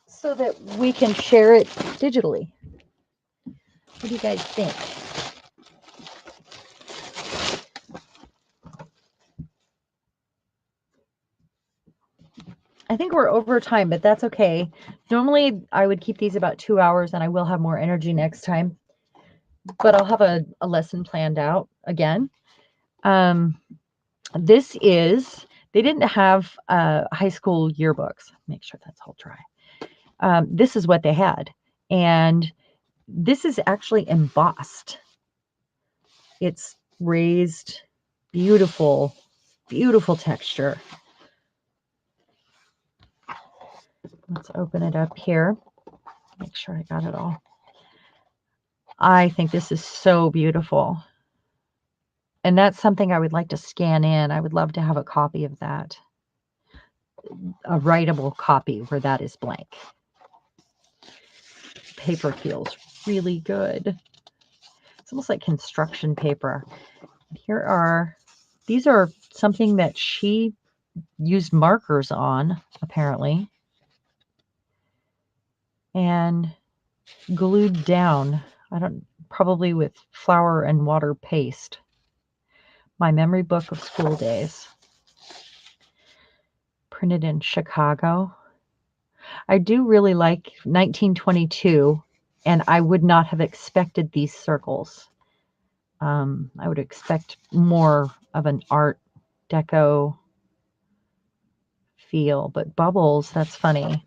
Speaker 1: so that we can share it digitally. What do you guys think? I think we're over time, but that's okay. Normally, I would keep these about 2 hours, and I will have more energy next time. But I'll have a lesson planned out again. This is, they didn't have high school yearbooks. Make sure that's all dry. This is what they had. And this is actually embossed. It's raised, beautiful, beautiful texture. Let's open it up here. Make sure I got it all. I think this is so beautiful. And that's something I would like to scan in. I would love to have a copy of that. A writable copy where that is blank. Paper feels really good. It's almost like construction paper. These are something that she used markers on, apparently, and glued down. probably with flour and water paste. My memory book of school days. Printed in Chicago. I do really like 1922, and I would not have expected these circles. I would expect more of an Art Deco feel, but bubbles, that's funny.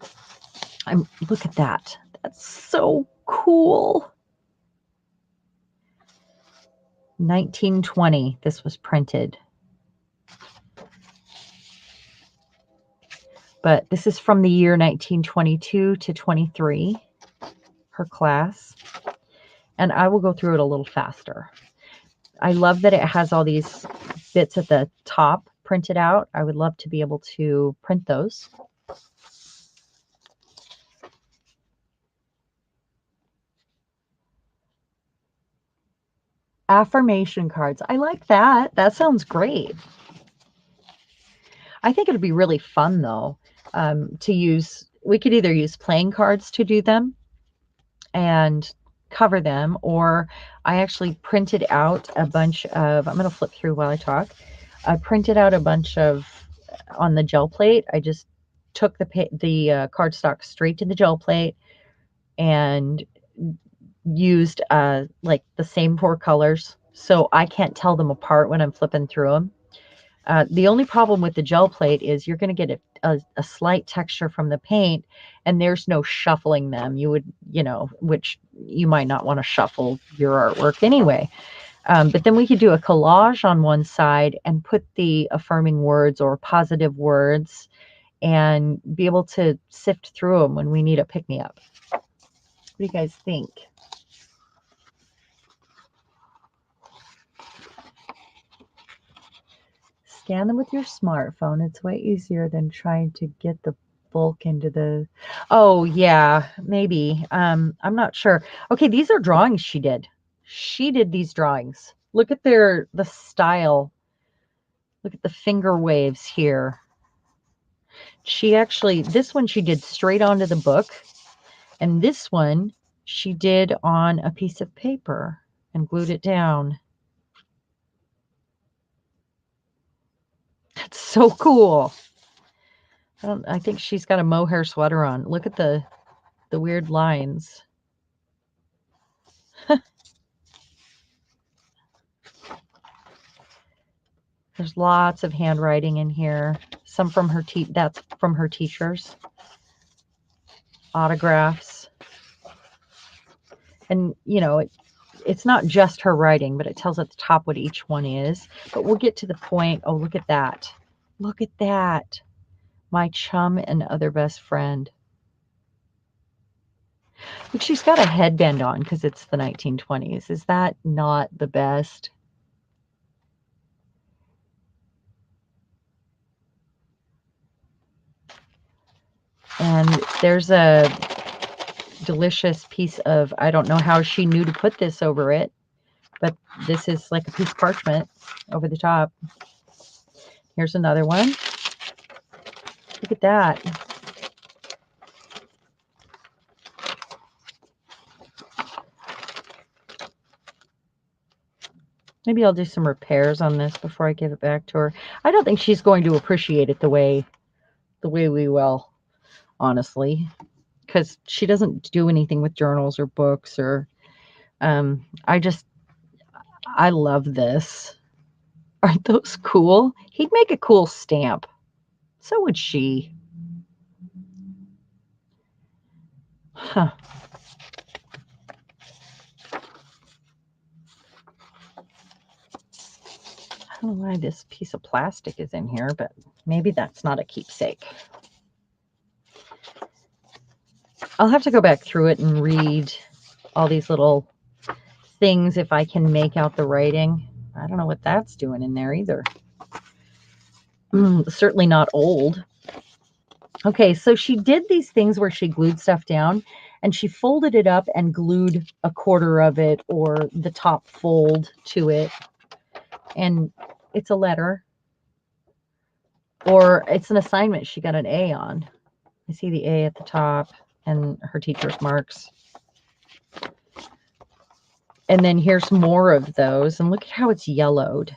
Speaker 1: Look at that. That's so cool. 1920, this was printed. But this is from the year 1922 to 23, her class. And I will go through it a little faster. I love that it has all these bits at the top printed out. I would love to be able to print those. Affirmation cards. I like that. That sounds great. I think it'd be really fun, though, to use. We could either use playing cards to do them and cover them, or I actually printed out a bunch of, I'm going to flip through while I talk. I printed out a bunch of, on the gel plate. I just took the cardstock straight to the gel plate and used like the same 4 colors, so I can't tell them apart when I'm flipping through them. The only problem with the gel plate is you're going to get a slight texture from the paint, and there's no shuffling them. You would, which you might not want to shuffle your artwork anyway. But then we could do a collage on one side and put the affirming words or positive words and be able to sift through them when we need a pick-me-up. What do you guys think? Scan them with your smartphone. It's way easier than trying to get the bulk into the... Oh, yeah, maybe. I'm not sure. Okay, these are drawings she did. She did these drawings. Look at the style. Look at the finger waves here. She actually, this one she did straight onto the book. And this one she did on a piece of paper and glued it down. That's so cool. I think she's got a mohair sweater on. Look at the weird lines. There's lots of handwriting in here. Some from her that's from her teachers. Autographs. And, it's not just her writing, but it tells at the top what each one is. But we'll get to the point. Oh, look at that. Look at that. My chum and other best friend. But she's got a headband on because it's the 1920s. Is that not the best? And there's a delicious piece of, I don't know how she knew to put this over it, but this is like a piece of parchment over the top. Here's another one. Look at that. Maybe I'll do some repairs on this before I give it back to her. I don't think she's going to appreciate it the way we will, honestly, because she doesn't do anything with journals or books or I love this. Aren't those cool? He'd make a cool stamp. So would she. Huh. I don't know why this piece of plastic is in here, but maybe that's not a keepsake. I'll have to go back through it and read all these little things if I can make out the writing. I don't know what that's doing in there either. Certainly not old. Okay, so she did these things where she glued stuff down and she folded it up and glued a quarter of it or the top fold to it. And it's a letter or it's an assignment she got an A on. I see the A at the top and her teacher's marks. And then here's more of those. And look at how it's yellowed.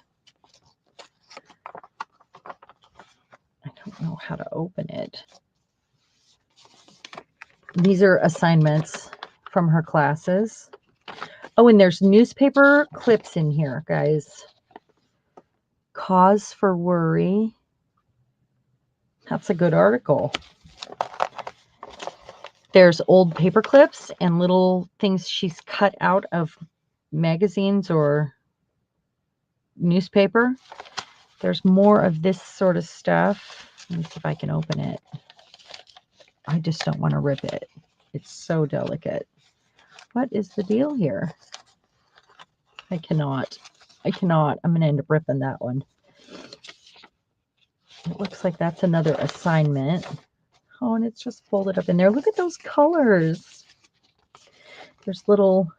Speaker 1: I don't know how to open it. These are assignments from her classes. Oh, and there's newspaper clips in here, guys. Cause for worry. That's a good article. There's old paper clips and little things she's cut out of magazines or newspaper. There's more of this sort of stuff. Let me see if I can open it. I just don't want to rip it. It's so delicate. What is the deal here? I cannot. I'm going to end up ripping that one. It looks like that's another assignment. Oh, and it's just folded up in there. Look at those colors. There's little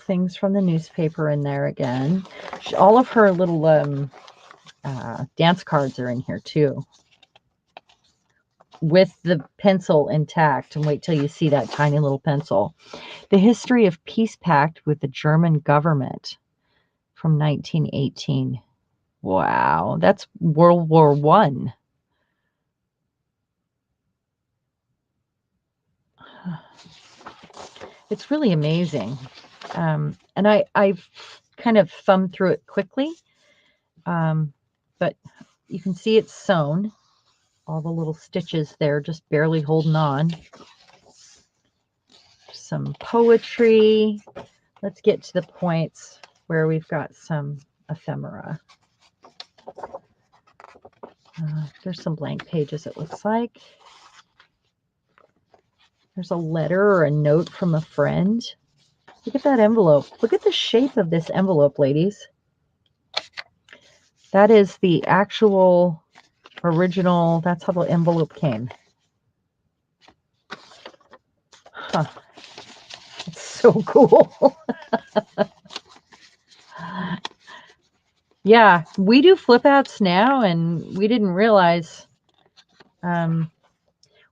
Speaker 1: things from the newspaper in there again. All of her little dance cards are in here too, with the pencil intact. And wait till you see that tiny little pencil. The history of peace pact with the German government from 1918. Wow, that's World War I. It's really amazing. And I've kind of thumbed through it quickly. But you can see it's sewn. All the little stitches there, just barely holding on. Some poetry. Let's get to the points where we've got some ephemera. There's some blank pages, it looks like. There's a letter or a note from a friend. Look at that envelope. Look at the shape of this envelope, ladies. That is the actual original. That's how the envelope came. Huh. It's so cool. Yeah, we do flip outs now, and we didn't realize.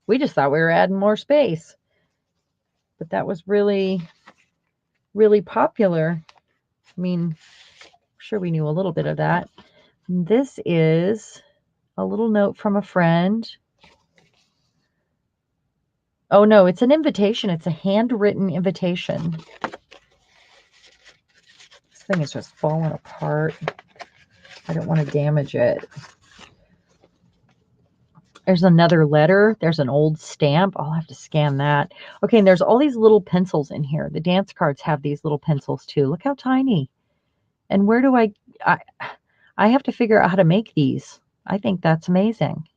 Speaker 1: We just thought we were adding more space. But that was really, really popular. I mean, I'm sure we knew a little bit of that. This is a little note from a friend. Oh, no, it's an invitation. It's a handwritten invitation. This thing is just falling apart. I don't want to damage it. There's another letter. There's an old stamp. I'll have to scan that. Okay, and there's all these little pencils in here. The dance cards have these little pencils too. Look how tiny. And where do I have to figure out how to make these. I think that's amazing.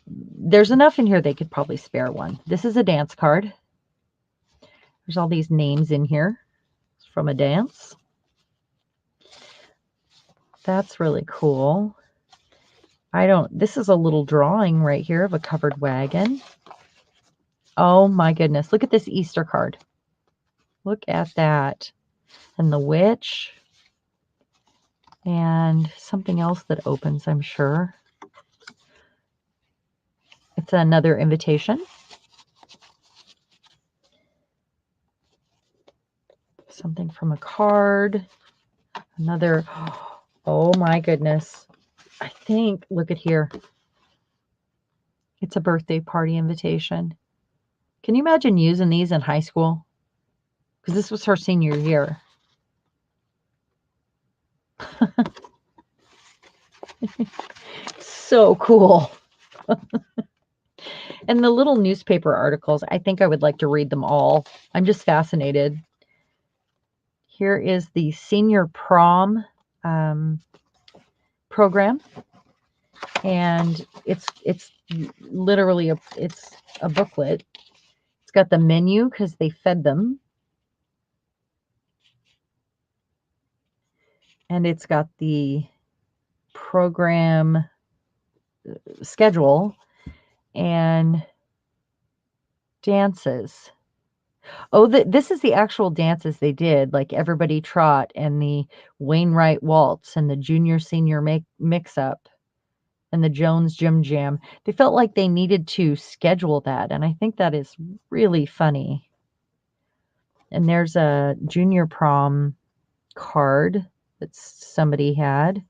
Speaker 1: There's enough in here they could probably spare one. This is a dance card. There's all these names in here from a dance. That's really cool. This is a little drawing right here of a covered wagon. Oh my goodness. Look at this Easter card. Look at that. And the witch. And something else that opens, I'm sure. It's another invitation. Something from a card. Another. Oh my goodness. I think, look at here. It's a birthday party invitation. Can you imagine using these in high school? Because this was her senior year. So cool. And the little newspaper articles, I think I would like to read them all. I'm just fascinated. Here is the senior prom program. And it's literally it's a booklet. It's got the menu because they fed them. And it's got the program schedule and dances. Oh, this is the actual dances they did, like Everybody Trot and the Wainwright Waltz and the Junior Senior Mix-Up and the Jones Jim Jam. They felt like they needed to schedule that, and I think that is really funny. And there's a junior prom card that somebody had.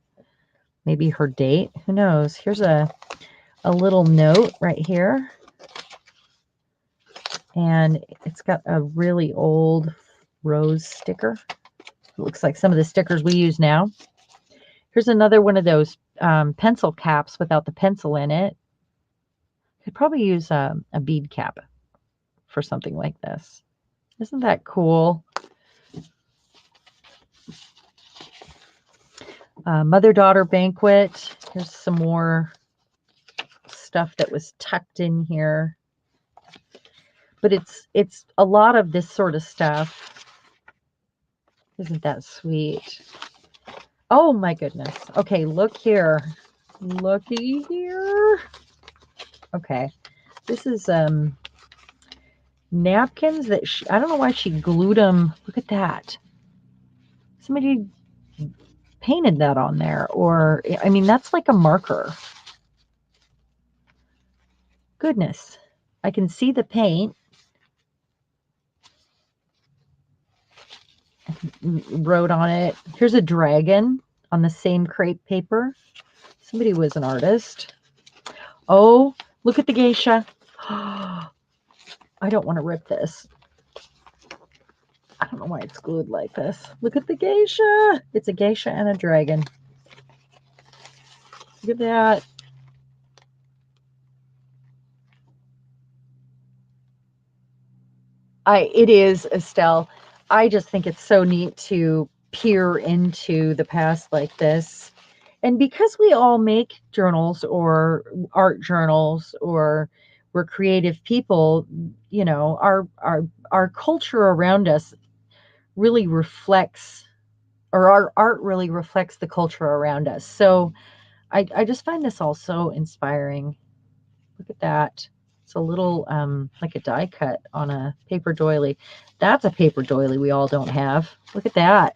Speaker 1: Maybe her date. Who knows? Here's a little note right here. And it's got a really old rose sticker. It looks like some of the stickers we use now. Here's another one of those pencil caps without the pencil in it. Could probably use a bead cap for something like this. Isn't that cool? Mother-daughter banquet. Here's some more stuff that was tucked in here. But it's a lot of this sort of stuff. Isn't that sweet? Oh my goodness. Okay, look here. Looky here. Okay. This is napkins that I don't know why she glued them. Look at that. Somebody painted that on there, or I mean that's like a marker. Goodness. I can see the paint. Wrote on it. Here's a dragon on the same crepe paper. Somebody was an artist. Oh, look at the geisha. I don't want to rip this. I don't know why it's glued like this. Look at the geisha. It's a geisha and a dragon. Look at that. It is, Estelle. I just think it's so neat to peer into the past like this. And because we all make journals or art journals or we're creative people, you know, our culture around us really reflects, or our art really reflects the culture around us. So I just find this all so inspiring. Look at that. It's a little like a die cut on a paper doily. That's a paper doily we all don't have. Look at that.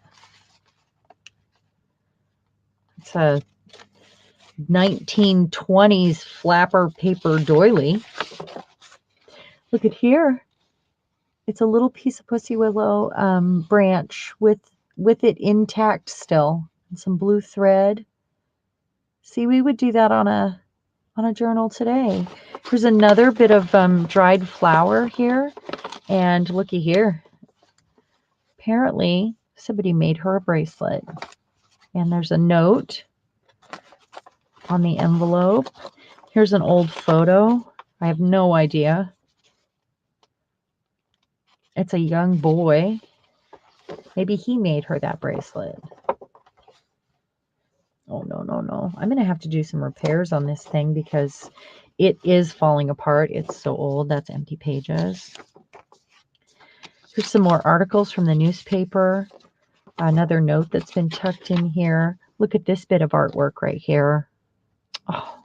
Speaker 1: It's a 1920s flapper paper doily. Look at here. It's a little piece of pussy willow branch with it intact still, and some blue thread. See, we would do that on a journal today. Here's another bit of dried flower here, and looky here. Apparently, somebody made her a bracelet, and there's a note on the envelope. Here's an old photo. I have no idea. It's a young boy. Maybe he made her that bracelet. Oh, no, no, no. I'm going to have to do some repairs on this thing because it is falling apart. It's so old. That's empty pages. Here's some more articles from the newspaper. Another note that's been tucked in here. Look at this bit of artwork right here. Oh,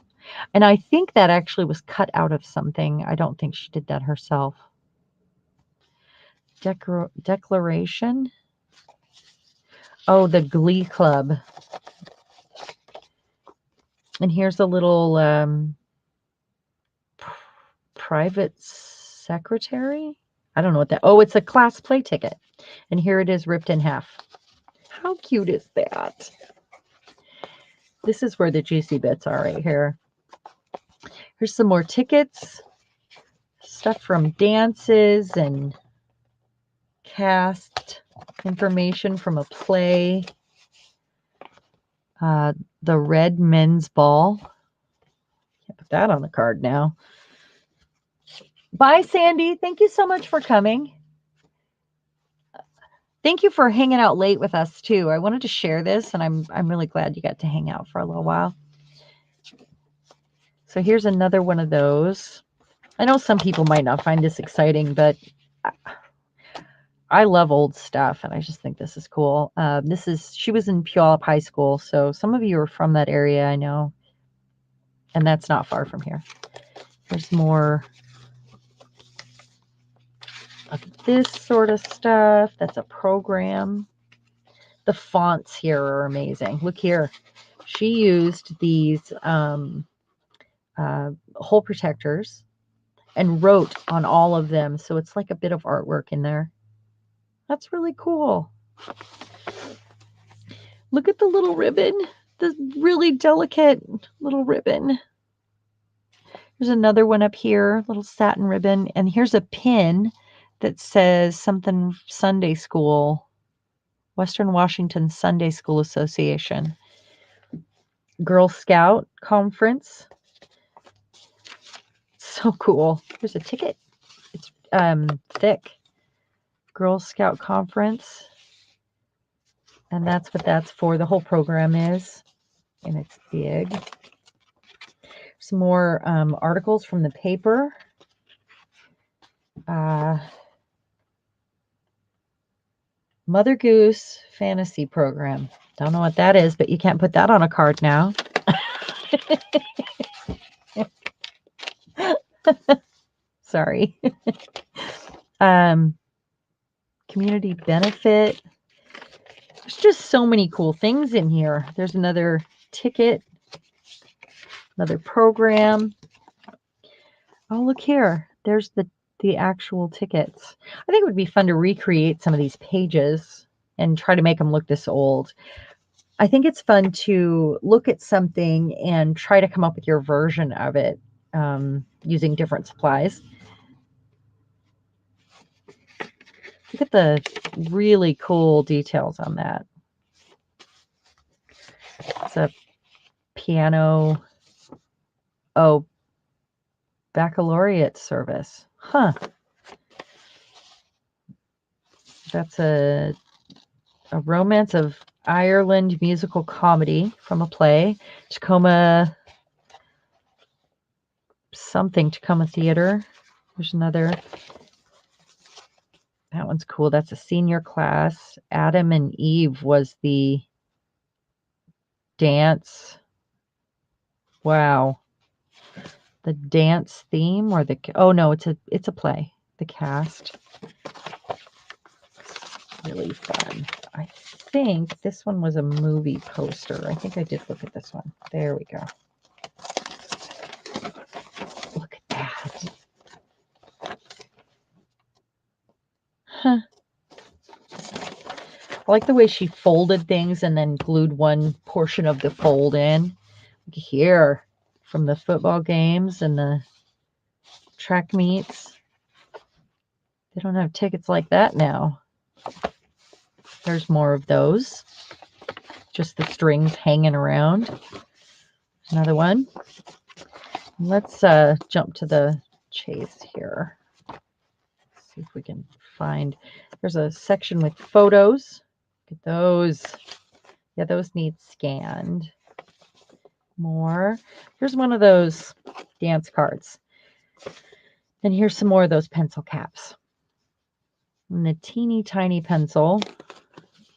Speaker 1: and I think that actually was cut out of something. I don't think she did that herself. Declaration. Oh, the Glee Club. And here's a little private secretary. I don't know what that. Oh, it's a class play ticket. And here it is ripped in half. How cute is that? This is where the juicy bits are right here. Here's some more tickets. Stuff from dances and cast information from a play. The Red Men's Ball. Can't put that on the card now. Bye, Sandy. Thank you so much for coming. Thank you for hanging out late with us too. I wanted to share this, and I'm really glad you got to hang out for a little while. So here's another one of those. I know some people might not find this exciting, but I love old stuff, and I just think this is cool. She was in Puyallup High School, so some of you are from that area, I know, and that's not far from here. There's more of this sort of stuff. That's a program. The fonts here are amazing. Look here. She used these hole protectors and wrote on all of them, so it's like a bit of artwork in there. That's really cool. Look at the little ribbon, the really delicate little ribbon. There's another one up here, little satin ribbon. And here's a pin that says something Sunday School, Western Washington Sunday School Association. Girl Scout Conference. So cool. Here's a ticket. It's thick. Girl Scout Conference. And that's what that's for. The whole program is. And it's big. Some more articles from the paper. Mother Goose Fantasy Program. Don't know what that is, but you can't put that on a card now. Sorry. Community benefit. There's just so many cool things in here. There's another ticket, another program. Oh, look here. There's the actual tickets. I think it would be fun to recreate some of these pages and try to make them look this old. I think it's fun to look at something and try to come up with your version of it using different supplies. Look at the really cool details on that. It's a piano. Oh, baccalaureate service. Huh. That's a romance of Ireland musical comedy from a play. Tacoma Theater. There's another. That one's cool. That's a senior class. Adam and Eve was the dance. Wow. The dance theme or oh no, it's a play. The cast. Really fun. I think this one was a movie poster. I think I did look at this one. There we go. Look at that. Huh. I like the way she folded things and then glued one portion of the fold in. Look here, from the football games and the track meets. They don't have tickets like that now. There's more of those. Just the strings hanging around. Another one. Let's jump to the chase here. See if we can find. There's a section with photos. Look at those. Yeah, those need scanned. More. Here's one of those dance cards. And here's some more of those pencil caps. And a teeny tiny pencil.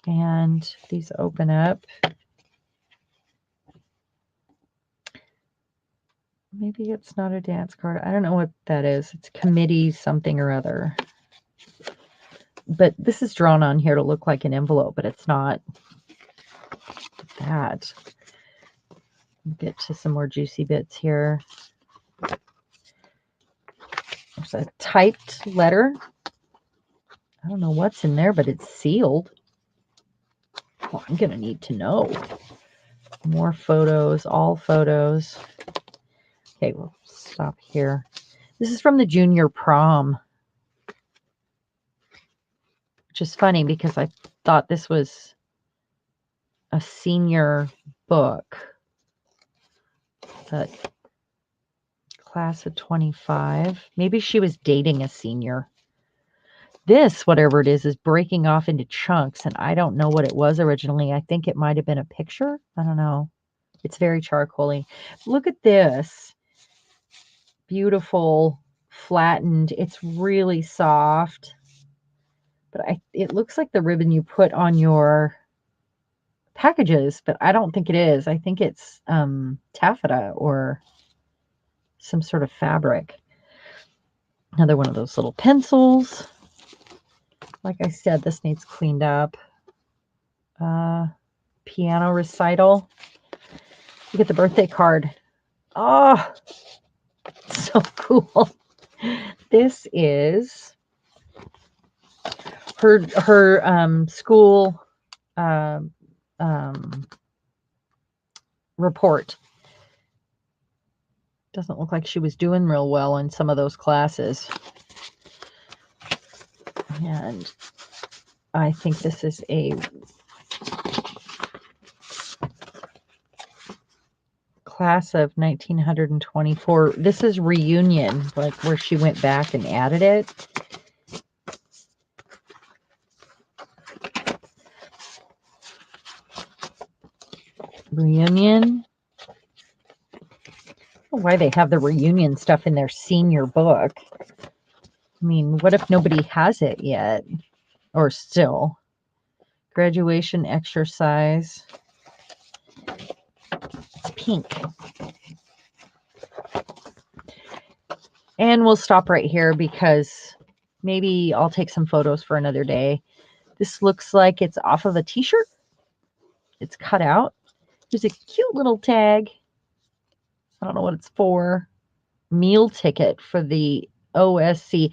Speaker 1: And these open up. Maybe it's not a dance card. I don't know what that is. It's committee something or other. But this is drawn on here to look like an envelope, but it's not that. Get to some more juicy bits here. There's a typed letter. I don't know what's in there, but it's sealed. Well, I'm going to need to know. More photos, all photos. Okay, we'll stop here. This is from the junior prom. Which is funny because I thought this was a senior book. But class of 25. Maybe she was dating a senior. This, whatever it is breaking off into chunks, and I don't know what it was originally. I think it might have been a picture. I don't know. It's very charcoaly. Look at this. Beautiful, flattened. It's really soft. But it looks like the ribbon you put on your packages, but I don't think it is. I think it's taffeta or some sort of fabric. Another one of those little pencils. Like I said, this needs cleaned up. Piano recital. Look at the birthday card. Oh, so cool. This is her school report. Doesn't look like she was doing real well in some of those classes. And I think this is a class of 1924. This is reunion, like where she went back and added it. Reunion. I don't know why they have the reunion stuff in their senior book. I mean, what if nobody has it yet? Or still? Graduation exercise. It's pink. And we'll stop right here because maybe I'll take some photos for another day. This looks like it's off of a t-shirt. It's cut out. There's a cute little tag. I don't know what it's for. Meal ticket for the OSC.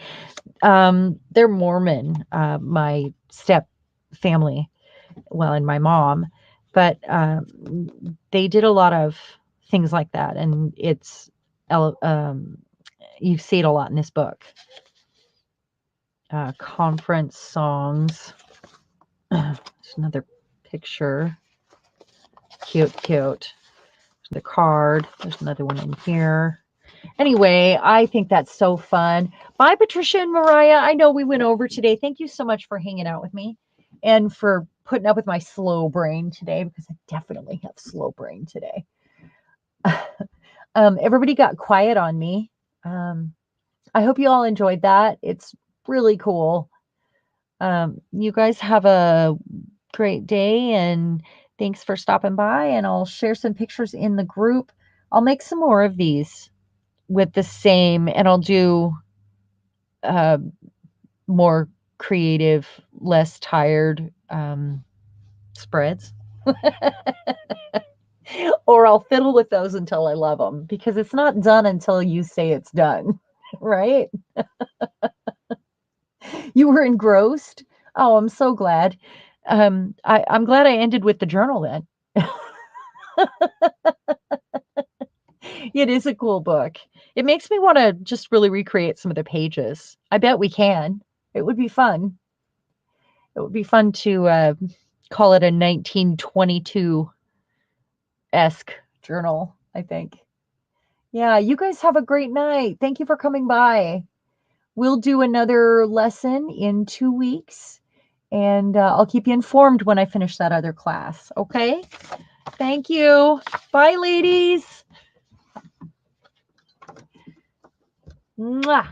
Speaker 1: They're Mormon, my step family, well, and my mom, but they did a lot of things like that, and it's you see it a lot in this book. Conference songs. There's another picture. Cute. There's the card. There's another one in here. Anyway, I think that's so fun. Bye, Patricia and Mariah. I know we went over today. Thank you so much for hanging out with me and for putting up with my slow brain today, because I definitely have slow brain today. Everybody got quiet on me. I hope you all enjoyed that. It's really cool. You guys have a great day, and thanks for stopping by, and I'll share some pictures in the group. I'll make some more of these with the same, and I'll do more creative, less tired spreads. Or I'll fiddle with those until I love them, because it's not done until you say it's done, right? You were engrossed? Oh, I'm so glad. I'm glad I ended with the journal then. It is a cool book. It makes me want to just really recreate some of the pages. I bet we can. It would be fun. It would be fun to call it a 1922-esque journal, I think. Yeah, you guys have a great night. Thank you for coming by. We'll do another lesson in 2 weeks, and I'll keep you informed when I finish that other class, okay? Thank you. Bye, ladies. Mwah.